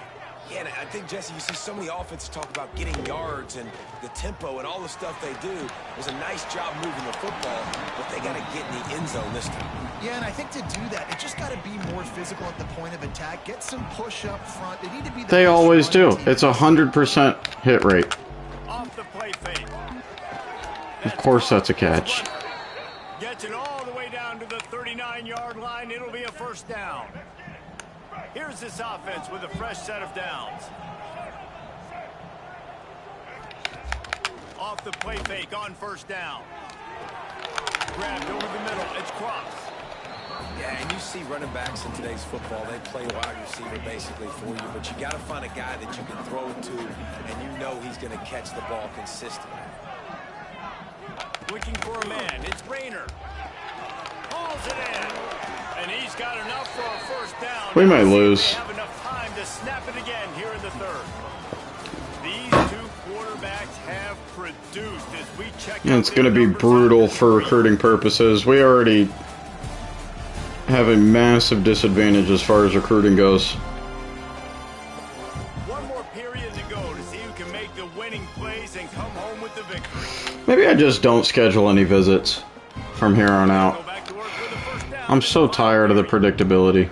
Yeah, and I think, Jesse, you see so many offenses talk about getting yards and the tempo and all the stuff they do. It was a nice job moving the football, but they got to get in the end zone this time. Yeah, and I think to do that, it just got to be more physical at the point of attack. Get some push up front. They need to be. They always do. It's 100% hit rate. Off the play fake. Of course, that's a catch. Gets it all the way down to the 39-yard line. It'll be a first down. Here's this offense with a fresh set of downs. Off the play fake on first down. Grabbed over the middle. It's cross. Yeah, and you see running backs in today's football, they play wide receiver basically for you, but you got to find a guy that you can throw it to, and you know he's going to catch the ball consistently. Looking for a man. It's Rayner. Hauls it in. And he's got enough for a first down. We might lose. They have enough time to snap it again here in the third. These two quarterbacks have produced as we check. It's going to be brutal for recruiting purposes. We already have a massive disadvantage as far as recruiting goes. One more period to go to see who can make the winning plays and come home with the victory. Maybe I just don't schedule any visits from here on out. I'm so tired of the predictability.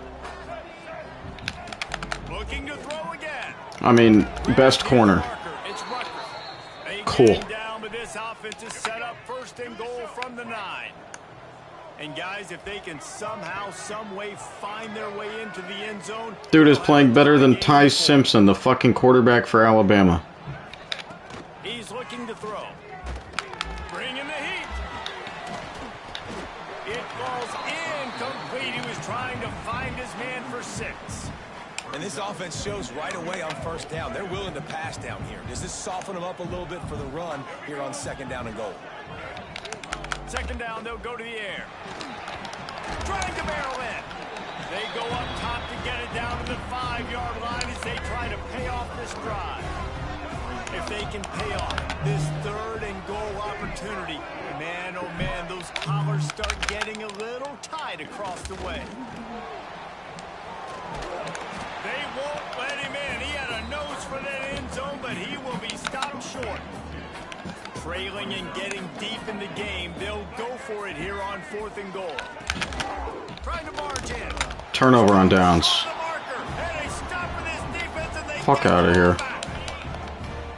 Looking to throw again. I mean, best corner. Cool. Down, but this offense is set up first and goal from the 9. And guys, if they can somehow, some way find their way into the end zone. Dude is playing better than Ty Simpson, the fucking quarterback for Alabama. He's looking to throw. Bring in the heat. It falls incomplete. He was trying to find his man for 6. And this offense shows right away on first down. They're willing to pass down here. Does this soften them up a little bit for the run here on second down and goal? Second down, they'll go to the air. Trying to barrel in. They go up top to get it down to the 5-yard line as they try to pay off this drive. If they can pay off this third and goal opportunity, man, oh man, those collars start getting a little tight across the way. They won't let him in. He had a nose for that end zone, but he will be stopped short. Trailing and getting deep in the game, they'll go for it here on 4th and goal. Trying to march in. Turnover on downs. Fuck out of here.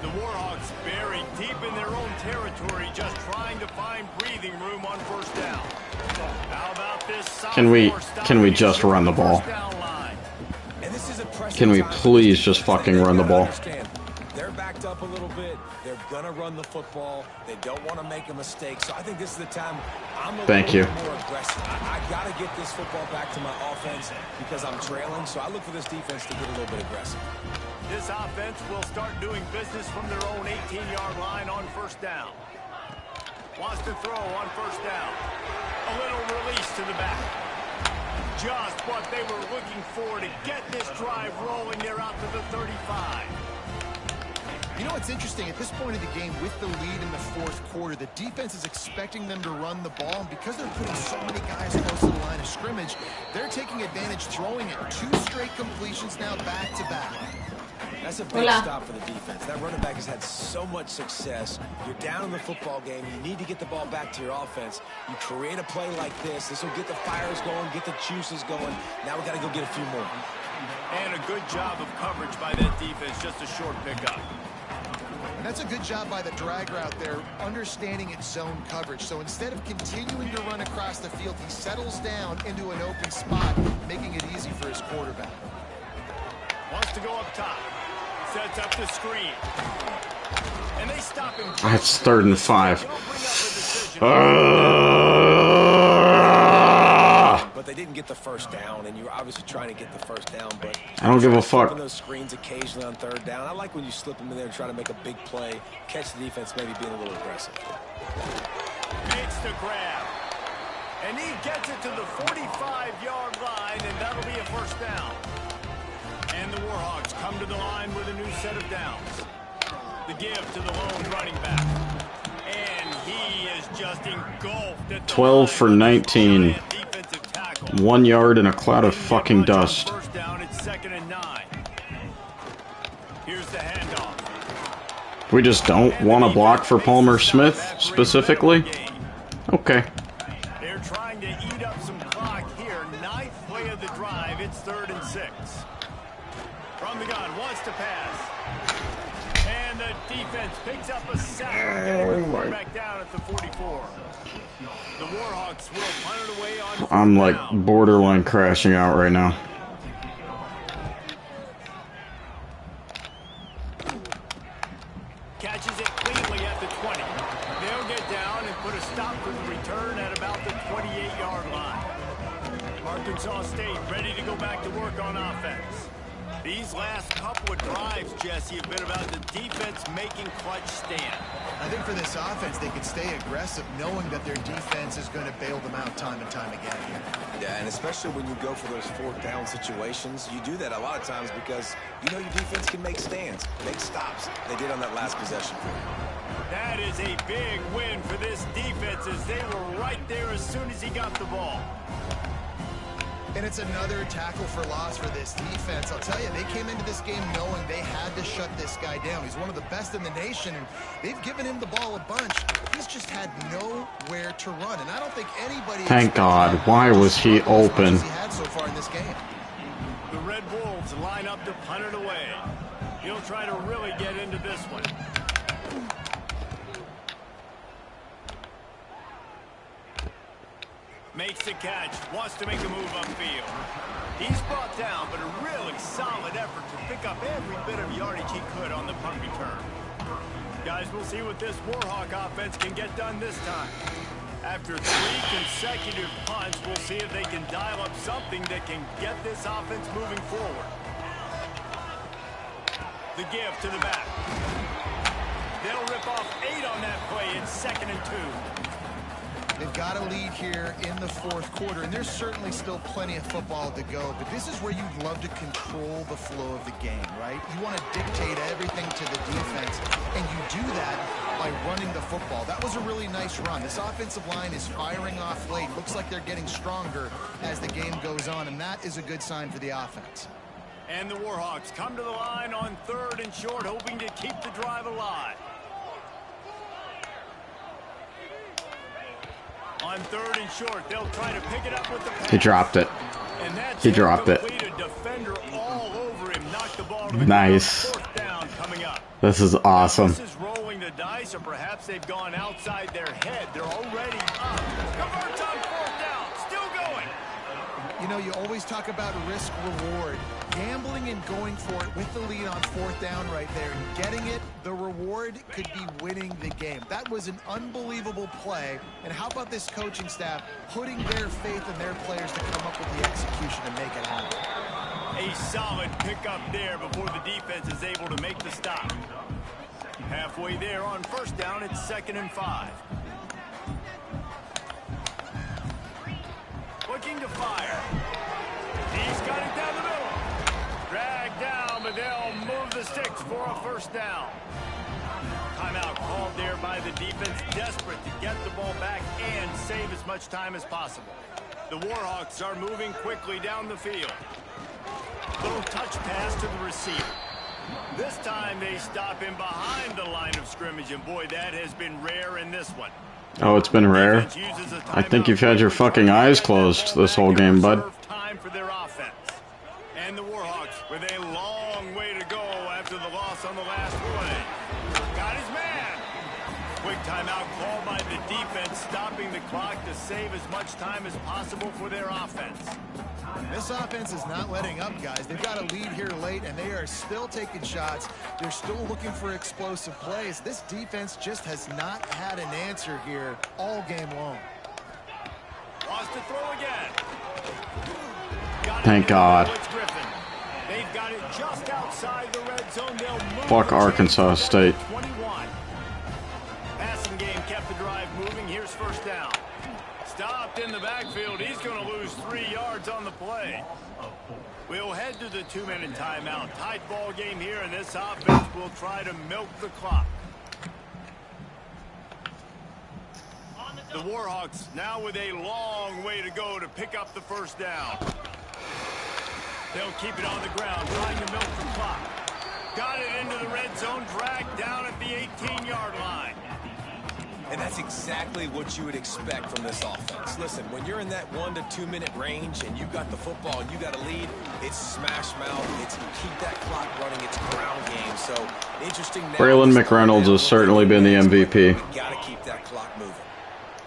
The Warhawks buried deep in their own territory, just trying to find breathing room on first down. How about this? Can we just run the ball? Can we please just fucking run the ball? They're backed up a little bit. They're gonna run the football. They don't want to make a mistake. So I think this is the time I'm a little more aggressive. I gotta get this football back to my offense because I'm trailing. So I look for this defense to get a little bit aggressive. This offense will start doing business from their own 18-yard line on first down. Wants to throw on first down. A little release to the back. Just what they were looking for to get this drive rolling. They're out to the 35. You know what's interesting? At this point of the game, with the lead in the 4th quarter, the defense is expecting them to run the ball. And because they're putting so many guys close to the line of scrimmage, they're taking advantage, throwing it. 2 straight completions now back-to-back. That's a big stop for the defense. That running back has had so much success. You're down in the football game. You need to get the ball back to your offense. You create a play like this. This will get the fires going, get the juices going. Now we got to go get a few more. And a good job of coverage by that defense. Just a short pickup. And that's a good job by the drag route there, understanding its zone coverage. So instead of continuing to run across the field, he settles down into an open spot, making it easy for his quarterback. Wants to go up top. Sets up the screen. And they stop him. That's 3rd and 5. But they didn't get the first down, and you're obviously trying to get the first down, but I don't give a fuck. Those screens occasionally on 3rd down. I like when you slip them in there and try to make a big play, catch the defense maybe being a little aggressive. Makes the grab. And he gets it to the 45-yard line, and that'll be a first down. And the Warhawks come to the line with a new set of downs. The give to the lone running back. And he is just engulfed at the 12 for 19. 1 yard in a cloud of fucking dust. First down, it's 2nd and 9. We just don't want to block for Palmer Smith specifically? Okay. They're trying to eat up some clock here. 9th play of the drive. It's 3rd and 6. From the gun, wants to pass. And the defense picks up a sack. Getting the quarterback down at the 44. The Warhawks will punt it away on 4th I'm like down. borderline crashing out right now. Catches it cleanly at the 20. They'll get down and put a stop to the return at about the 28-yard line. Arkansas State ready to go back to work on offense. These last couple of drives, Jesse, have been about the defense making clutch stand. I think for this offense, they can stay aggressive knowing that their defense is going to bail them out time and time again here. Yeah, and especially when you go for those 4th down situations, you do that a lot of times because you know your defense can make stands, make stops. They did on that last possession for you. That is a big win for this defense as they were right there as soon as he got the ball. And it's another tackle for loss for this defense. I'll tell you, they came into this game knowing they had to shut this guy down. He's one of the best in the nation, and they've given him the ball a bunch. He's just had nowhere to run, and I don't think anybody... Thank God. Why was he open? He had so far in this game. The Red Wolves line up to punt it away. He'll try to really get into this one. Makes the catch, wants to make a move upfield. He's brought down, but a really solid effort to pick up every bit of yardage he could on the punt return. Guys, we'll see what this Warhawk offense can get done this time. After 3 consecutive punts, we'll see if they can dial up something that can get this offense moving forward. The give to the back. They'll rip off 8 on that play. It's 2nd and 2. They've got a lead here in the 4th quarter, and there's certainly still plenty of football to go, but this is where you'd love to control the flow of the game, right? You want to dictate everything to the defense, and you do that by running the football. That was a really nice run. This offensive line is firing off late. Looks like they're getting stronger as the game goes on, and that is a good sign for the offense. And the Warhawks come to the line on 3rd and short, hoping to keep the drive alive. On 3rd and short, they'll try to pick it up with the pass. He dropped it. And that's He dropped it. a defender all over him, knocked the ball to the Nice. ground. 4th down coming up. This is awesome. This is rolling the dice, or perhaps they've gone outside their head. They're already up. Converts on 4th down, still going. You know, you always talk about risk-reward. Gambling and going for it with the lead on 4th down right there and getting it, the reward could be winning the game. That was an unbelievable play. And how about this coaching staff putting their faith in their players to come up with the execution and make it happen? A solid pickup there before the defense is able to make the stop. Halfway there on 1st down, it's 2nd and 5. Looking to fire. He's got it down the middle. Dragged down, but they'll move the sticks for a 1st down. Timeout called there by the defense, desperate to get the ball back and save as much time as possible. The Warhawks are moving quickly down the field. Little touch pass to the receiver. This time they stop him behind the line of scrimmage, and boy, that has been rare in this one. Oh, it's been rare? I think you've had your fucking eyes closed this whole game, bud. Time for their offense. And the Warhawks with a long way to go after the loss on the last play. Got his man. Quick timeout called by the defense, stopping the clock to save as much time as possible for their offense. This offense is not letting up, guys. They've got a lead here late, and they are still taking shots. They're still looking for explosive plays. This defense just has not had an answer here all game long. Wants to throw again. Thank God. They've got it just outside the red zone. They'll move Fuck Arkansas State. 21. Passing game kept the drive moving. Here's 1st down. Stopped in the backfield. He's going to lose 3 yards on the play. We'll head to the 2-minute timeout. Tight ball game here, and this offense will try to milk the clock. The Warhawks now with a long way to go to pick up the 1st down. They'll keep it on the ground, trying to milk the clock. Got it into the red zone, dragged down at the 18-yard line. And that's exactly what you would expect from this offense. Listen, when you're in that 1 to 2 minute range and you got the football and you got a lead, it's smash mouth, it's keep that clock running, it's ground game. So interesting. Braylon McReynolds has certainly been the MVP. Gotta keep that clock moving.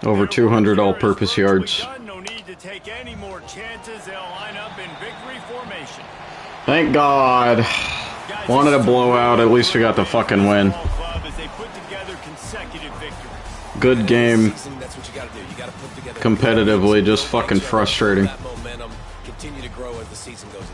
Over 200 all-purpose yards. No need to take any more chances. They'll line up in victory formation. Thank God. Wanted a blowout. At least we got the fucking win. Good game. Competitively, just fucking frustrating. Continue to grow as the season goes on.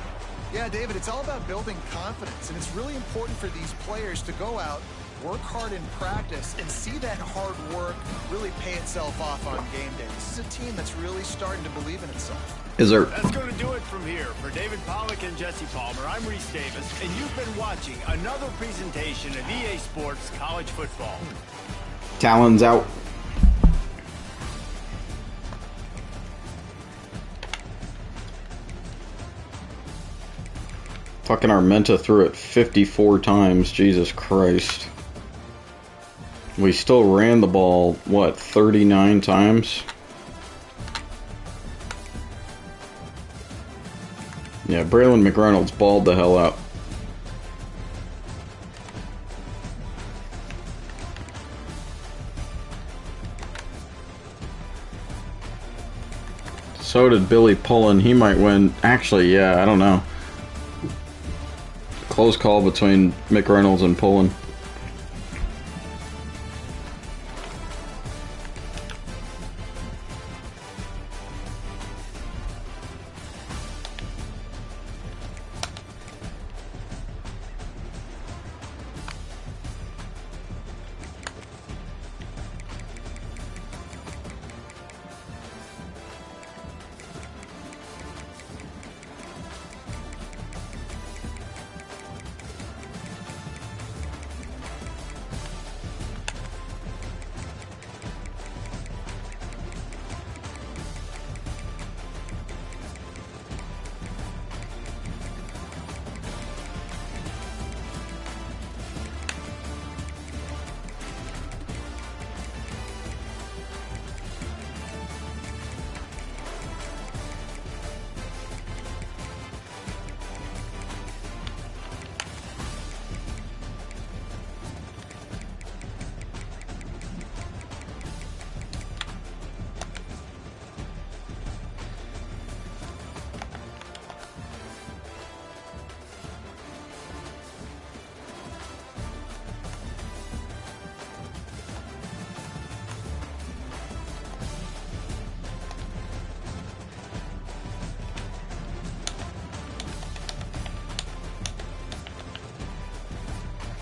Yeah, David, it's all about building confidence, and it's really important for these players to go out, work hard in practice, and see that hard work really pay itself off on game day. This is a team that's really starting to believe in itself. That's going to do it from here. For David Pollack and Jesse Palmer, I'm Reese Davis, and you've been watching another presentation of EA Sports College Football. Talons out. Fucking Armenta threw it 54 times. Jesus Christ. We still ran the ball, what, 39 times? Yeah, Braylon McReynolds balled the hell out. So did Billy Pullen. He might win. Actually, yeah, I don't know. Close call between McReynolds and Pullen.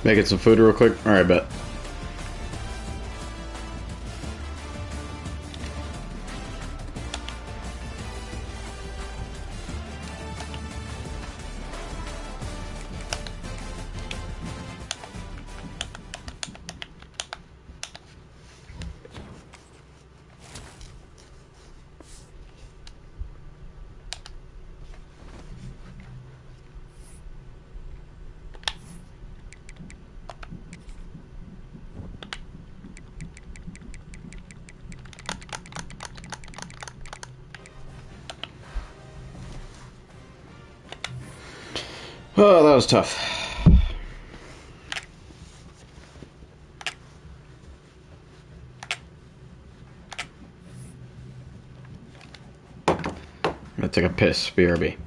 Making some food real quick? Alright, bet. Oh, that was tough. I'm gonna take a piss. BRB.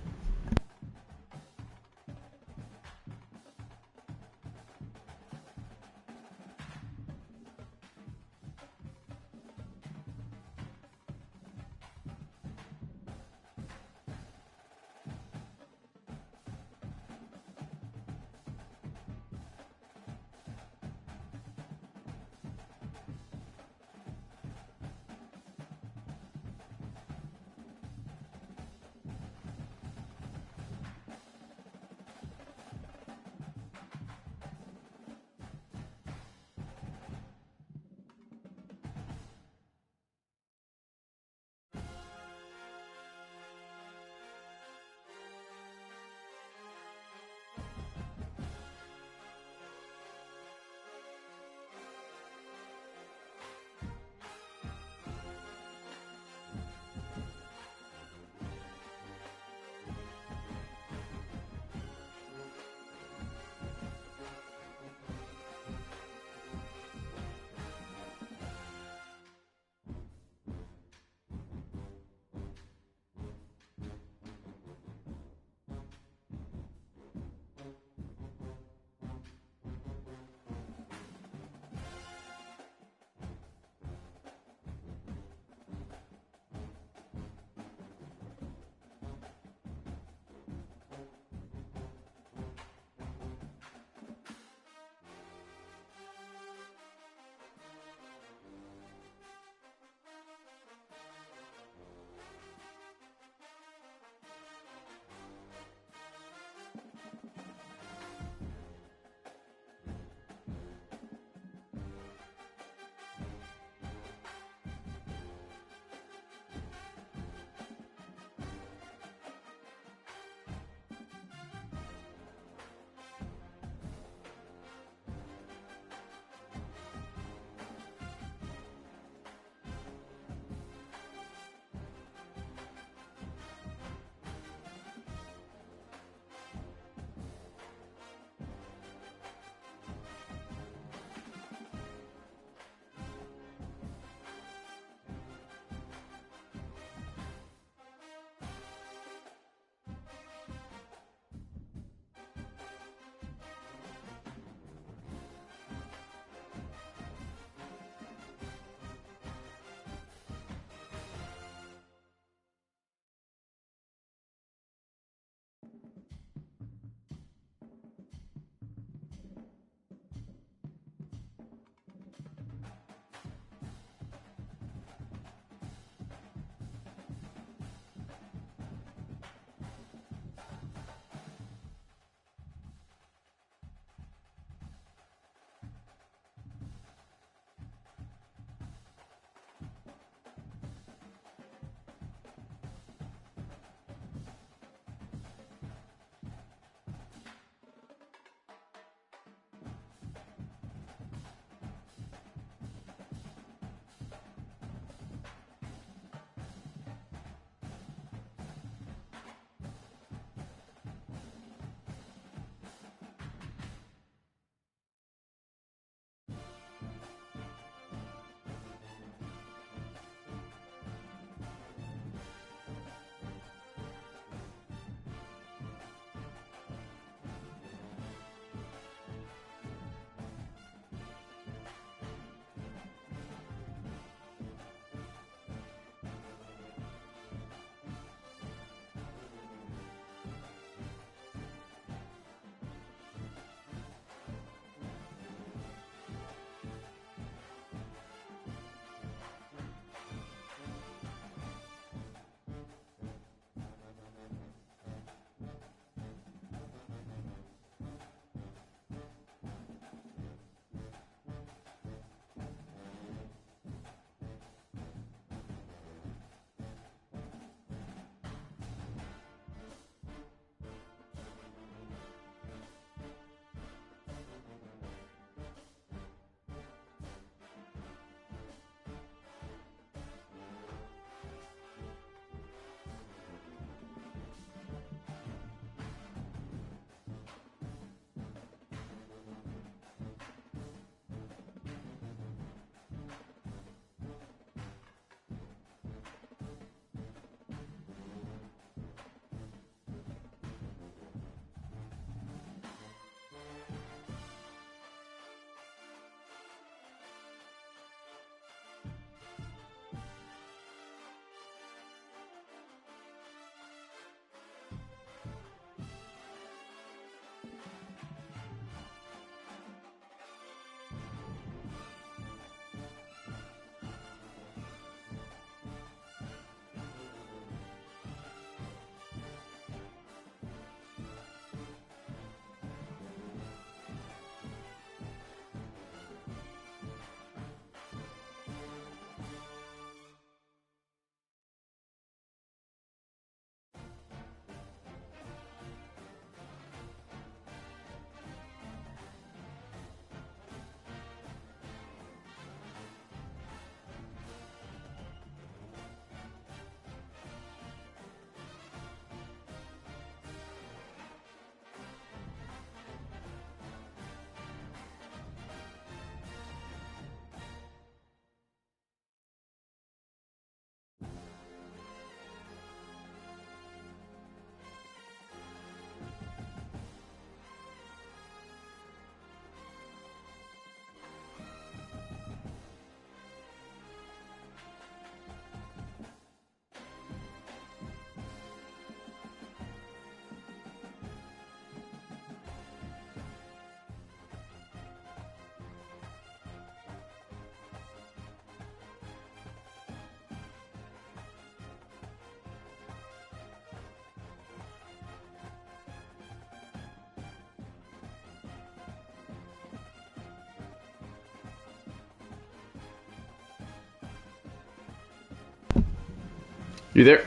You there?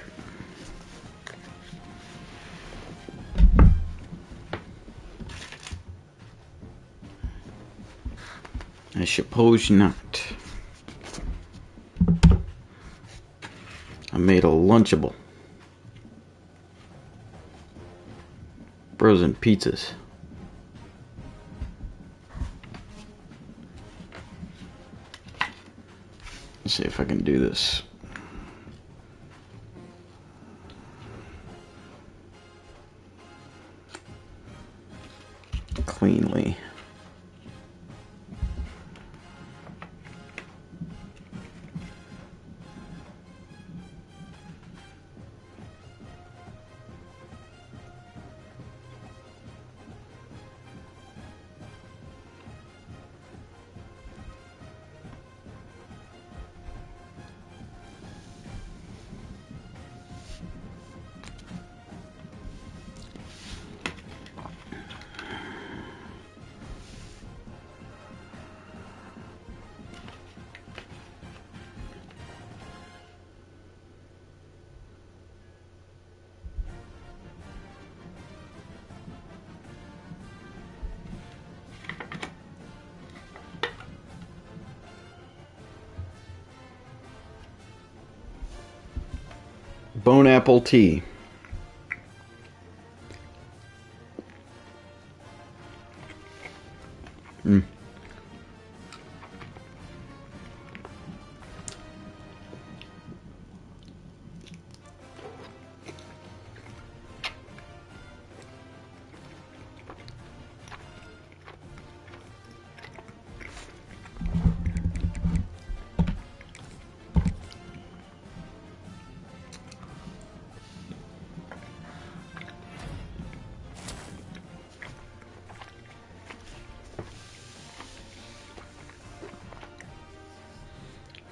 I suppose not. I made a Lunchable. Frozen pizzas. Let's see if I can do this. Cleanly. Bone apple tea.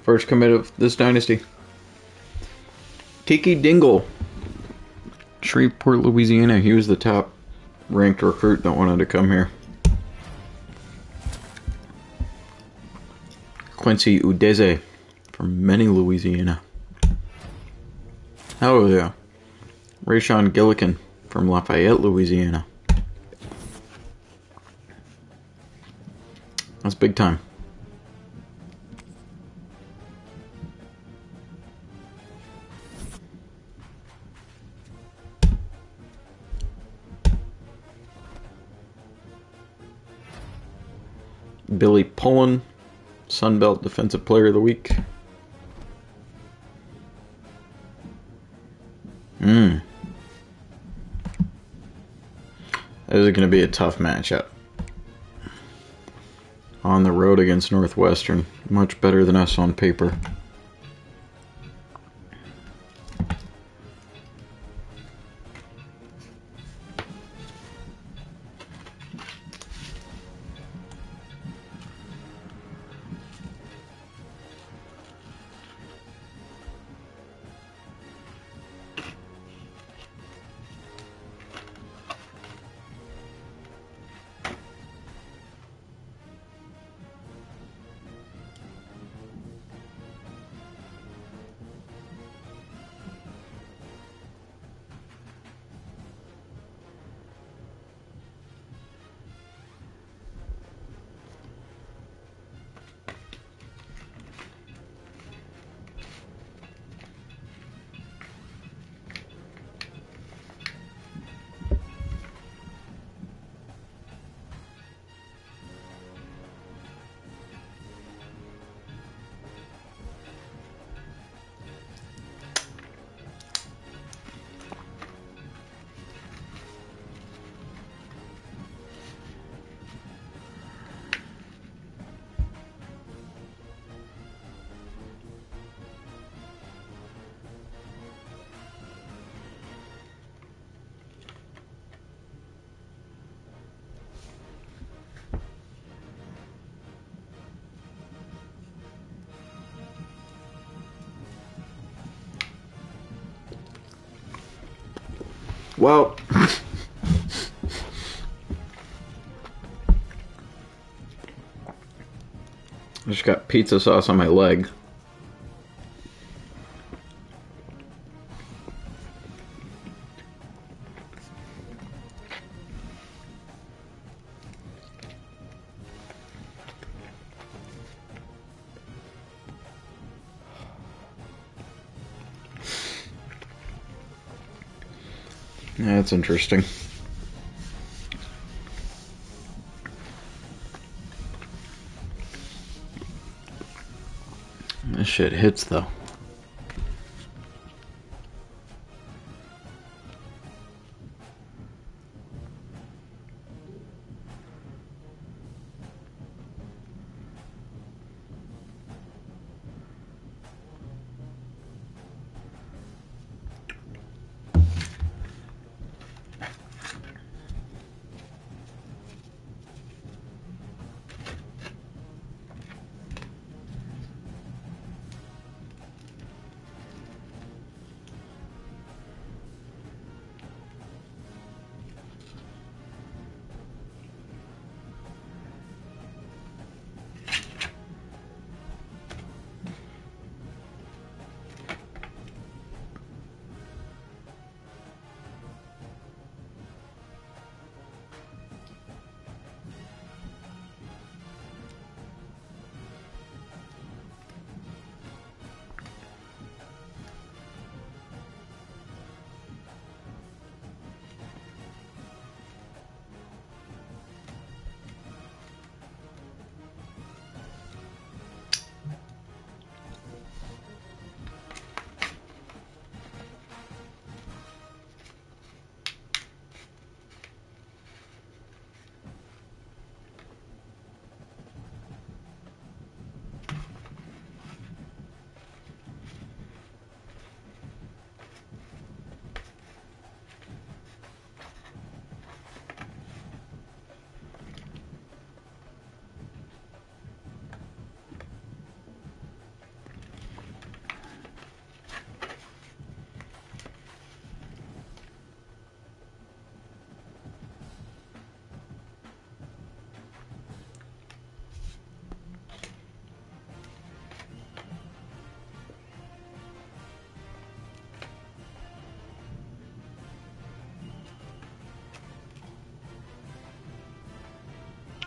First commit of this dynasty. Tiki Dingle. Shreveport, Louisiana. He was the top ranked recruit that wanted to come here. Quincy Udeze from Many, Louisiana. Oh yeah. Rayshawn Gillikin from Lafayette, Louisiana. That's big time. Billy Pullen, Sunbelt Defensive Player of the Week. This is going to be a tough matchup. On the road against Northwestern. Much better than us on paper. Well, I just got pizza sauce on my leg. Yeah, that's interesting. This shit hits though.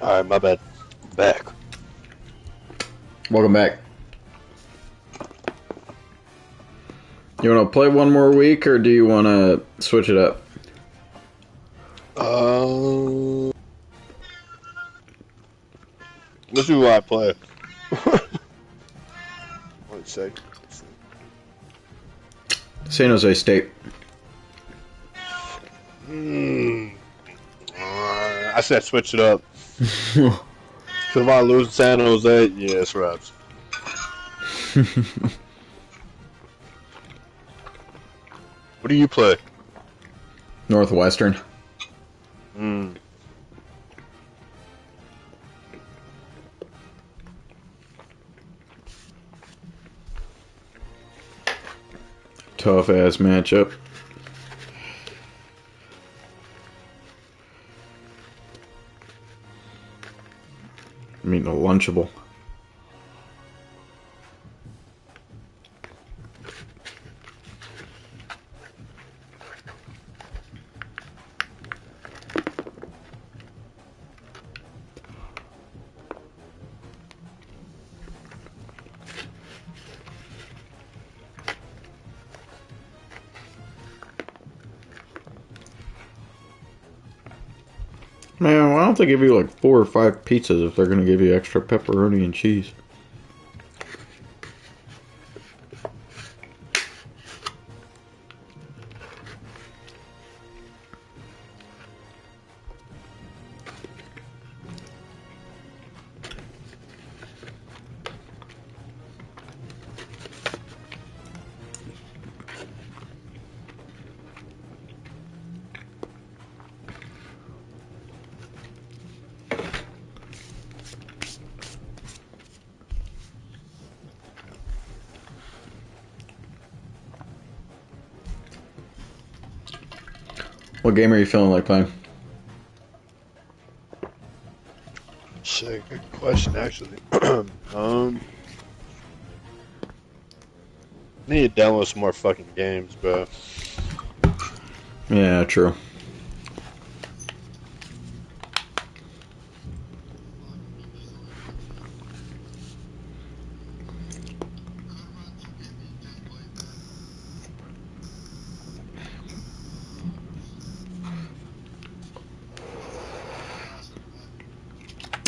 Alright, my bad. Back. Welcome back. You want to play one more week, or do you want to switch it up? Let's see what I play. 1 sec. San Jose State. I said switch it up. Because if I lose to San Jose, yeah, it's raps. What do you play? Northwestern. Tough ass matchup. I mean, a Lunchable. Man, why don't they give you like 4 or 5 pizzas if they're going to give you extra pepperoni and cheese? What game are you feeling like playing? Shit, good question, actually. Need to download some more fucking games, bro. Yeah, true.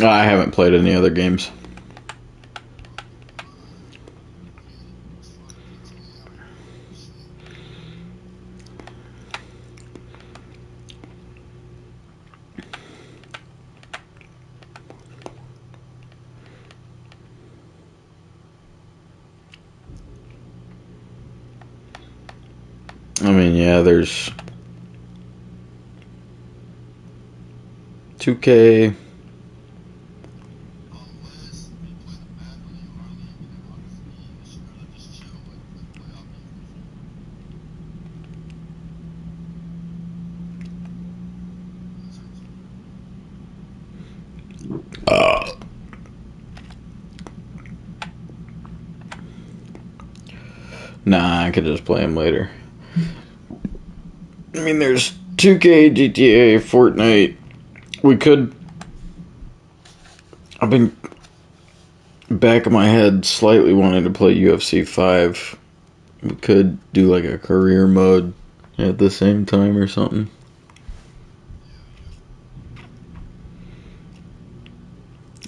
I haven't played any other games. I mean, yeah, there's 2K. Nah, I could just play them later. I mean, there's 2K, GTA, Fortnite. We could... I've been back of my head slightly wanting to play UFC 5. We could do like a career mode at the same time or something.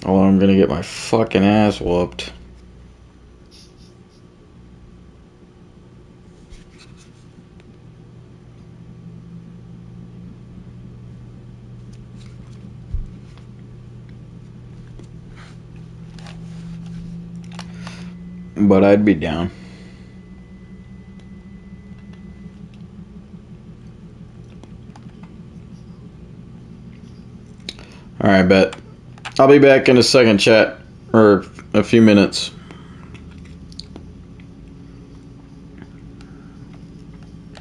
Oh, I'm gonna get my fucking ass whooped. But I'd be down. Alright, bet. I'll be back in a second, chat. Or a few minutes.